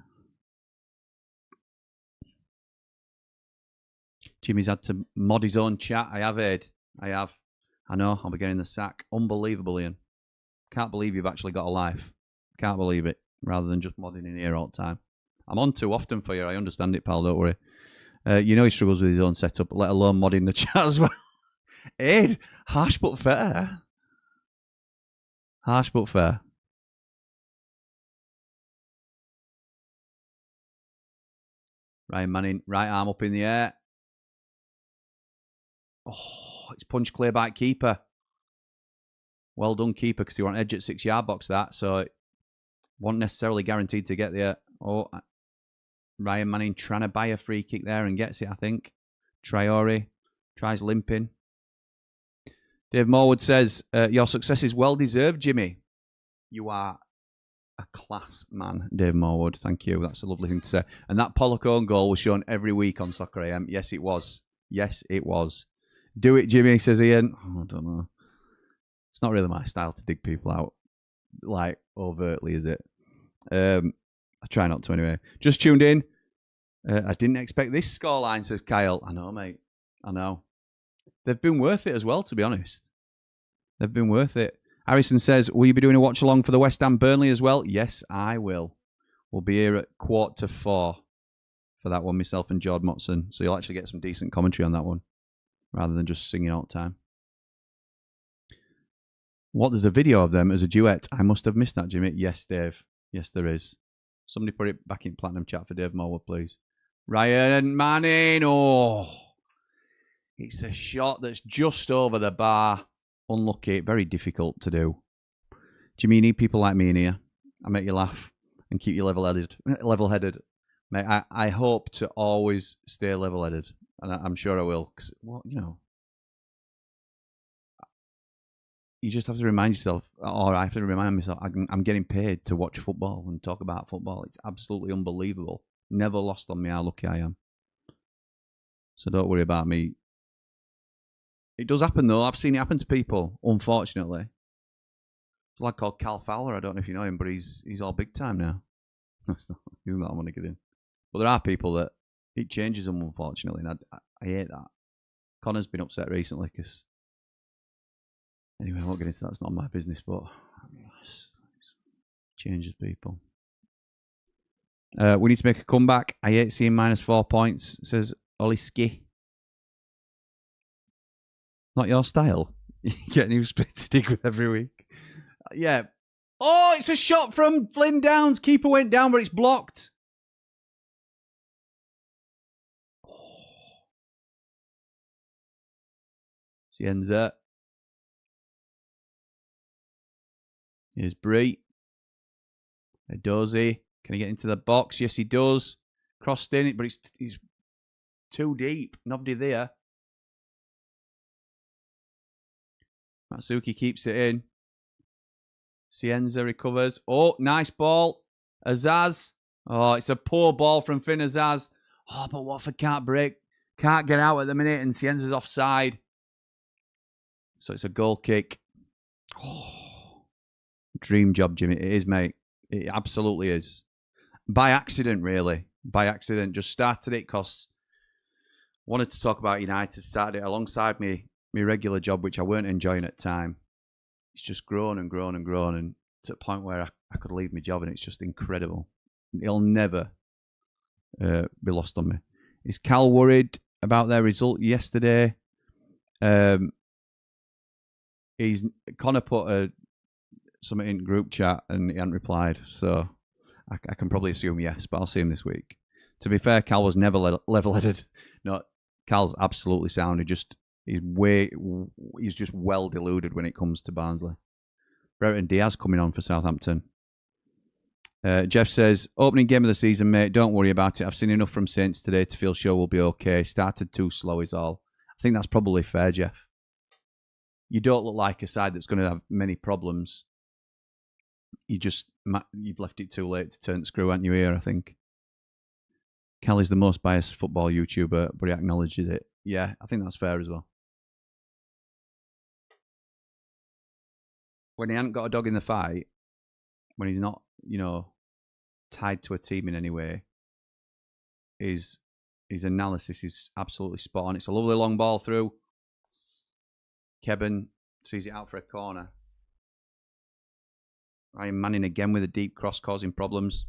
Jimmy's had to mod his own chat. I have, Ed. I have. I know. I'll be getting the sack. Unbelievable, Ian. Can't believe you've actually got a life. Can't believe it. Rather than just modding in here all the time. I'm on too often for you. I understand it, pal. Don't worry. You know he struggles with his own setup, let alone modding the chat as well. Ed, harsh but fair. Harsh but fair. Ryan Manning, right arm up in the air. Oh, it's punched clear by keeper. Well done, keeper, because he went edge at 6-yard box, that, so it wasn't necessarily guaranteed to get there. Oh, Ryan Manning trying to buy a free kick there and gets it, I think. Traore tries limping. Dave Morwood says, your success is well deserved, Jimmy. You are a class man, Dave Morwood. Thank you. That's a lovely thing to say. And that Pollock own goal was shown every week on Soccer AM. Yes, it was. Yes, it was. Do it, Jimmy, says Ian. Oh, I don't know. It's not really my style to dig people out, like, overtly, is it? I try not to anyway. Just tuned in. I didn't expect this scoreline, says Kyle. I know, mate. I know. They've been worth it as well, to be honest. They've been worth it. Harrison says, will you be doing a watch-along for the West Ham Burnley as well? Yes, I will. We'll be here at 3:45 for that one, myself and Jord Motson. So you'll actually get some decent commentary on that one, rather than just singing all the time. What, there's a video of them as a duet? I must have missed that, Jimmy. Yes, Dave. Yes, there is. Somebody put it back in Platinum chat for Dave Morwood, please. Ryan Manning. Oh, it's a shot that's just over the bar. Unlucky. Very difficult to do. Jimmy, you need people like me in here. I make you laugh and keep you level-headed. Mate, I hope to always stay level-headed. And I'm sure I will. Because, well, you know, you just have to remind yourself, or I have to remind myself, I'm getting paid to watch football and talk about football. It's absolutely unbelievable. Never lost on me how lucky I am. So don't worry about me. It does happen, though. I've seen it happen to people, unfortunately. It's a lad called Cal Fowler. I don't know if you know him, but he's all big time now. He's not on LinkedIn. But there are people that it changes them, unfortunately, and I hate that. Connor's been upset recently because... Anyway, I won't get into that. It's not my business, but it changes people. We need to make a comeback. I hate seeing -4 points, says Oliski. Not your style. You get a new spit to dig with every week. Yeah. Oh, it's a shot from Flynn Downs. Keeper went down, but it's blocked. Oh. Cienza. Here's Bree. Dozy. Can he get into the box? Yes, he does. Crossed in it, but he's too deep. Nobody there. Matsuki keeps it in. Cienza recovers. Oh, nice ball. Azaz. Oh, it's a poor ball from Finn Azaz. Oh, but Watford can't break. Can't get out at the minute, and Cienza's offside. So it's a goal kick. Oh, dream job, Jimmy. It is, mate. It absolutely is. By accident, really. By accident. Just started it because wanted to talk about United. Started it alongside me. My regular job, which I weren't enjoying at the time. It's just grown and grown and grown, and to the point where I could leave my job, and it's just incredible. It'll never be lost on me. Is Cal worried about their result yesterday? Connor put something in group chat, and he hadn't replied, so I can probably assume yes, but I'll see him this week. To be fair, Cal was never level-headed. No, Cal's absolutely sound. He's just well deluded when it comes to Barnsley. Brereton Diaz coming on for Southampton. Jeff says, opening game of the season, mate. Don't worry about it. I've seen enough from Saints today to feel sure we'll be okay. Started too slow is all. I think that's probably fair, Jeff. You don't look like a side that's going to have many problems. You've left it too late to turn the screw, aren't you, here, I think. Cal is the most biased football YouTuber, but he acknowledges it. Yeah, I think that's fair as well. when he hadn't got a dog in the fight, when he's not, you know, tied to a team in any way, his analysis is absolutely spot on. It's a lovely long ball through. Kevin sees it out for a corner. Ryan Manning again with a deep cross causing problems.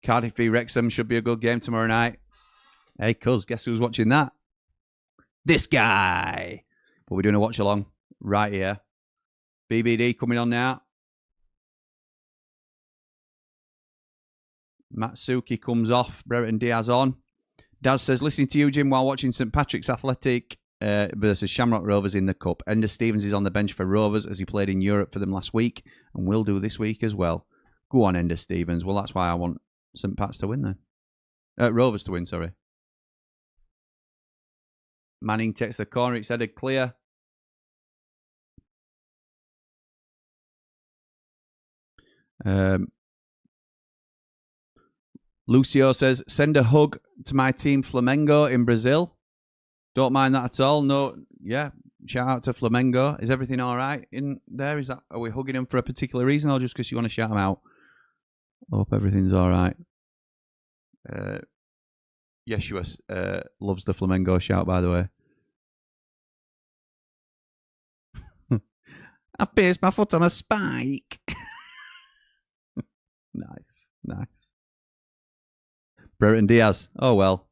Cardiff v Wrexham should be a good game tomorrow night. Hey, cuz, guess who's watching that? This guy. But we're doing a watch along right here. BBD coming on now. Matsuki comes off. Brereton Diaz on. Daz says, listening to you, Jim, while watching St Patrick's Athletic versus Shamrock Rovers in the Cup. Ender Stevens is on the bench for Rovers as he played in Europe for them last week and will do this week as well. Go on, Ender Stevens. Well, that's why I want St Pat's to win then. Rovers to win, sorry. Manning takes the corner. It's headed clear. Lucio says, send a hug to my team Flamengo in Brazil. Don't mind that at all. No, yeah. Shout out to Flamengo. Is everything all right in there? Are we hugging him for a particular reason or just because you want to shout him out? I hope everything's all right. Yeshua loves the Flamengo shout, by the way. I pierced my foot on a spike. Nice, nice. Brereton Diaz. Oh, well.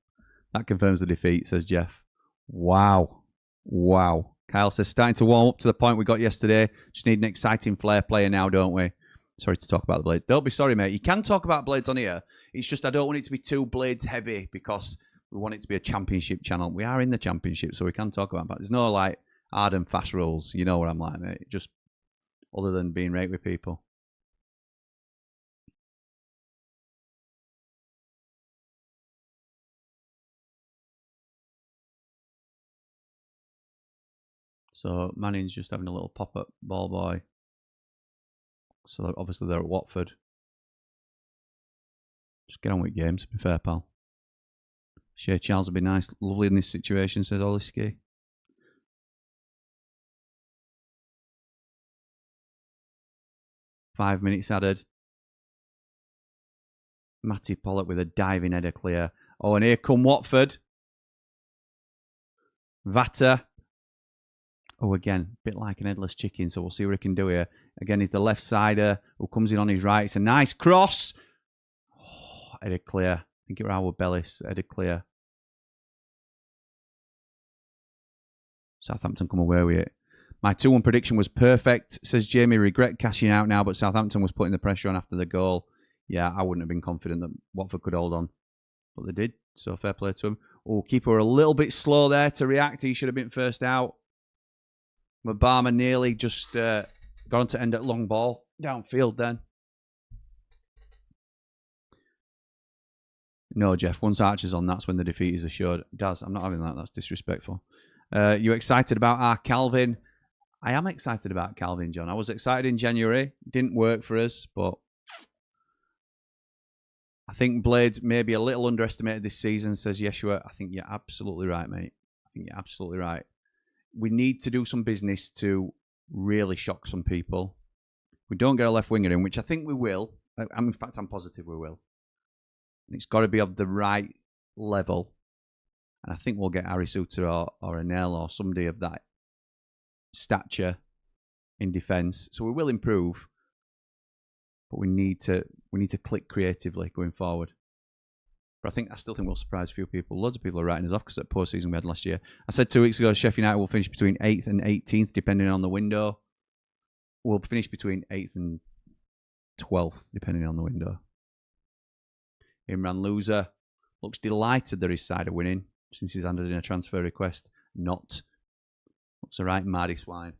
That confirms the defeat, says Jeff. Wow. Wow. Kyle says, starting to warm up to the point we got yesterday. Just need an exciting flair player now, don't we? Sorry to talk about the Blades. Don't be sorry, mate. You can talk about Blades on here. It's just I don't want it to be too Blades heavy because we want it to be a championship channel. We are in the championship, so we can talk about that. There's no, like, hard and fast rules. You know what I'm like, mate. Just other than being right with people. So Manning's just having a little pop-up ball boy. So obviously they're at Watford. Just get on with games, to be fair, pal. Shea Charles would be nice, lovely in this situation, says Oliski. Five minutes added. Matty Pollock with a diving header clear. Oh, and here come Watford. Vata. Oh, again, a bit like an headless chicken, so we'll see what he can do here. Again, he's the left-sider who comes in on his right. It's a nice cross. Oh, headed clear. I think it was Howard Bellis. Headed clear. Southampton come away with it. My 2-1 prediction was perfect, says Jamie. Regret cashing out now, but Southampton was putting the pressure on after the goal. Yeah, I wouldn't have been confident that Watford could hold on. But they did, so fair play to him. Oh, keeper were a little bit slow there to react. He should have been first out. Mabama nearly just got on to end at long ball. Downfield then. No, Jeff. Once Archer's on, that's when the defeat is assured. Daz, I'm not having that. That's disrespectful. You excited about our Calvin? I am excited about Calvin, John. I was excited in January. Didn't work for us, but I think Blades may be a little underestimated this season, says Yeshua. I think you're absolutely right, mate. I think you're absolutely right. We need to do some business to really shock some people. We don't get a left winger in, which I think we will. In fact, I'm positive we will. And it's got to be of the right level. And I think we'll get Harry Suter or Anel or somebody of that stature in defence. So we will improve. But we need to click creatively going forward. But I still think we'll surprise a few people. Loads of people are writing us off because that poor season we had last year. I said 2 weeks ago, Sheffield United will finish between 8th and 18th, depending on the window. We'll finish between 8th and 12th, depending on the window. Imran Loser looks delighted that his side are winning since he's handed in a transfer request. Not. Looks a right Mardy swine.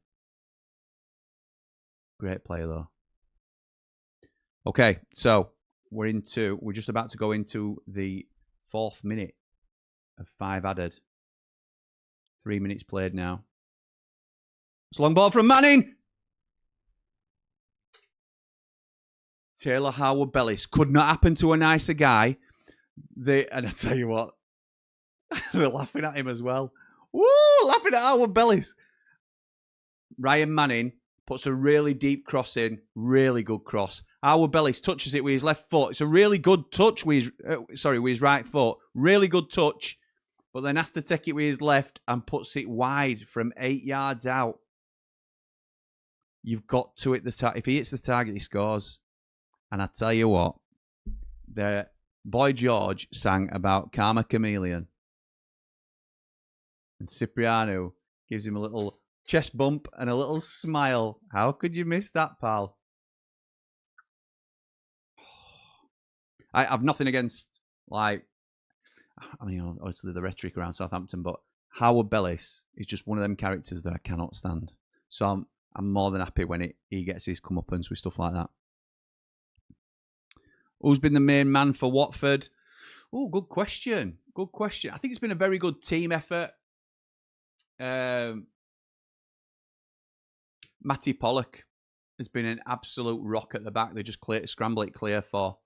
Great player, though. Okay, so we're just about to go into the 4th minute of 5 added. 3 minutes played now. It's a long ball from Manning. Taylor Howard Bellis. Could not happen to a nicer guy. And I tell you what, they're laughing at him as well. Woo! Laughing at Howard Bellis. Ryan Manning Puts a really deep cross in. Really good cross. Howard Bellis touches it with his left foot. It's a really good touch with his, with his right foot. Really good touch. But then has to take it with his left and puts it wide from 8 yards out. You've got to hit the target. If he hits the target, he scores. And I tell you what, the Boy George sang about Karma Chameleon. And Cipriano gives him a little chest bump and a little smile. How could you miss that, pal? I have nothing against, like, I mean, obviously the rhetoric around Southampton, but Howard Bellis is just one of them characters that I cannot stand. So I'm more than happy when he gets his comeuppance with stuff like that. Who's been the main man for Watford? Oh, good question. Good question. I think it's been a very good team effort. Matty Pollock has been an absolute rock at the back. They just scramble it clear for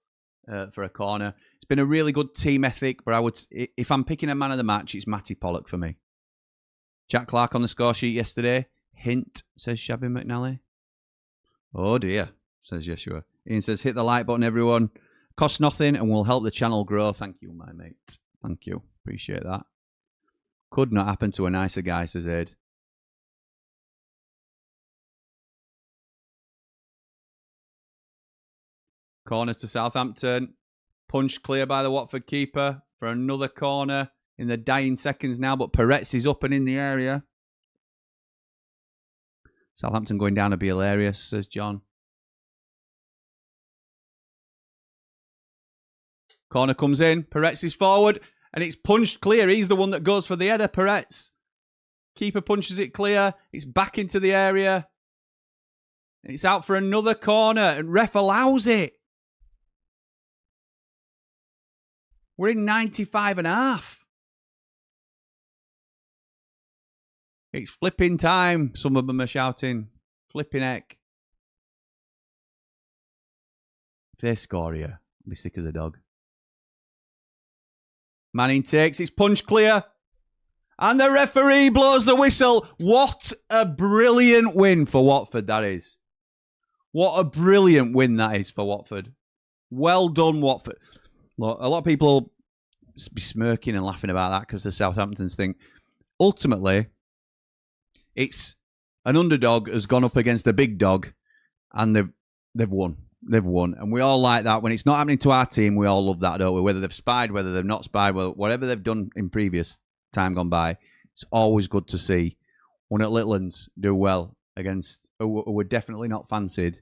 a corner. It's been a really good team ethic, but if I'm picking a man of the match, it's Matty Pollock for me. Jack Clark on the score sheet yesterday. Hint, says Shabby McNally. Oh dear, says Yeshua. Ian says, hit the like button, everyone. Costs nothing and will help the channel grow. Thank you, my mate. Thank you. Appreciate that. Could not happen to a nicer guy, says Ed. Corner to Southampton. Punched clear by the Watford keeper for another corner in the dying seconds now, but Peretz is up and in the area. Southampton going down to be hilarious, says John. Corner comes in. Peretz is forward and it's punched clear. He's the one that goes for the header, Peretz. Keeper punches it clear. It's back into the area. And it's out for another corner and ref allows it. We're in 95.5. It's flipping time. Some of them are shouting, flipping heck. If they score here, I'll be sick as a dog. Manning takes, it's punch clear. And the referee blows the whistle. What a brilliant win for Watford that is. What a brilliant win that is for Watford. Well done, Watford. Look, a lot of people be smirking and laughing about that because the Southamptons think. Ultimately, it's an underdog has gone up against a big dog and they've won. They've won. And we all like that. When it's not happening to our team, we all love that, don't we? Whether they've spied, whether they've not spied, whatever they've done in previous time gone by, it's always good to see one at Litlands do well against who were definitely not fancied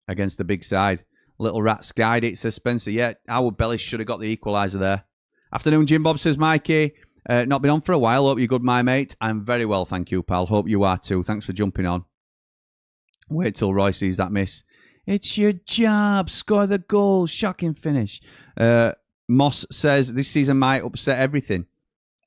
against the big side. Little rat skied it, says Spencer. Yeah, Howard Bellis should have got the equaliser there. Afternoon, Jim Bob, says Mikey. Not been on for a while. Hope you're good, my mate. I'm very well, thank you, pal. Hope you are too. Thanks for jumping on. Wait till Roy sees that miss. It's your job. Score the goal. Shocking finish. Moss says this season might upset everything.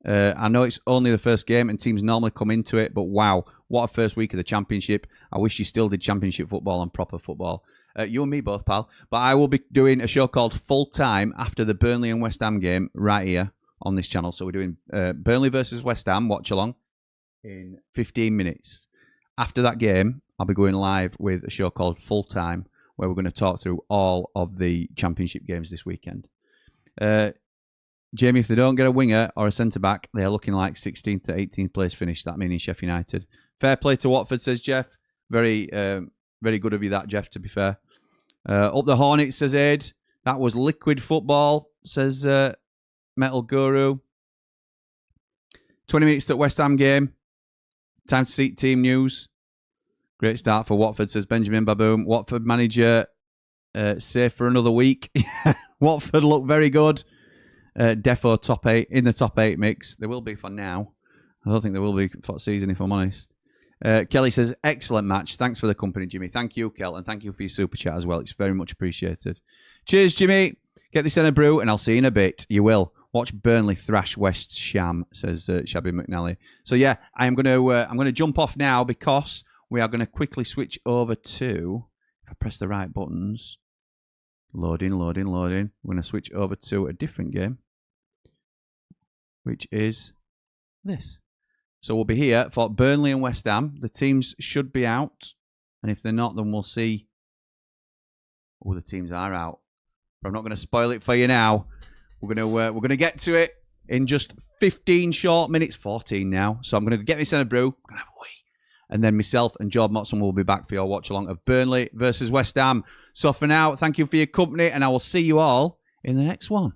I know it's only the first game and teams normally come into it, but wow, what a first week of the Championship. I wish you still did Championship football and proper football. You and me both, pal. But I will be doing a show called Full Time after the Burnley and West Ham game right here on this channel. So we're doing Burnley versus West Ham, Watchalong, in 15 minutes. After that game, I'll be going live with a show called Full Time where we're going to talk through all of the Championship games this weekend. Jamie, if they don't get a winger or a centre-back, they're looking like 16th to 18th place finish. That meaning Sheffield United. Fair play to Watford, says Jeff. Very good of you, that, Jeff, to be fair. Up the Hornets, says Ed. That was liquid football, says Metal Guru. 20 minutes to West Ham game. Time to see team news. Great start for Watford, says Benjamin Baboom. Watford manager safe for another week. Watford look very good. Defo top 8 in the top 8 mix. There will be for now. I don't think there will be for the season, if I'm honest. Kelly says, excellent match. Thanks for the company, Jimmy. Thank you, Kel, and thank you for your super chat as well. It's very much appreciated. Cheers, Jimmy. Get this in a brew, and I'll see you in a bit. You will. Watch Burnley thrash West Ham, says Shabby McNally. So yeah, I'm gonna jump off now because we are going to quickly switch over to. If I press the right buttons, loading. We're going to switch over to a different game, which is this. So we'll be here for Burnley and West Ham. The teams should be out. And if they're not, then we'll see. Oh, the teams are out. But I'm not going to spoil it for you now. We're going to get to it in just 15 short minutes. 14 now. So I'm going to get me centre brew. I'm going to have a wee. And then myself and Job Motson will be back for your watch along of Burnley versus West Ham. So for now, thank you for your company. And I will see you all in the next one.